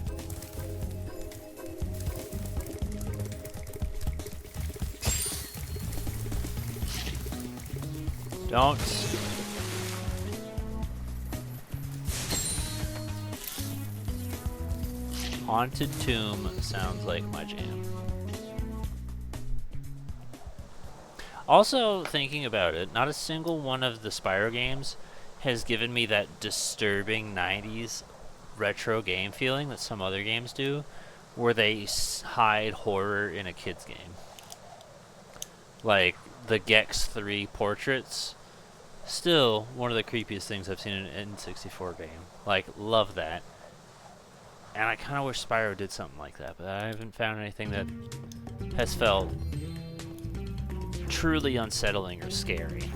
Don't. Haunted Tomb sounds like my jam. Also, thinking about it, not a single one of the Spyro games has given me that disturbing 90s retro game feeling that some other games do, where they hide horror in a kid's game. Like the Gex 3 portraits. Still, one of the creepiest things I've seen in an N64 game. Like, love that. And I kind of wish Spyro did something like that, but I haven't found anything that has felt truly unsettling or scary.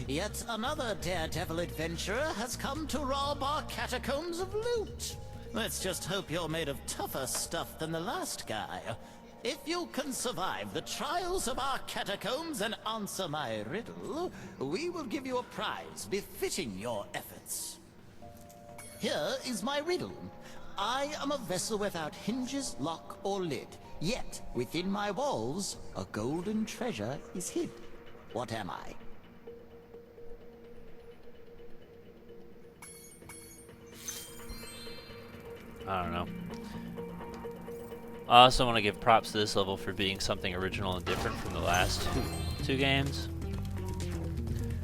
Yet another daredevil adventurer has come to rob our catacombs of loot. Let's just hope you're made of tougher stuff than the last guy. If you can survive the trials of our catacombs and answer my riddle, we will give you a prize befitting your efforts. Here is my riddle. I am a vessel without hinges, lock, or lid. Yet, within my walls, a golden treasure is hid. What am I? I don't know. I also want to give props to this level for being something original and different from the last two games.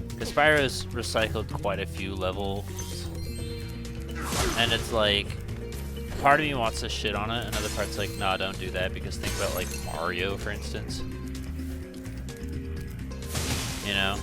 Because Spyro's recycled quite a few levels. And it's like, part of me wants to shit on it, another part's like, nah, don't do that, because think about like Mario, for instance. You know?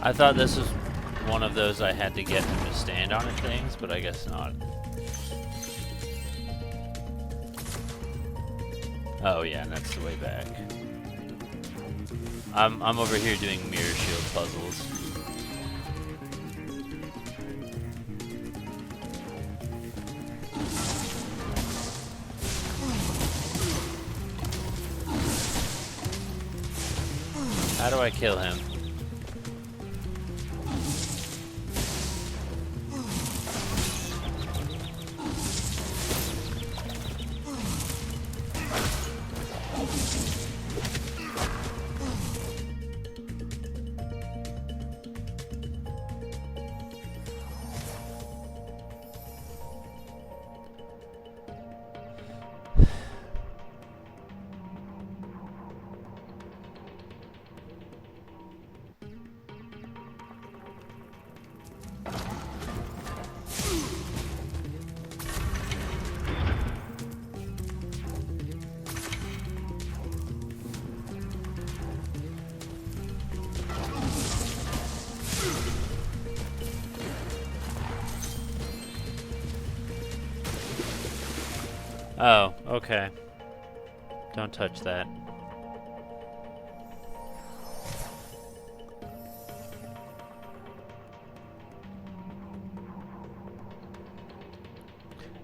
I thought this was one of those I had to get him to stand on things, but I guess not. Oh yeah, and that's the way back. I'm over here doing mirror shield puzzles. How do I kill him? Oh, okay. Don't touch that.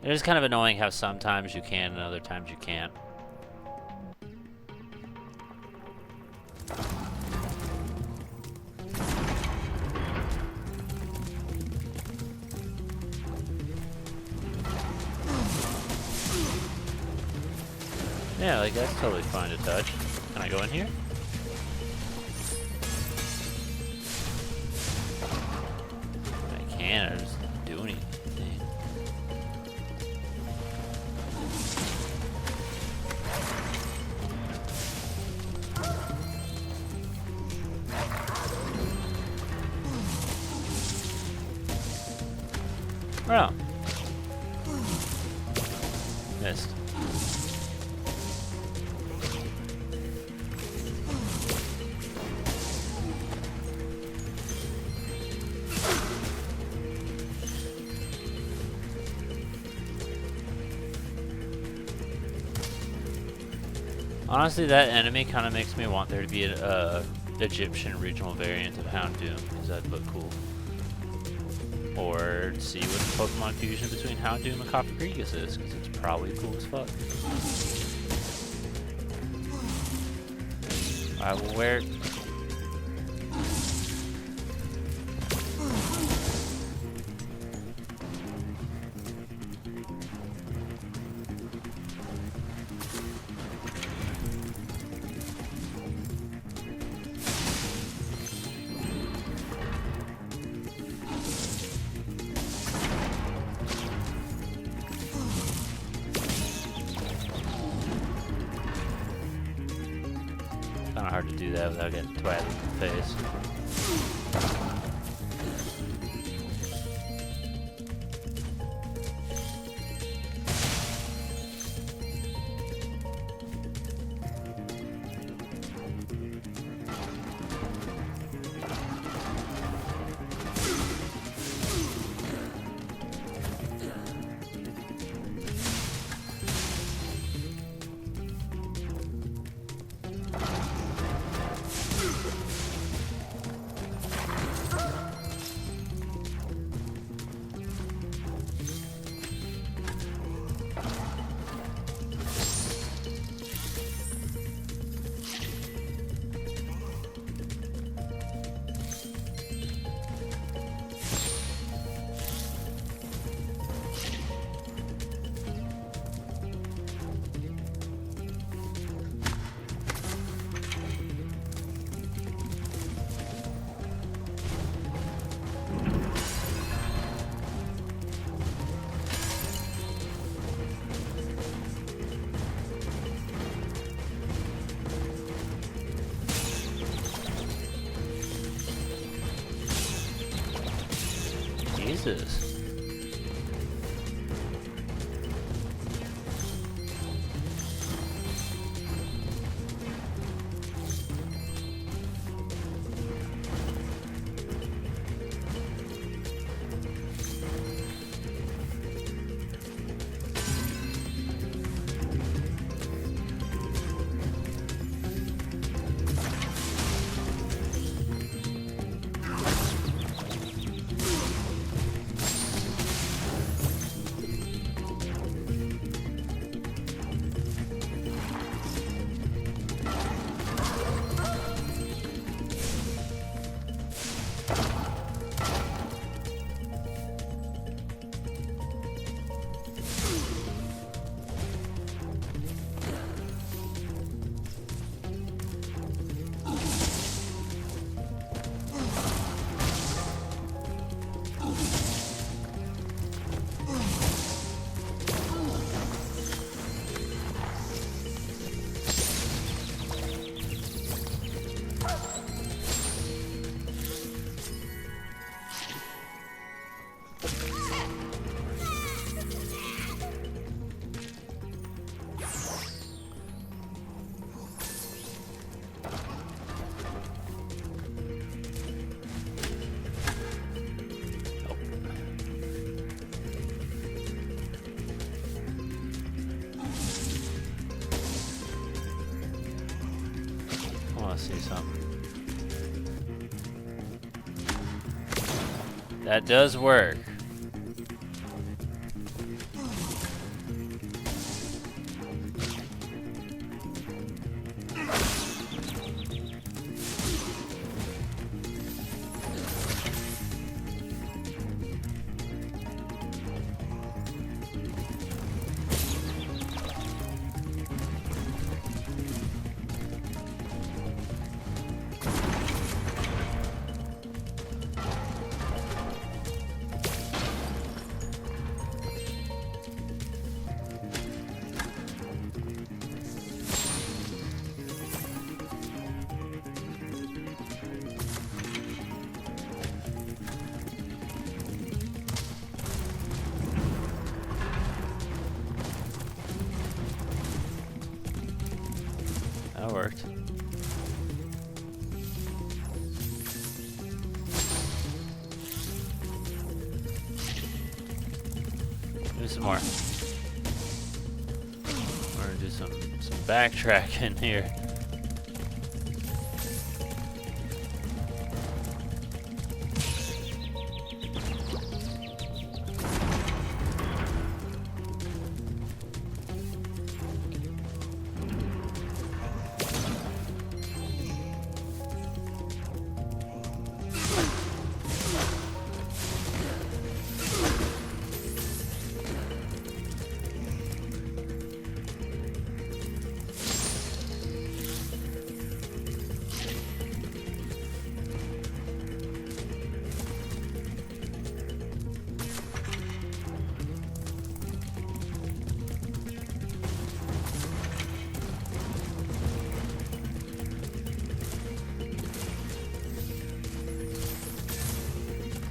It is kind of annoying how sometimes you can and other times you can't. Yeah, like that's totally fine to touch. Can I go in here? I can, I just don't do anything. Oh. Missed. Honestly, that enemy kind of makes me want there to be an Egyptian regional variant of Houndoom, because that'd look cool. Or see what the Pokemon fusion between Houndoom and Coppercreekus is, because it's probably cool as fuck. Alright, well, where... Kinda hard to do that without getting twatted in the face. Jesus. see something. That does work. That worked. Do some more. We're gonna do some backtracking here.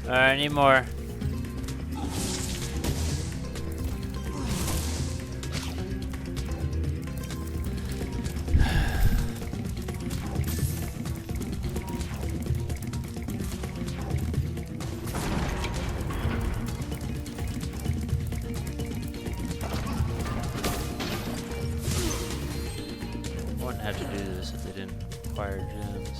Alright, I need more. Wouldn't have to do this if they didn't acquire gems.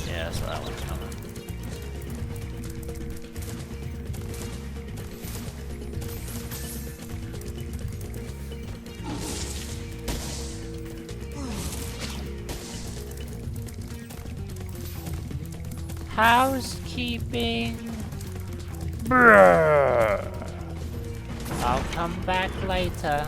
Yeah, so that one's coming. Housekeeping. Bruh. I'll come back later.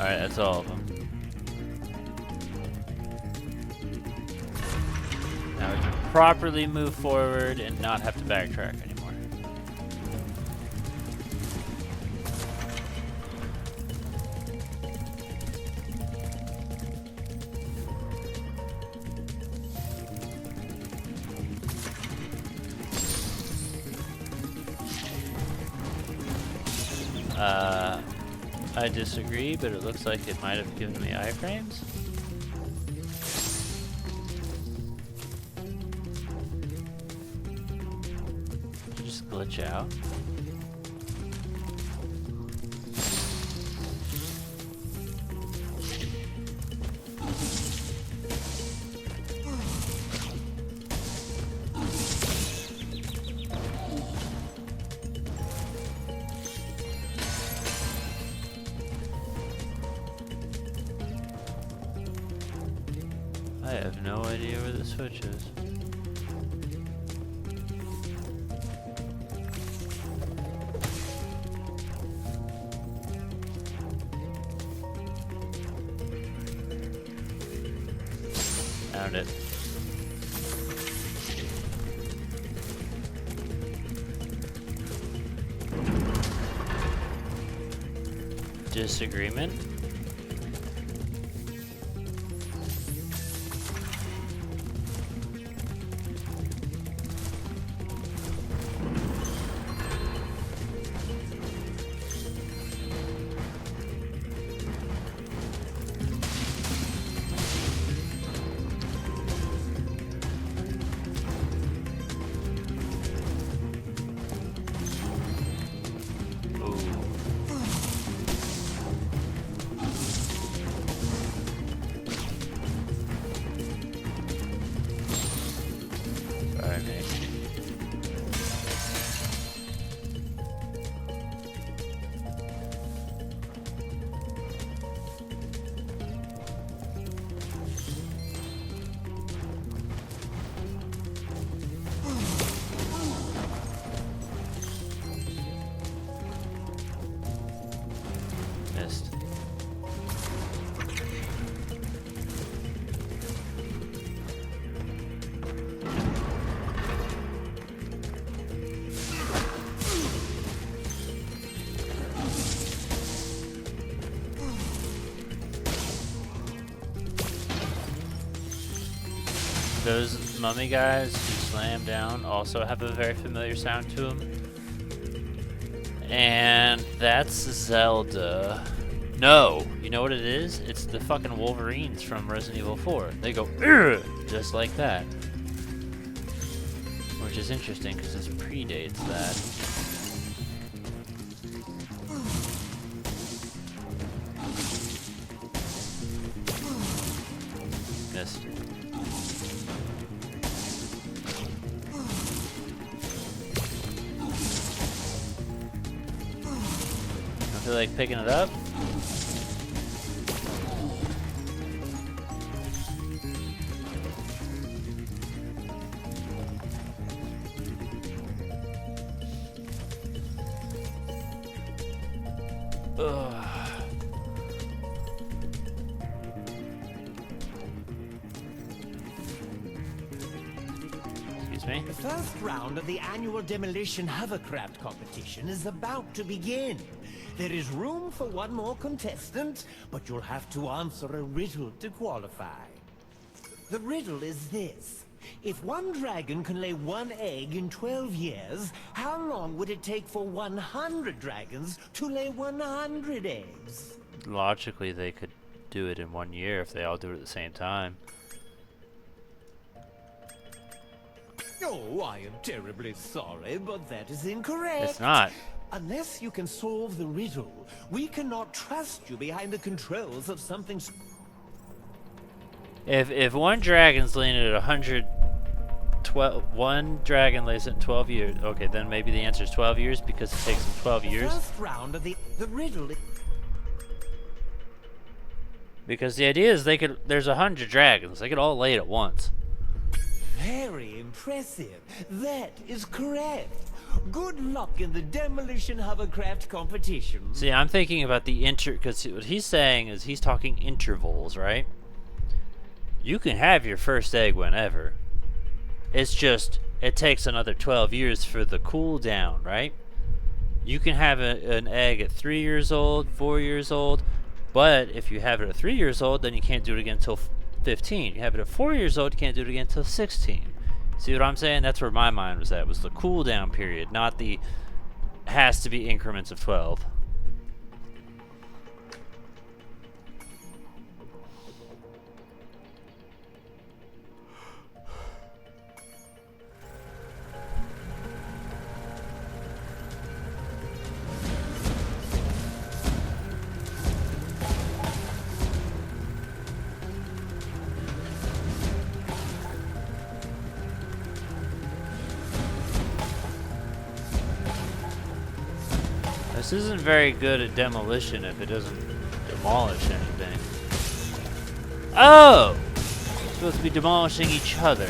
Alright, that's all of them. Now we can properly move forward and not have to backtrack anymore. I disagree, but it looks like it might have given me iframes. Did you just glitch out? I have no idea where the switch is. Found it. Disagreement? Those mummy guys who slam down also have a very familiar sound to them. And that's Zelda. No! You know what it is? It's the fucking Wolverines from Resident Evil 4. They go, "Ugh!" Just like that. Which is interesting because this predates that. Missed. I feel like picking it up. The first round of the annual demolition hovercraft competition is about to begin. There is room for one more contestant, but you'll have to answer a riddle to qualify. The riddle is this. If one dragon can lay one egg in 12 years, how long would it take for 100 dragons to lay 100 eggs? Logically, they could do it in 1 year if they all do it at the same time. Oh, I am terribly sorry, but that is incorrect. It's not. Unless you can solve the riddle, we cannot trust you behind the controls of something. If one dragon's laying it at 112, one dragon lays it in 12 years. Okay, then maybe the answer is 12 years because it takes them 12 years. First round of the riddle. Because the idea is there's 100 dragons. They could all lay it at once. Very impressive. That is correct. Good luck in the demolition hovercraft competition. See, I'm thinking about the because what he's saying is he's talking intervals, right? You can have your first egg whenever. It's just, it takes another 12 years for the cooldown, right? You can have an egg at 3 years old, 4 years old, but if you have it at 3 years old, then you can't do it again until 15. You have it at 4 years old, you can't do it again until 16. See what I'm saying? That's where my mind was at. Was the cooldown period, not the has to be increments of 12. This isn't very good at demolition if it doesn't demolish anything. Oh! We're supposed to be demolishing each other.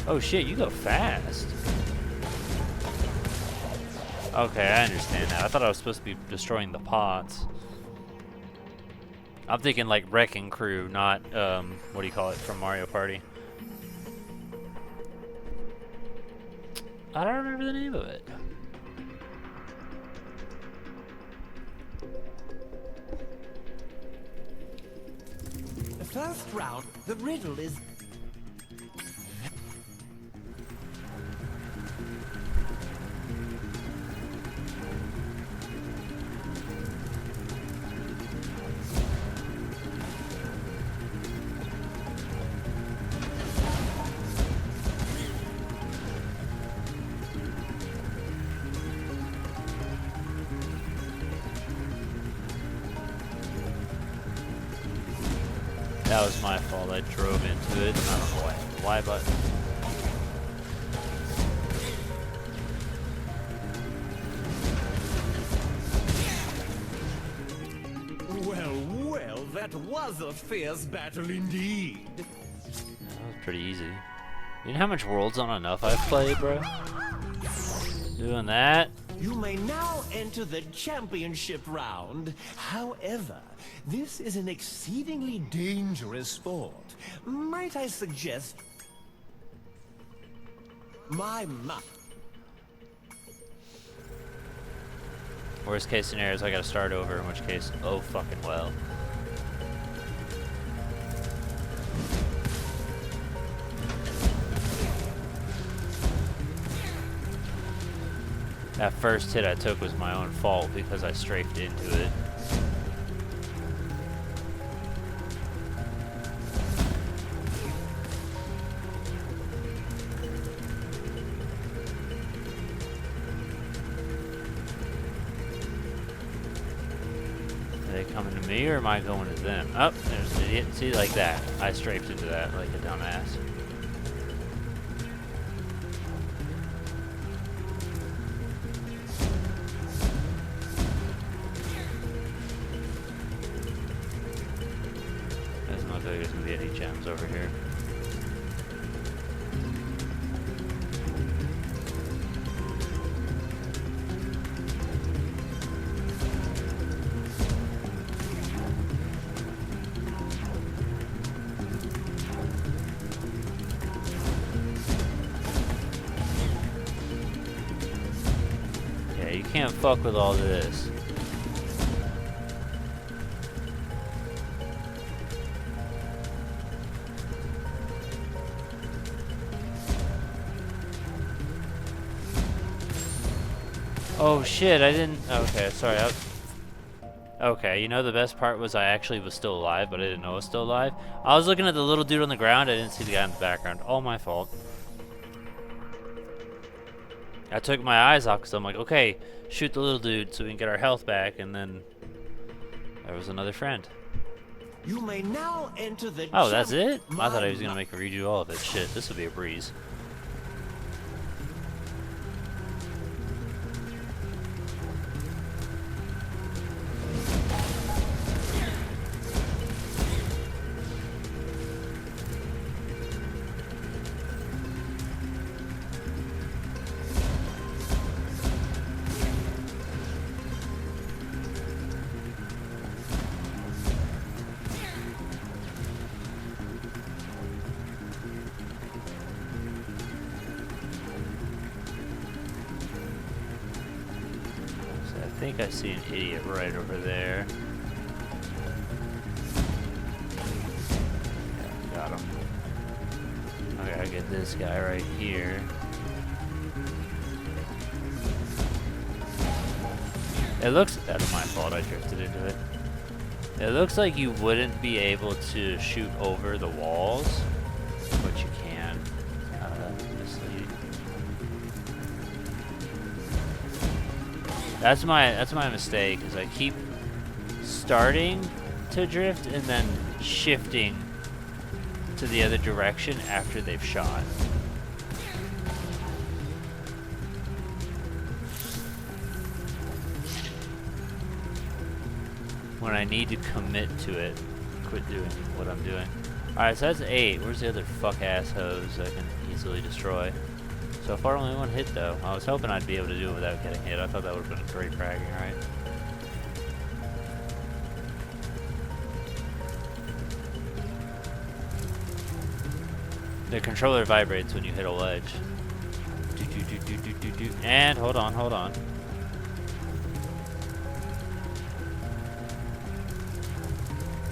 Oh shit, you go fast. Okay, I understand now. I thought I was supposed to be destroying the pots. I'm thinking like Wrecking Crew, not what do you call it from Mario Party? I don't remember the name of it. The first round, the riddle is... That was my fault. I drove into it. I don't know why. The Y button. Well, well, that was a fierce battle indeed. That was pretty easy. You know how much Worlds on Enough I've played, bro? Doing that. You may now enter the championship round. However, this is an exceedingly dangerous sport. Might I suggest... my map. Worst case scenario is I gotta start over, in which case, oh fucking well. That first hit I took was my own fault because I strafed into it. Are they coming to me or am I going to them? Oh, there's an idiot. See, like that. I strafed into that like a dumbass. There's gonna be any gems over here. Yeah, you can't fuck with all this. Oh shit, I didn't... Okay, sorry. Okay, you know the best part was I actually was still alive, but I didn't know I was still alive. I was looking at the little dude on the ground, I didn't see the guy in the background. All my fault. I took my eyes off because I'm like, okay, shoot the little dude so we can get our health back, and then there was another friend. You may now enter the... Oh, that's it? I thought I was gonna make a redo all of it. Shit, this would be a breeze. I think I see an idiot right over there. Yeah, got him. Okay, I get this guy right here. It looks... That's my fault, I drifted into it. It looks like you wouldn't be able to shoot over the walls, but you can. Misleading. That's my mistake, is I keep starting to drift and then shifting to the other direction after they've shot. When I need to commit to it, quit doing what I'm doing. Alright, so that's 8. Where's the other fuck-ass hose I can easily destroy? So far, only one hit, though. I was hoping I'd be able to do it without getting hit. I thought that would have been great fragging, right? The controller vibrates when you hit a ledge. And hold on, hold on.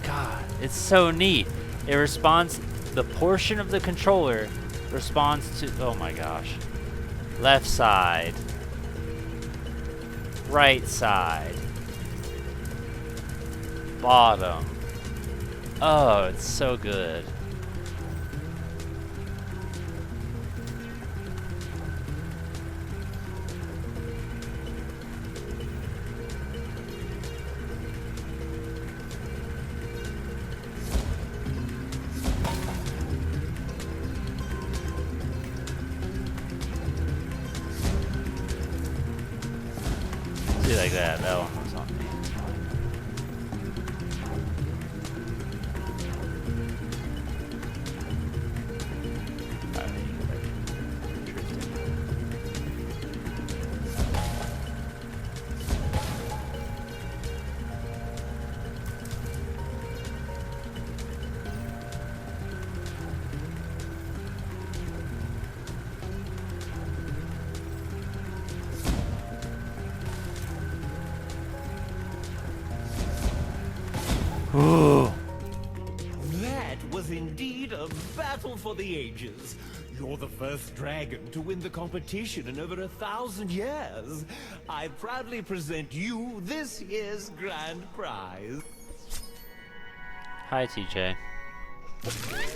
God, it's so neat. It responds, the portion of the controller responds to, oh my gosh. Left side. Right side. Bottom. Oh, it's so good. See, like that. That one was on me. Alright, you go back. Drifting. Ooh. That was indeed a battle for the ages. You're the first dragon to win the competition in over 1,000 years. I proudly present you this year's grand prize. Hi, TJ.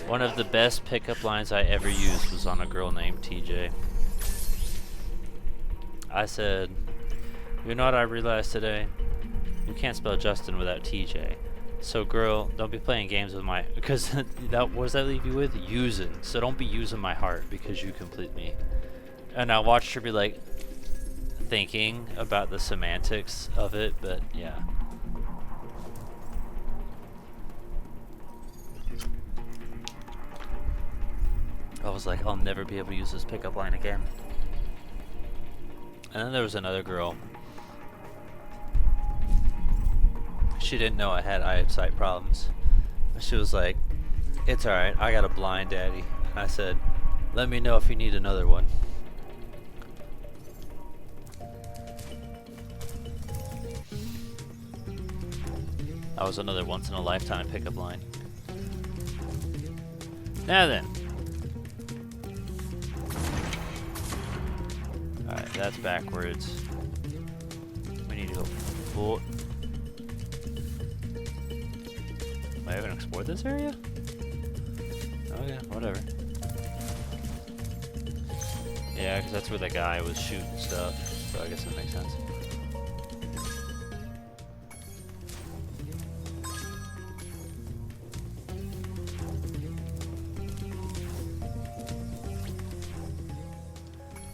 One of the best pickup lines I ever used was on a girl named TJ. I said, you know what I realized today? You can't spell Justin without TJ. So girl, don't be playing games with my, because that, what does that leave you with? Using. So don't be using my heart because you complete me. And I watched her be like, thinking about the semantics of it, but yeah. I was like, I'll never be able to use this pickup line again. And then there was another girl. She didn't know I had eyesight problems. She was like, it's alright, I got a blind daddy. And I said, let me know if you need another one. That was another once in a lifetime pickup line. Now then. Alright, that's backwards. We need to go full. I haven't explored this area? Okay, whatever. Yeah, because that's where the guy was shooting stuff, so I guess that makes sense.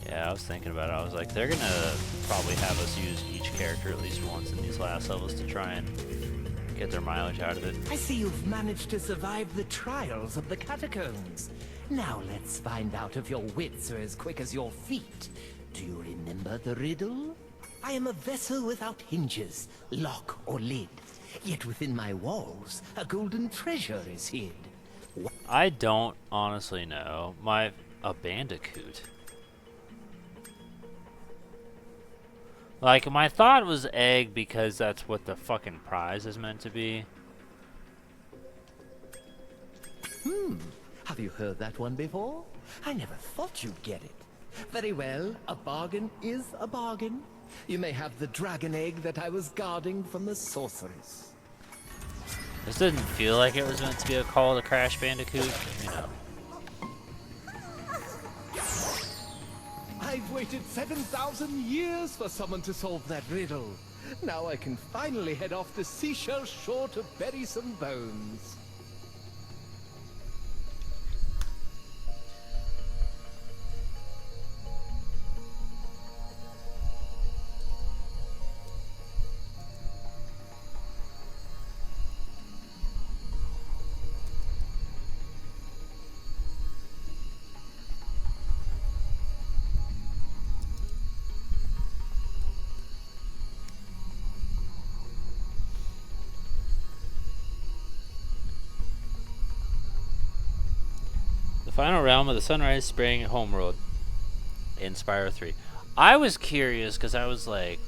Yeah, I was thinking about it. I was like, they're gonna probably have us use each character at least once in these last levels to try and get their mileage out of it. I see you've managed to survive the trials of the catacombs. Now let's find out if your wits are as quick as your feet. Do you remember the riddle? I am a vessel without hinges, lock or lid. Yet within my walls, a golden treasure is hid. I don't honestly know. A bandicoot. Like, my thought was egg because that's what the fucking prize is meant to be. Have you heard that one before? I never thought you'd get it. Very well, a bargain is a bargain. You may have the dragon egg that I was guarding from the sorceress. This didn't feel like it was meant to be a call to Crash Bandicoot, you know. I've waited 7,000 years for someone to solve that riddle. Now I can finally head off the seashell shore to bury some bones. Final realm of the Sunrise Spring Homeworld in Spyro 3. I was curious because I was like,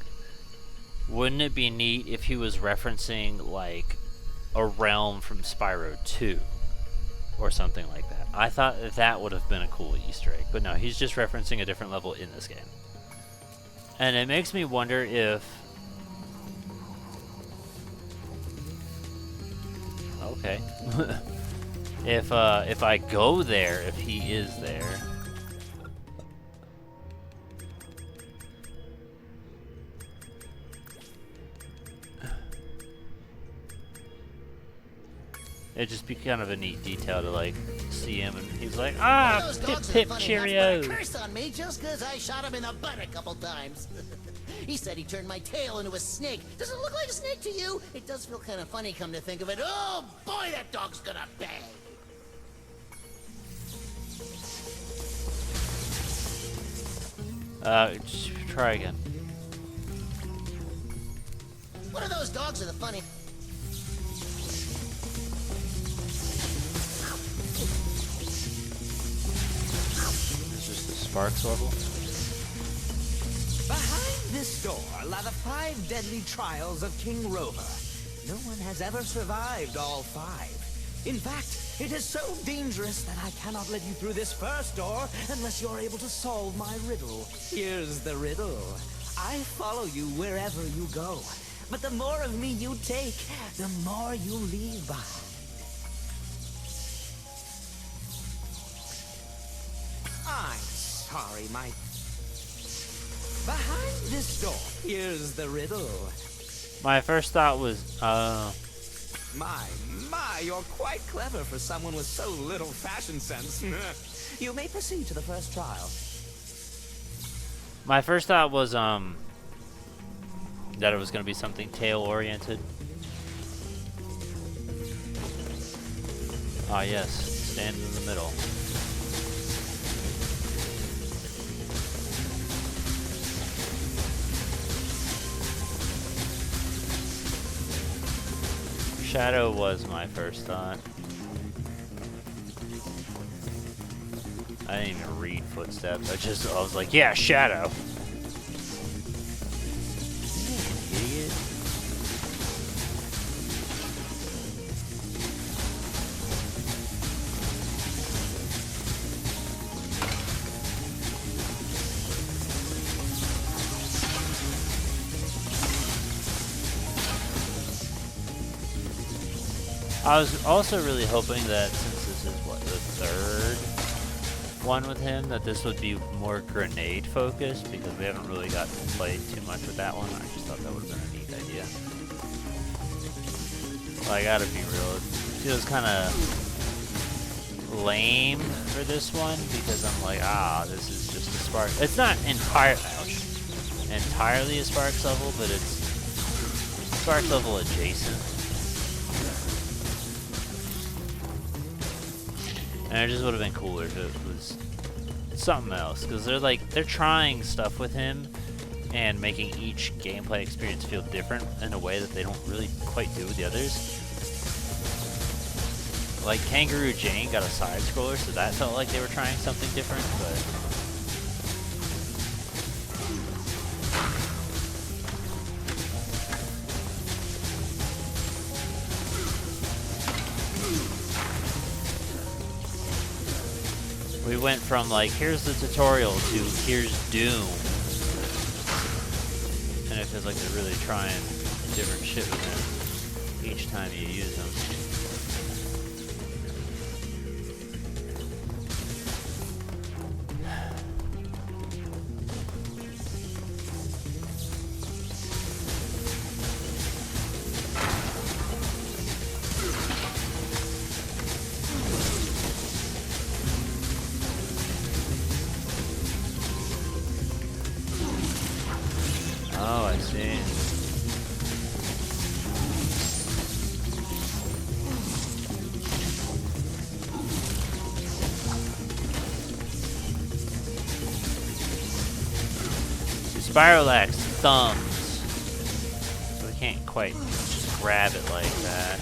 wouldn't it be neat if he was referencing like a realm from Spyro 2 or something like that? I thought that would have been a cool Easter egg, but no, he's just referencing a different level in this game. And it makes me wonder if... Okay. if I go there, if he is there... It'd just be kind of a neat detail to like see him, and he's like, "Ah, pip pip cheerio." Curse on me just because I shot him in the butt a couple times. He said he turned my tail into a snake. Does it look like a snake to you? It does feel kind of funny, come to think of it. Oh boy, that dog's gonna bang. Try again. One of those dogs are the funny. Is this the Sparks level? Behind this door lie the 5 deadly trials of King Rover. No one has ever survived all 5. In fact, it is so dangerous that I cannot let you through this first door unless you're able to solve my riddle. Here's the riddle. I follow you wherever you go, but the more of me you take, the more you leave behind. I'm sorry, my... Behind this door, here's the riddle. My first thought was, My, you're quite clever for someone with so little fashion sense. You may proceed to the first trial. my first thought was, that it was going to be something tail-oriented. Ah, yes. Stand in the middle. Shadow was my first thought. I didn't even read footsteps. I was like, yeah, Shadow. Idiot. I was also really hoping that since this is what, the third one with him, that this would be more grenade focused, because we haven't really got to play too much with that one. I just thought that would have been a neat idea. Well, I gotta be real, it feels kind of lame for this one, because I'm like, this is just a Spark. It's not entirely a Sparks level, but it's Sparks level adjacent. And it just would have been cooler if it was something else, because they're trying stuff with him and making each gameplay experience feel different in a way that they don't really quite do with the others. Like Kangaroo Jane got a side scroller, so that felt like they were trying something different, but we went from like, here's the tutorial to here's Doom. And it feels like they're really trying different shit with him each time you use them. Oh, I see. Spyro lacks thumbs, so we can't quite just grab it like that.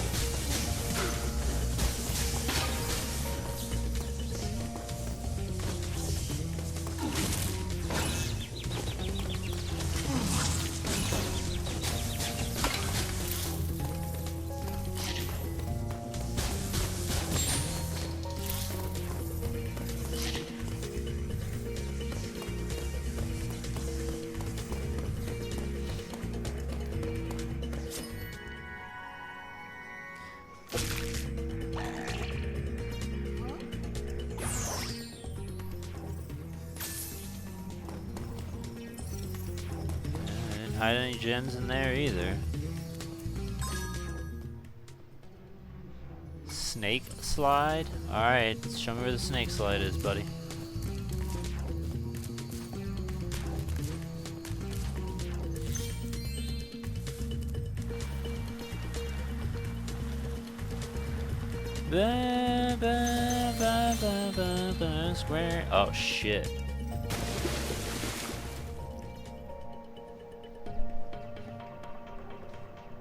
hide any gems in there either. Snake slide? Alright, show me where the snake slide is, buddy. Ba, ba, ba, ba, ba, ba, square. Oh shit.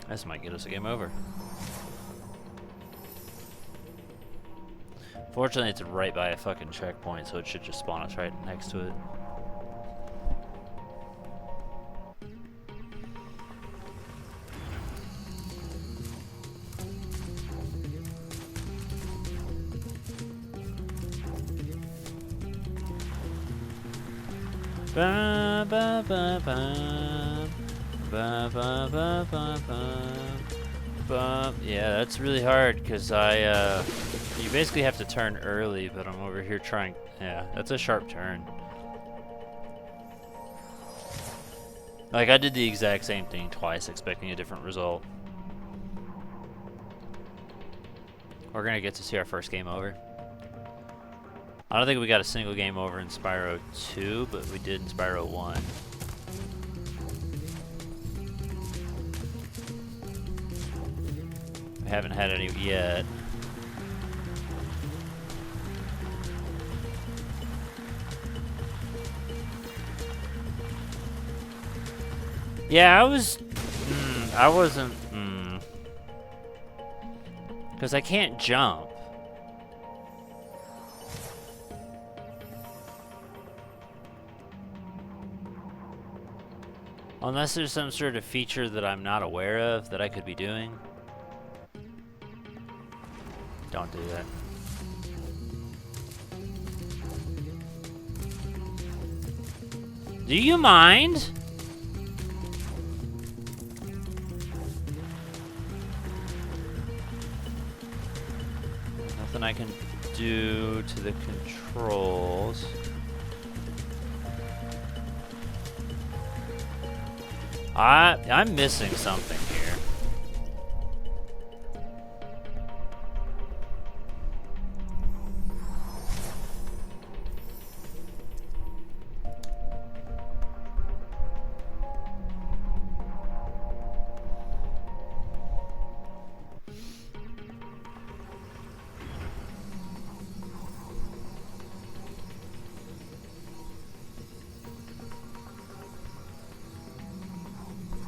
This might get us a game over. Fortunately, it's right by a fucking checkpoint, so it should just spawn us right next to it. Ba, ba, ba, ba. Ba, ba, ba, ba, ba. Yeah, that's really hard because you basically have to turn early, but I'm over here trying. Yeah, that's a sharp turn. Like, I did the exact same thing twice, expecting a different result. We're gonna get to see our first game over. I don't think we got a single game over in Spyro 2, but we did in Spyro 1. We haven't had any yet. Yeah, I wasn't, because I can't jump. Unless there's some sort of feature that I'm not aware of that I could be doing. Don't do that. Do you mind? Nothing I can do to the controls. I'm missing something here.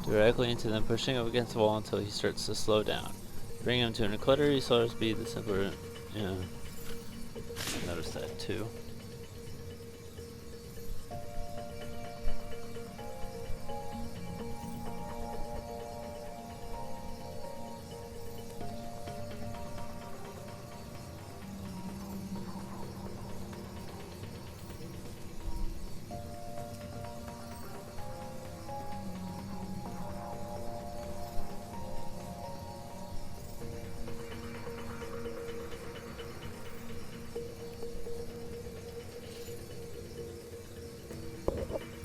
Directly into them, pushing up against the wall until he starts to slow down. Bring him to an clutter, you slower speed, the simpler. Yeah. Notice that too.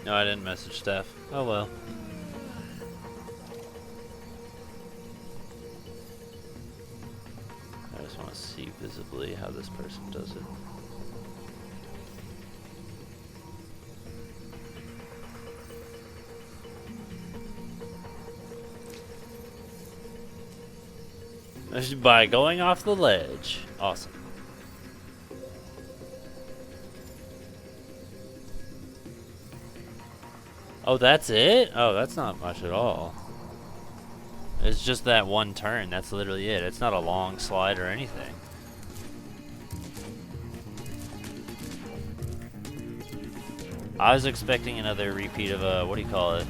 No, I didn't message Steph. Oh well. I just want to see visibly how this person does it. By going off the ledge. Awesome. Oh, that's it? Oh, that's not much at all. It's just that one turn. That's literally it. It's not a long slide or anything. I was expecting another repeat of what do you call it?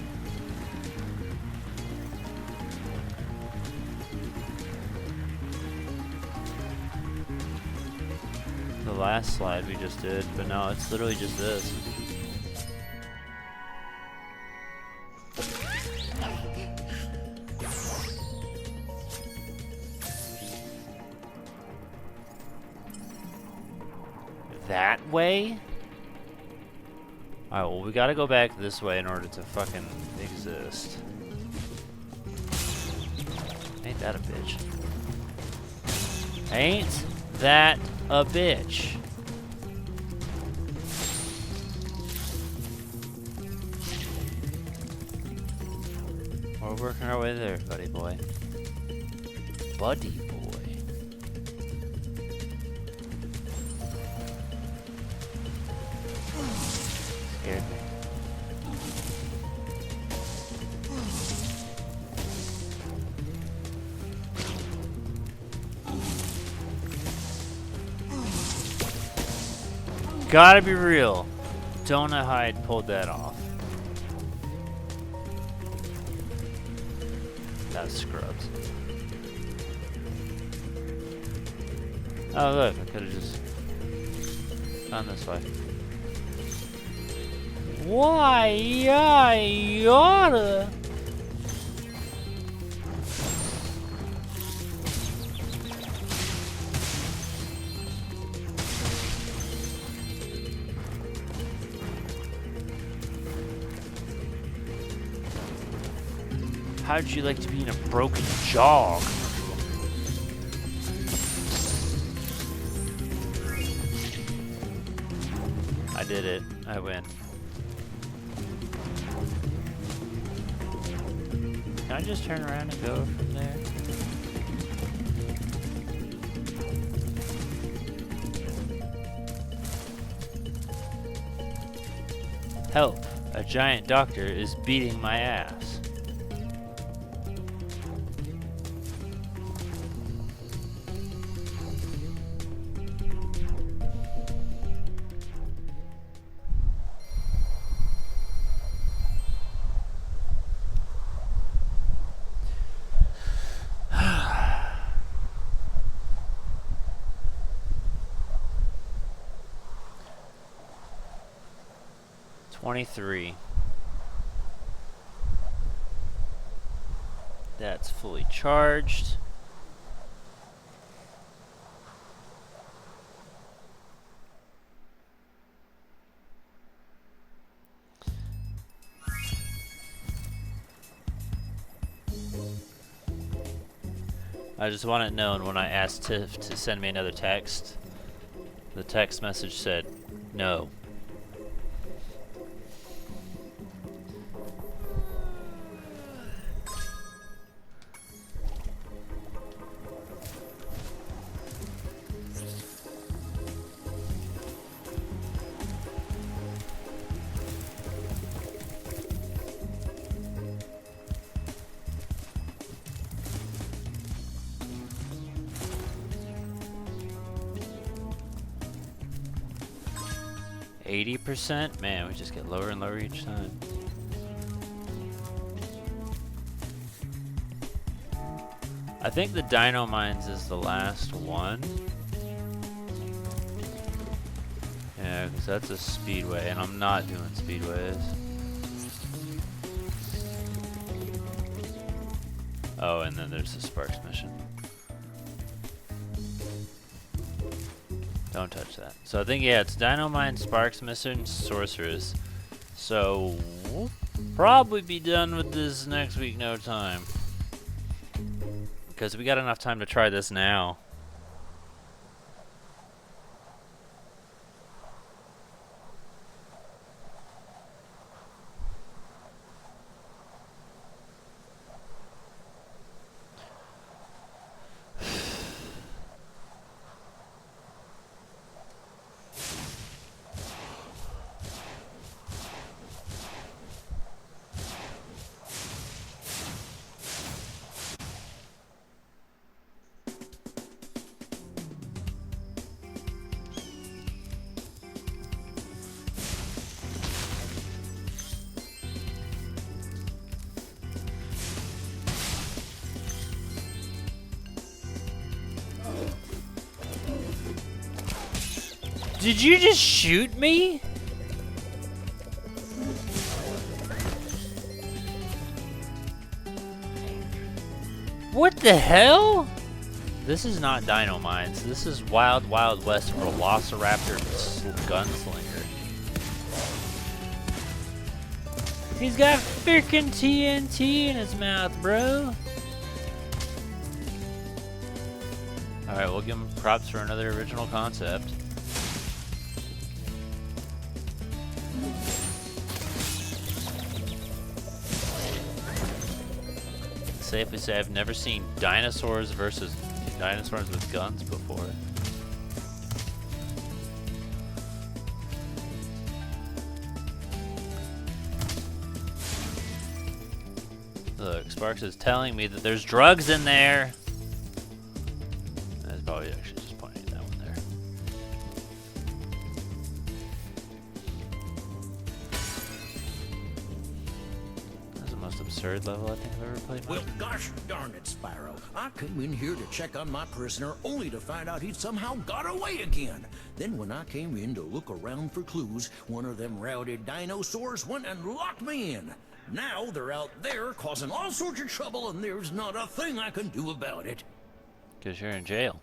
The last slide we just did, but no, it's literally just this. That way? Alright, well, we gotta go back this way in order to fucking exist. Ain't that a bitch? Ain't that a bitch? We're working our way there, buddy boy. Buddy boy. Scared me. Gotta be real. Donut Hyde pulled that off. That's scrubs. Oh look, I could've just gone this way. Why, I oughta. How'd you like to be in a broken jaw? I did it. I win. Can I just turn around and go from there? Help! A giant doctor is beating my ass. $23. That's fully charged. I just want it known when I asked Tiff to send me another text, the text message said, no. %? Man, we just get lower and lower each time. I think the Dino Mines is the last one. Yeah, because that's a speedway, and I'm not doing speedways. Oh, and then there's the Sparks mission. Don't touch that. So I think, yeah, it's Dino Mine, Sparks mission, Sorceress. So we'll probably be done with this next week, no time. Because we got enough time to try this now. Did you just shoot me? What the hell? This is not Dino Mines. This is Wild Wild West Velociraptor Gunslinger. He's got freaking TNT in his mouth, bro. Alright, we'll give him props for another original concept. Safely say I've never seen dinosaurs versus dinosaurs with guns before. Look, Sparks is telling me that there's drugs in there. That's probably actually just pointing at that one there. That's the most absurd level I think I've ever played. Well, gosh darn it, Spyro. I came in here to check on my prisoner only to find out he'd somehow got away again. Then when I came in to look around for clues, one of them rowdy dinosaurs went and locked me in. Now they're out there causing all sorts of trouble and there's not a thing I can do about it. 'Cause you're in jail.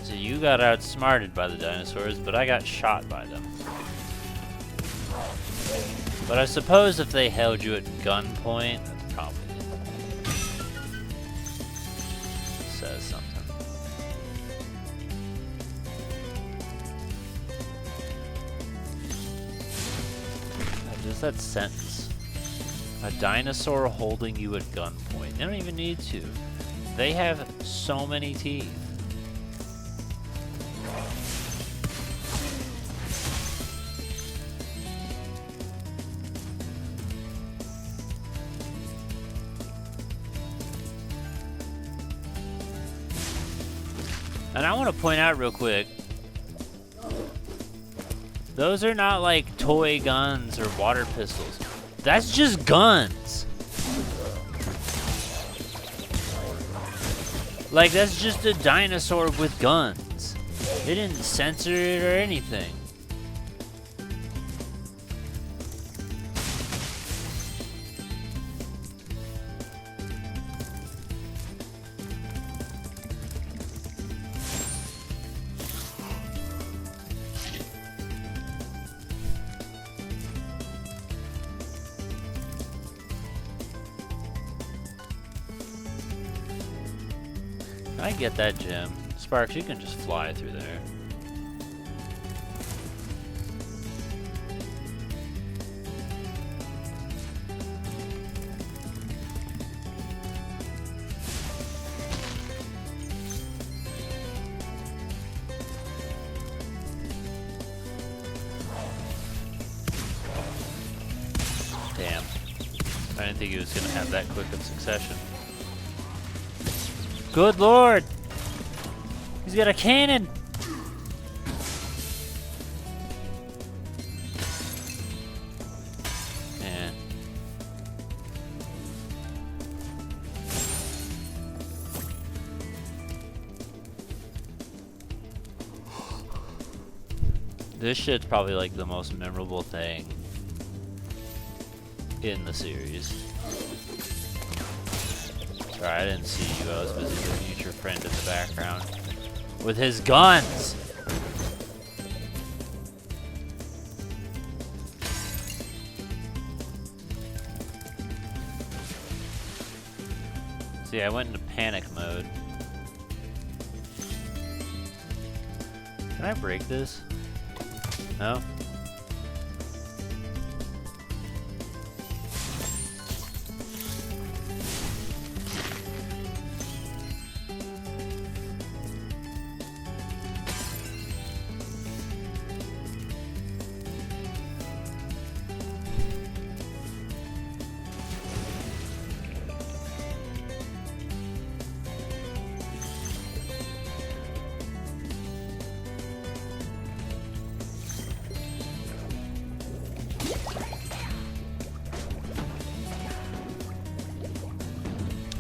So you got outsmarted by the dinosaurs, but I got shot by them. But I suppose if they held you at gunpoint, that's probably says something. Just that sentence. A dinosaur holding you at gunpoint. They don't even need to. They have so many teeth. And I want to point out real quick, those are not like toy guns or water pistols. That's just guns. Like, that's just a dinosaur with guns. They didn't censor it or anything. I get that, Jim. Sparks, you can just fly through there. Damn. I didn't think he was going to have that quick of succession. Good lord! He's got a cannon! Man. This shit's probably like the most memorable thing in the series. Sorry, I didn't see you. I was busy looking at your friend in the background. With his guns! See, I went into panic mode. Can I break this? No?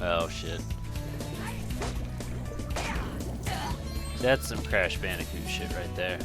Oh shit. That's some Crash Bandicoot shit right there.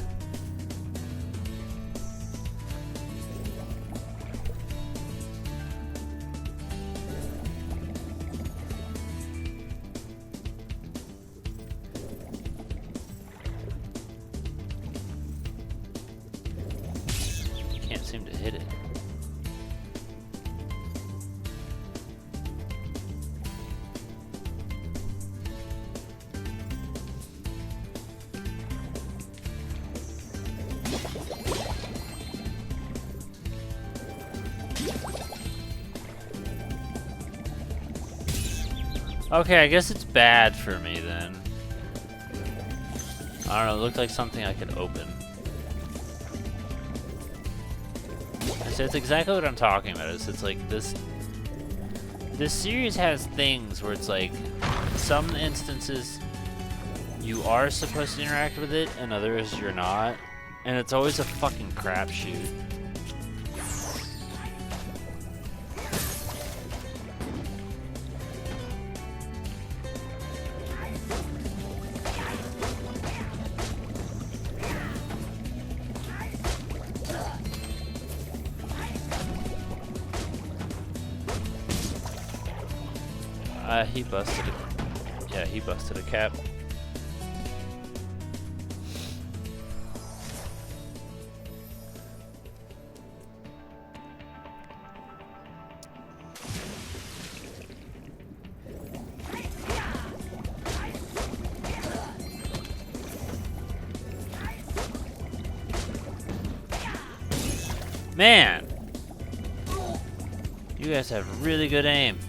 Okay, I guess it's bad for me then. I don't know, it looked like something I could open. So it's exactly what I'm talking about. It's like this series has things where it's like some instances you are supposed to interact with it and others you're not. And it's always a fucking crapshoot. He busted it. Yeah, he busted a cap. Man! You guys have really good aim.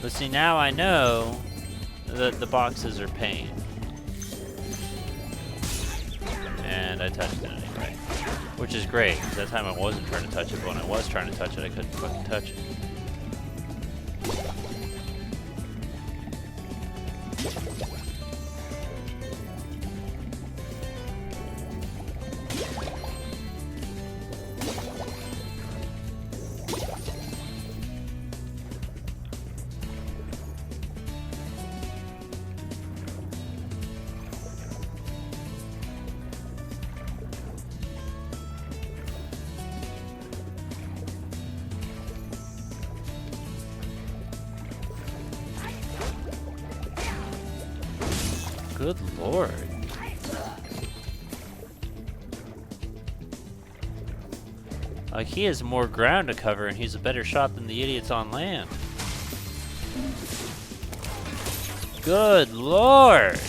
But see, now I know that the boxes are pain. And I touched it anyway. Which is great, because that time I wasn't trying to touch it, but when I was trying to touch it, I couldn't fucking touch it. Good lord. Like, he has more ground to cover and he's a better shot than the idiots on land. Good lord.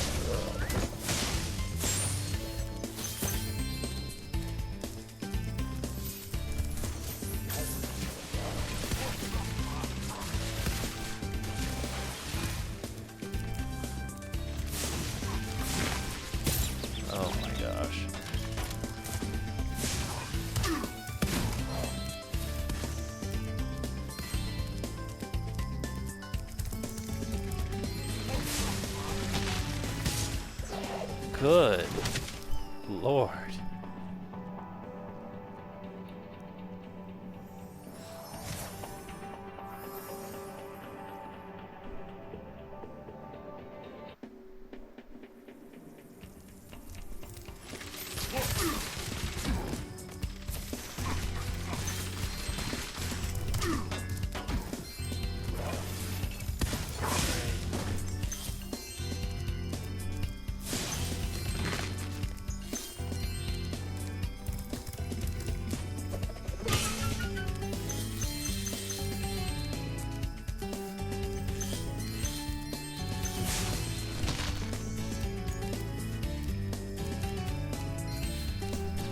Oh my gosh. Good lord.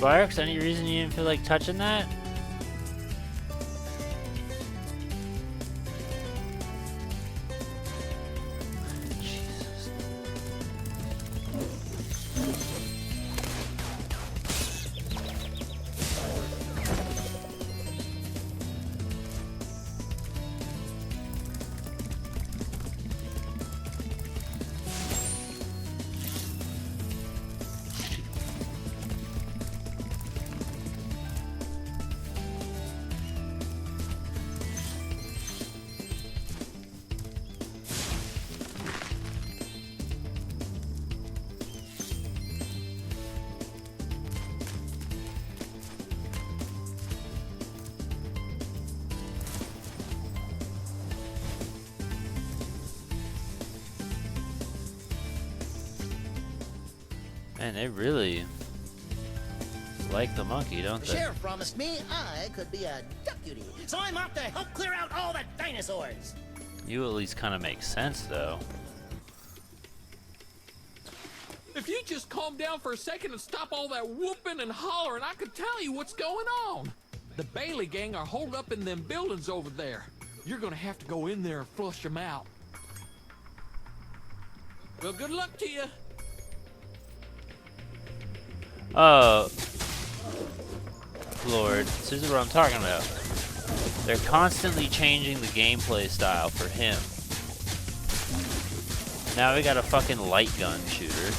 Spyro, any reason you didn't feel like touching that? Jesus. Man, they really like the monkey, don't The they? sheriff promised me I could be a deputy, so I'm off to help clear out all the dinosaurs. You at least kind of make sense, though. If you just calm down for a second and stop all that whooping and hollering, I could tell you what's going on. The Bailey gang are holed up in them buildings over there. You're gonna have to go in there and flush them out. Well, good luck to you. Oh, Lord, this is what I'm talking about. They're constantly changing the gameplay style for him. Now we got a fucking light gun shooter.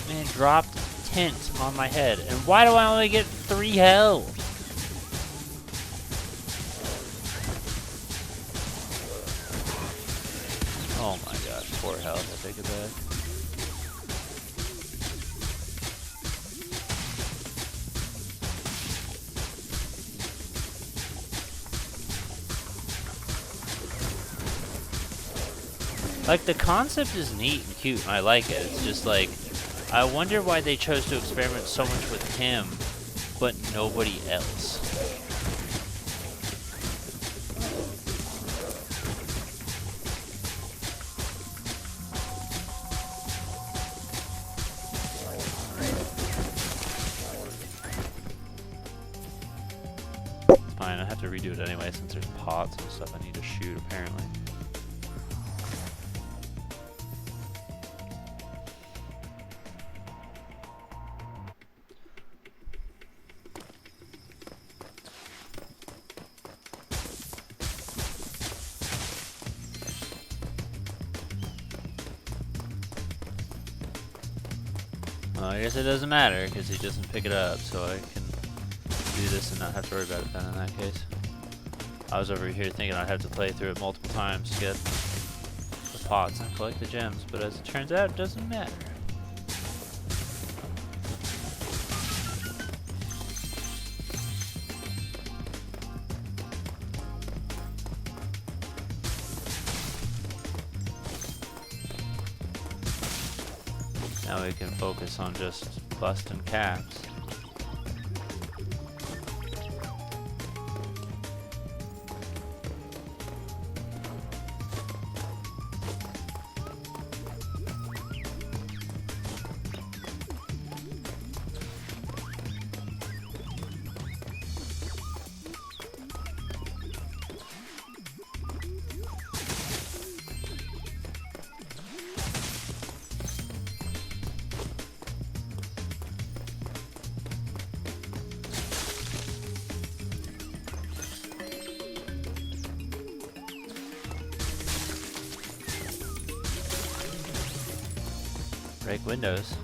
Man, dropped tint on my head. And why do I only get 3 health? Oh my gosh, 4 health, I take it back. Like, the concept is neat and cute, and I like it. It's just like, I wonder why they chose to experiment so much with him, but nobody else. Fine, I have to redo it anyway since there's pots and stuff I need to shoot apparently. Well, I guess it doesn't matter because he doesn't pick it up, so I can do this and not have to worry about it then in that case. I was over here thinking I'd have to play through it multiple times to get the pots and collect the gems, but as it turns out, it doesn't matter. Now we can focus on just busting caps. Break windows.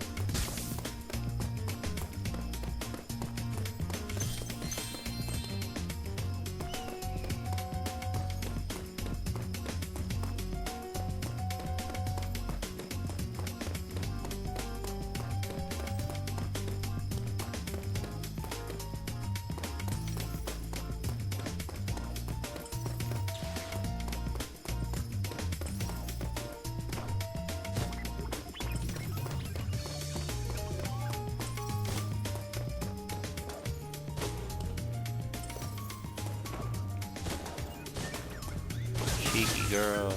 Cheeky girl.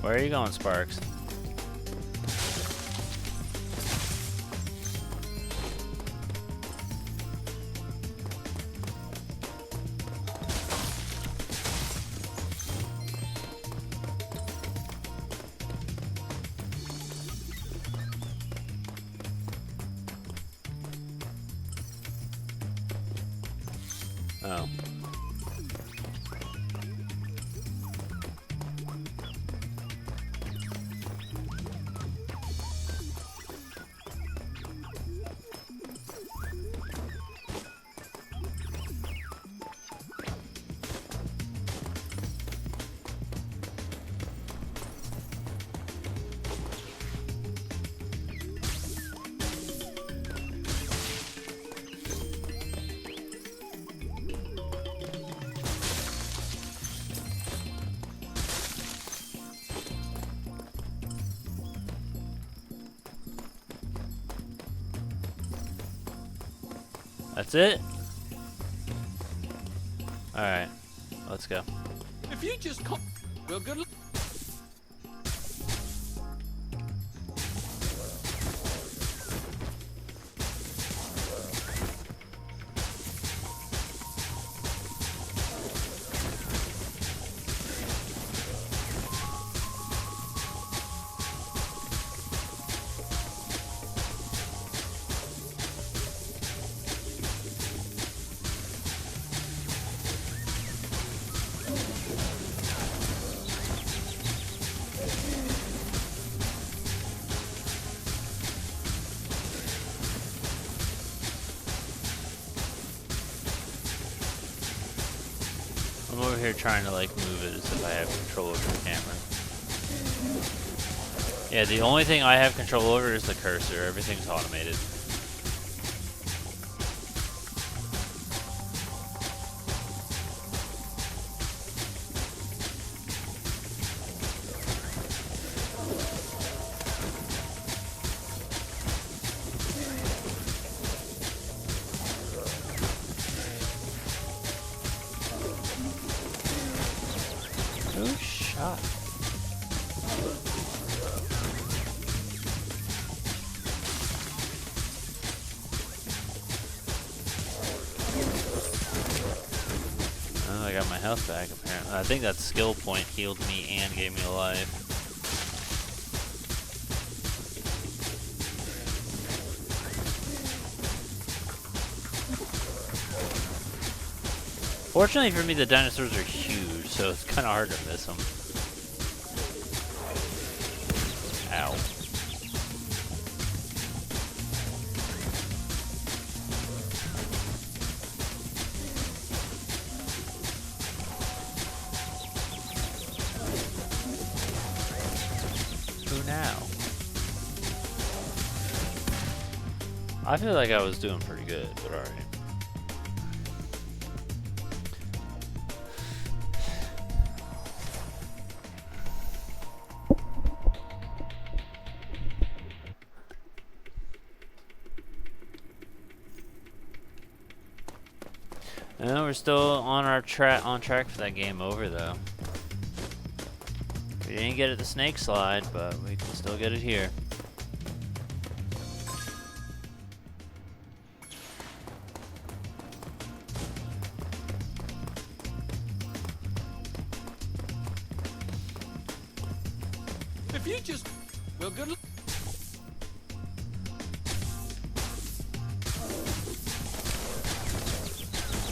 Where are you going, Sparks? Oh. That's it? Alright. Let's go. If you just come, well, good luck. I'm over here trying to like move it as if I have control over the camera. Yeah, the only thing I have control over is the cursor. Everything's automated. Who shot? Oh, I got my health back apparently. I think that skill point healed me and gave me a life. Fortunately for me, the dinosaurs are huge, so it's kind of hard to miss them. Ow. Who now? I feel like I was doing pretty good, but alright. No, we're still on our track for that game over though. We didn't get it the snake slide, but we can still get it here. If you just, well, good luck.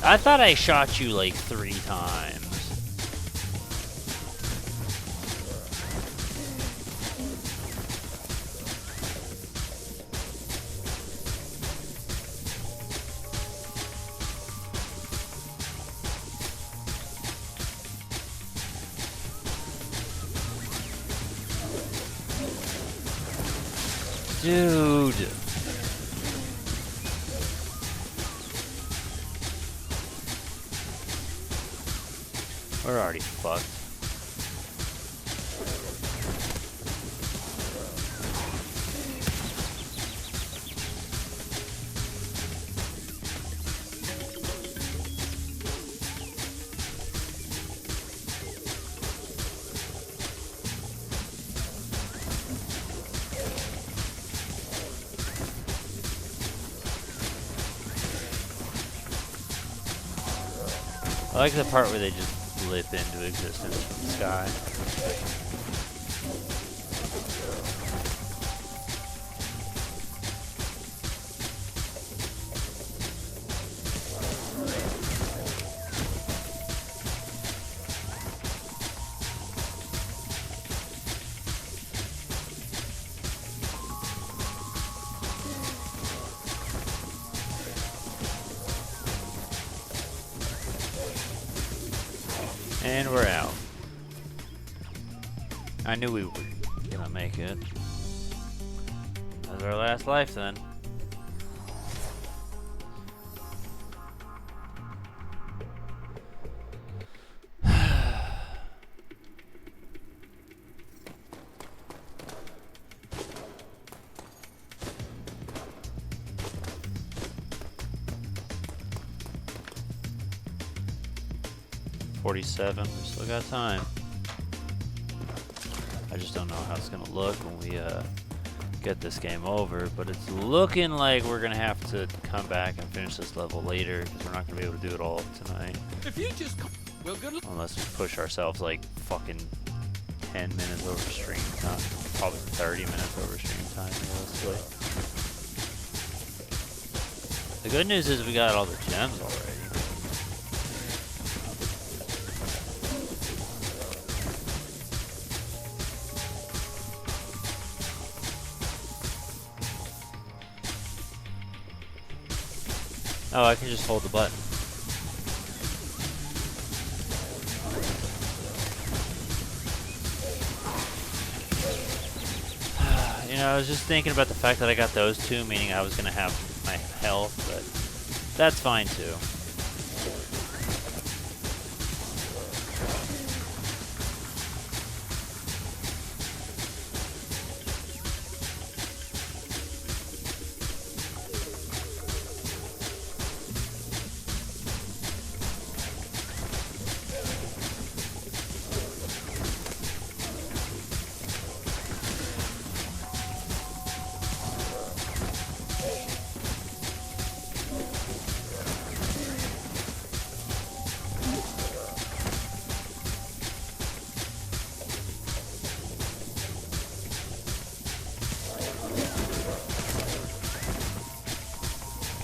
I thought I shot you like 3 times. Dude. We're already fucked. I like the part where they just blip into existence from the sky. And we're out. I knew we were gonna make it. That was our last life then. 47. We still got time. I just don't know how it's gonna look when we get this game over, but it's looking like we're gonna have to come back and finish this level later because we're not gonna be able to do it all tonight. If you just come, well, good luck. Unless we push ourselves like fucking 10 minutes over stream time. Probably 30 minutes over stream time, realistically. The good news is we got all the gems already. Oh, I can just hold the button. You know, I was just thinking about the fact that I got those two, meaning I was going to have my health, but that's fine too.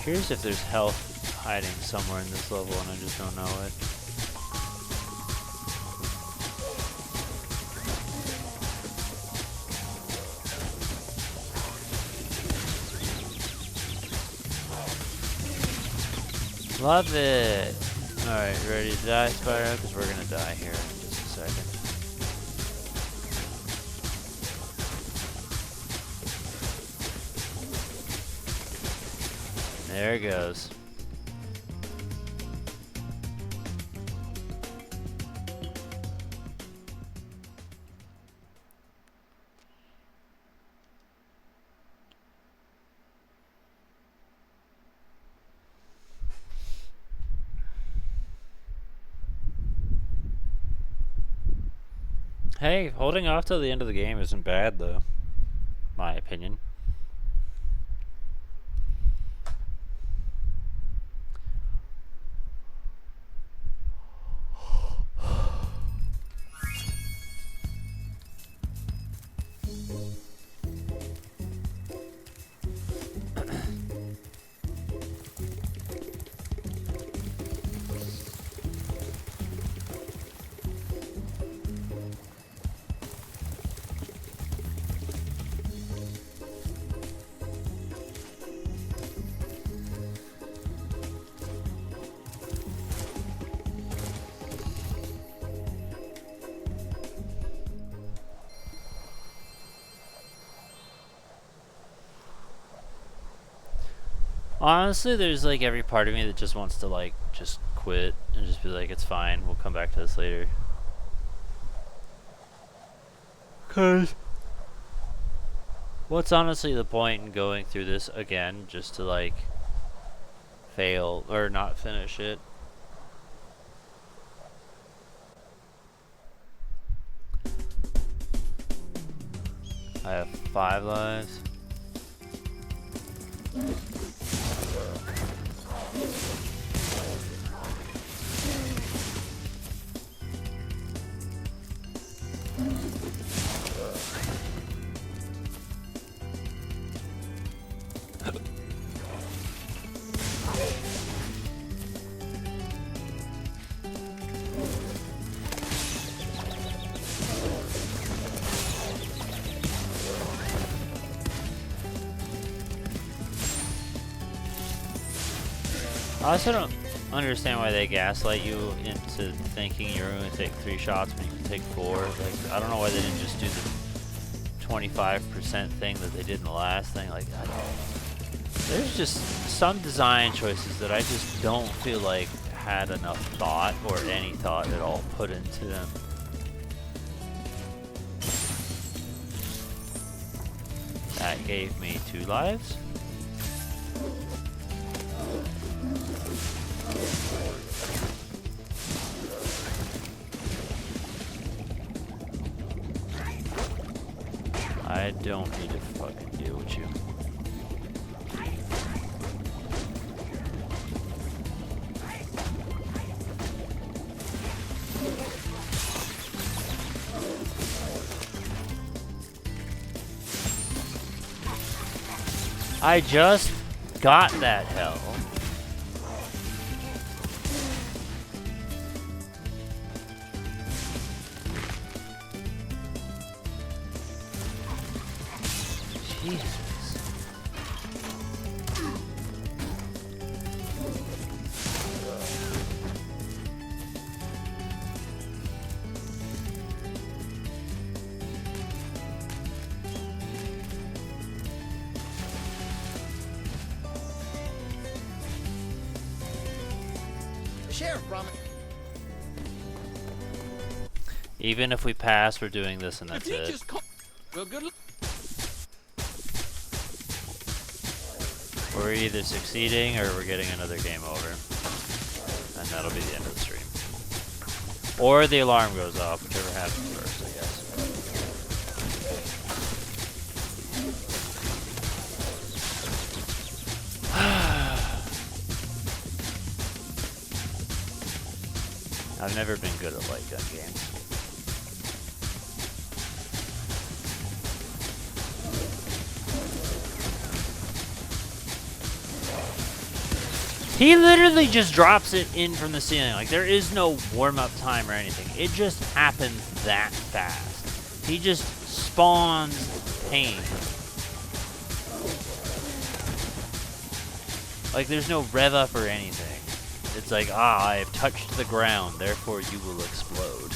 Curious if there's health hiding somewhere in this level and I just don't know it. Love it! Alright, ready to die, Spyro? Because we're gonna die here in just a second. There it goes. Hey, holding off till the end of the game isn't bad though. My opinion. Honestly, there's like every part of me that just wants to like just quit and just be like, it's fine, we'll come back to this later. 'Cause what's honestly the point in going through this again just to like fail or not finish it? I have 5 lives. I also don't understand why they gaslight you into thinking you're going to take 3 shots but you can take 4. Like, I don't know why they didn't just do the 25% thing that they did in the last thing. Like, I don't. There's just some design choices that I just don't feel like had enough thought or any thought at all put into them. That gave me 2 lives. don't need to fucking deal with you. I just got that hell. Jesus. Sheriff promised. Even if we pass, we're doing this and that's it. Well, good luck. We're either succeeding or we're getting another game over. And that'll be the end of the stream. Or the alarm goes off, whichever happens first, I guess. I've never been good at light gun games. He literally just drops it in from the ceiling. Like, there is no warm-up time or anything. It just happens that fast. He just spawns pain. Like, there's no rev up or anything. It's like, I have touched the ground, therefore you will explode.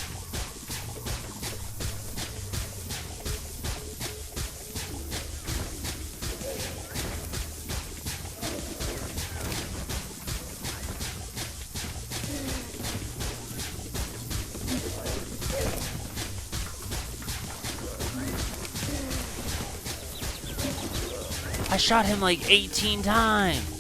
I shot him like 18 times.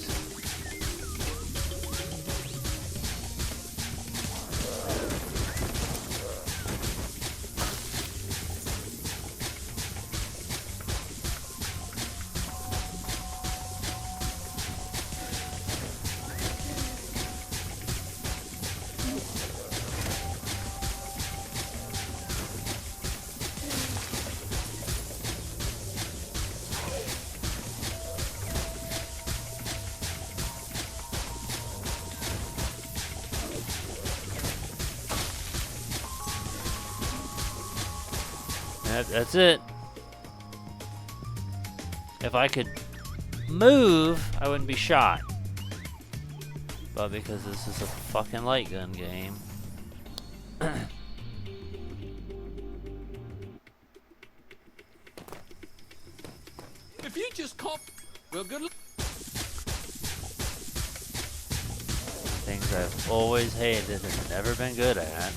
That's it. If I could move, I wouldn't be shot. But because this is a fucking light gun game. If you just cop, well, good luck. Things I've always hated and never been good at.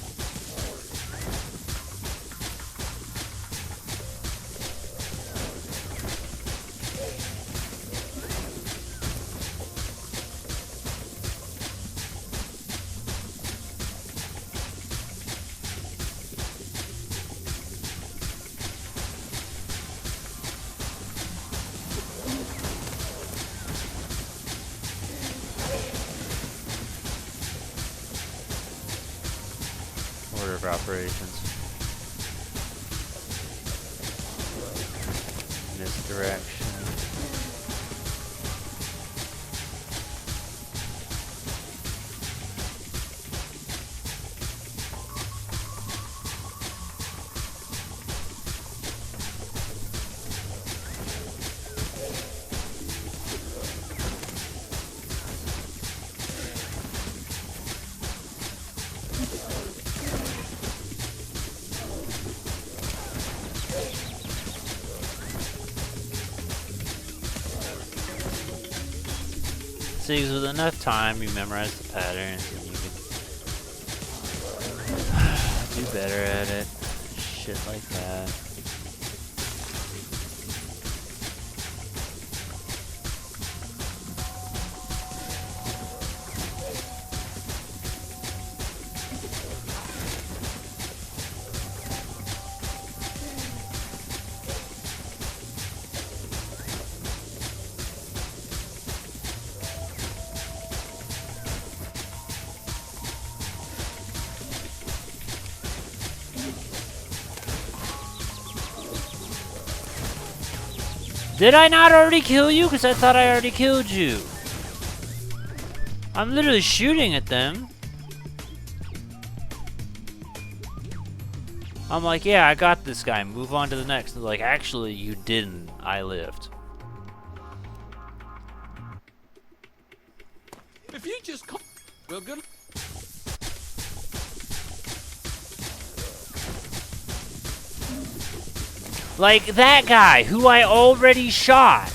Order of operations. Misdirection. See, with enough time, you memorize the patterns and you can do better at it. Shit like that. Did I not already kill you? Because I thought I already killed you. I'm literally shooting at them. I'm like, yeah, I got this guy. Move on to the next. They're like, actually, you didn't. I lived. If you just come, well, good. Like that guy who I already shot.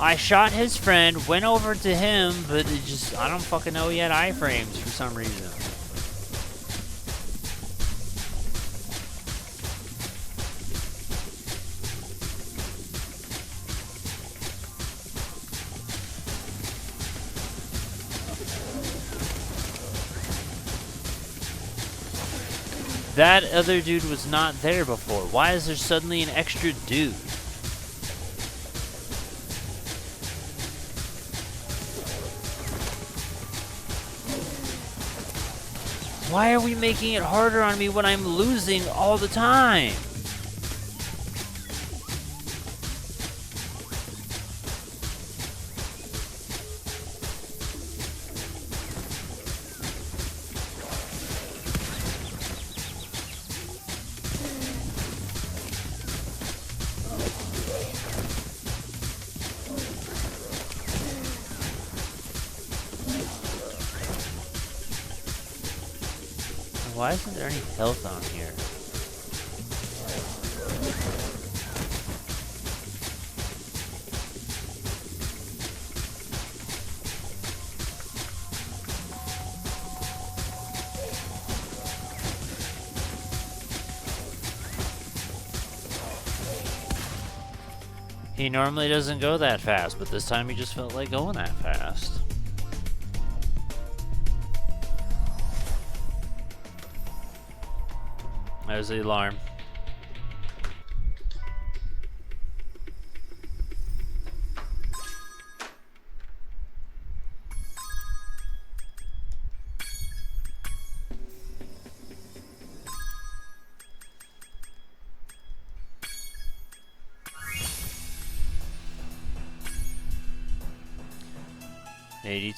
I shot his friend, went over to him, but it just, I don't fucking know, he had iframes for some reason. That other dude was not there before. Why is there suddenly an extra dude? Why are we making it harder on me when I'm losing all the time? Why isn't there any health on here? He normally doesn't go that fast, but this time he just felt like going that fast. There's the alarm.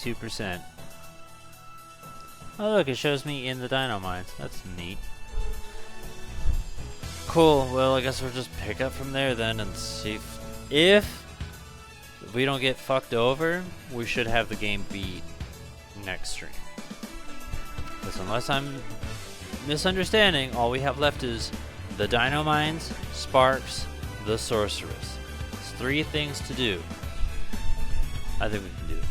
%. Oh look, it shows me in the dino mines. That's neat. Cool, well I guess we'll just pick up from there then and see if we don't get fucked over, we should have the game beat next stream. Because unless I'm misunderstanding, all we have left is the dino mines, Sparks, the sorceress. It's 3 things to do. I think we can do it.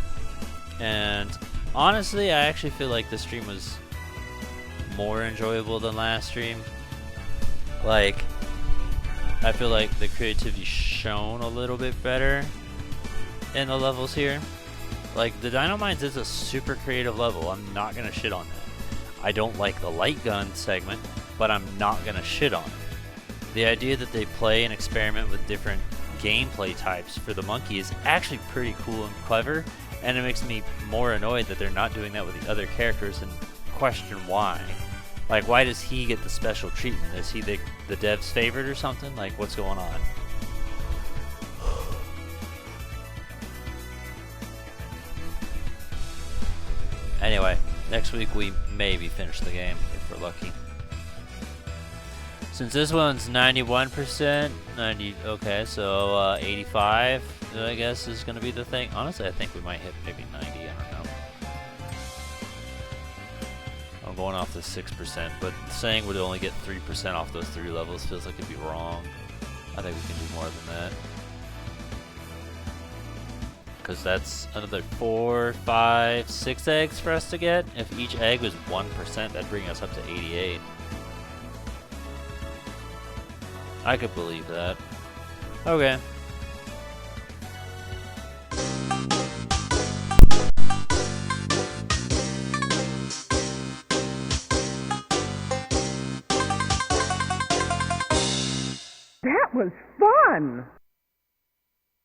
And honestly, I actually feel like this stream was more enjoyable than last stream. Like, I feel like the creativity shown a little bit better in the levels here. Like, the Dino Mines is a super creative level. I'm not gonna shit on that. I don't like the light gun segment, but I'm not gonna shit on it. The idea that they play and experiment with different gameplay types for the monkey is actually pretty cool and clever, and it makes me more annoyed that they're not doing that with the other characters and question why. Like, why does he get the special treatment? Is he the dev's favorite or something? Like, what's going on? Anyway, next week we maybe finish the game, if we're lucky. Since this one's 91%, okay, so 85, I guess, is going to be the thing. Honestly, I think we might hit maybe 90, I don't know. I'm going off the 6%, but saying we'd only get 3% off those 3 levels feels like it'd be wrong. I think we can do more than that. Because that's another 4, 5, 6 eggs for us to get. If each egg was 1%, that'd bring us up to 88. I could believe that. Okay. That was fun!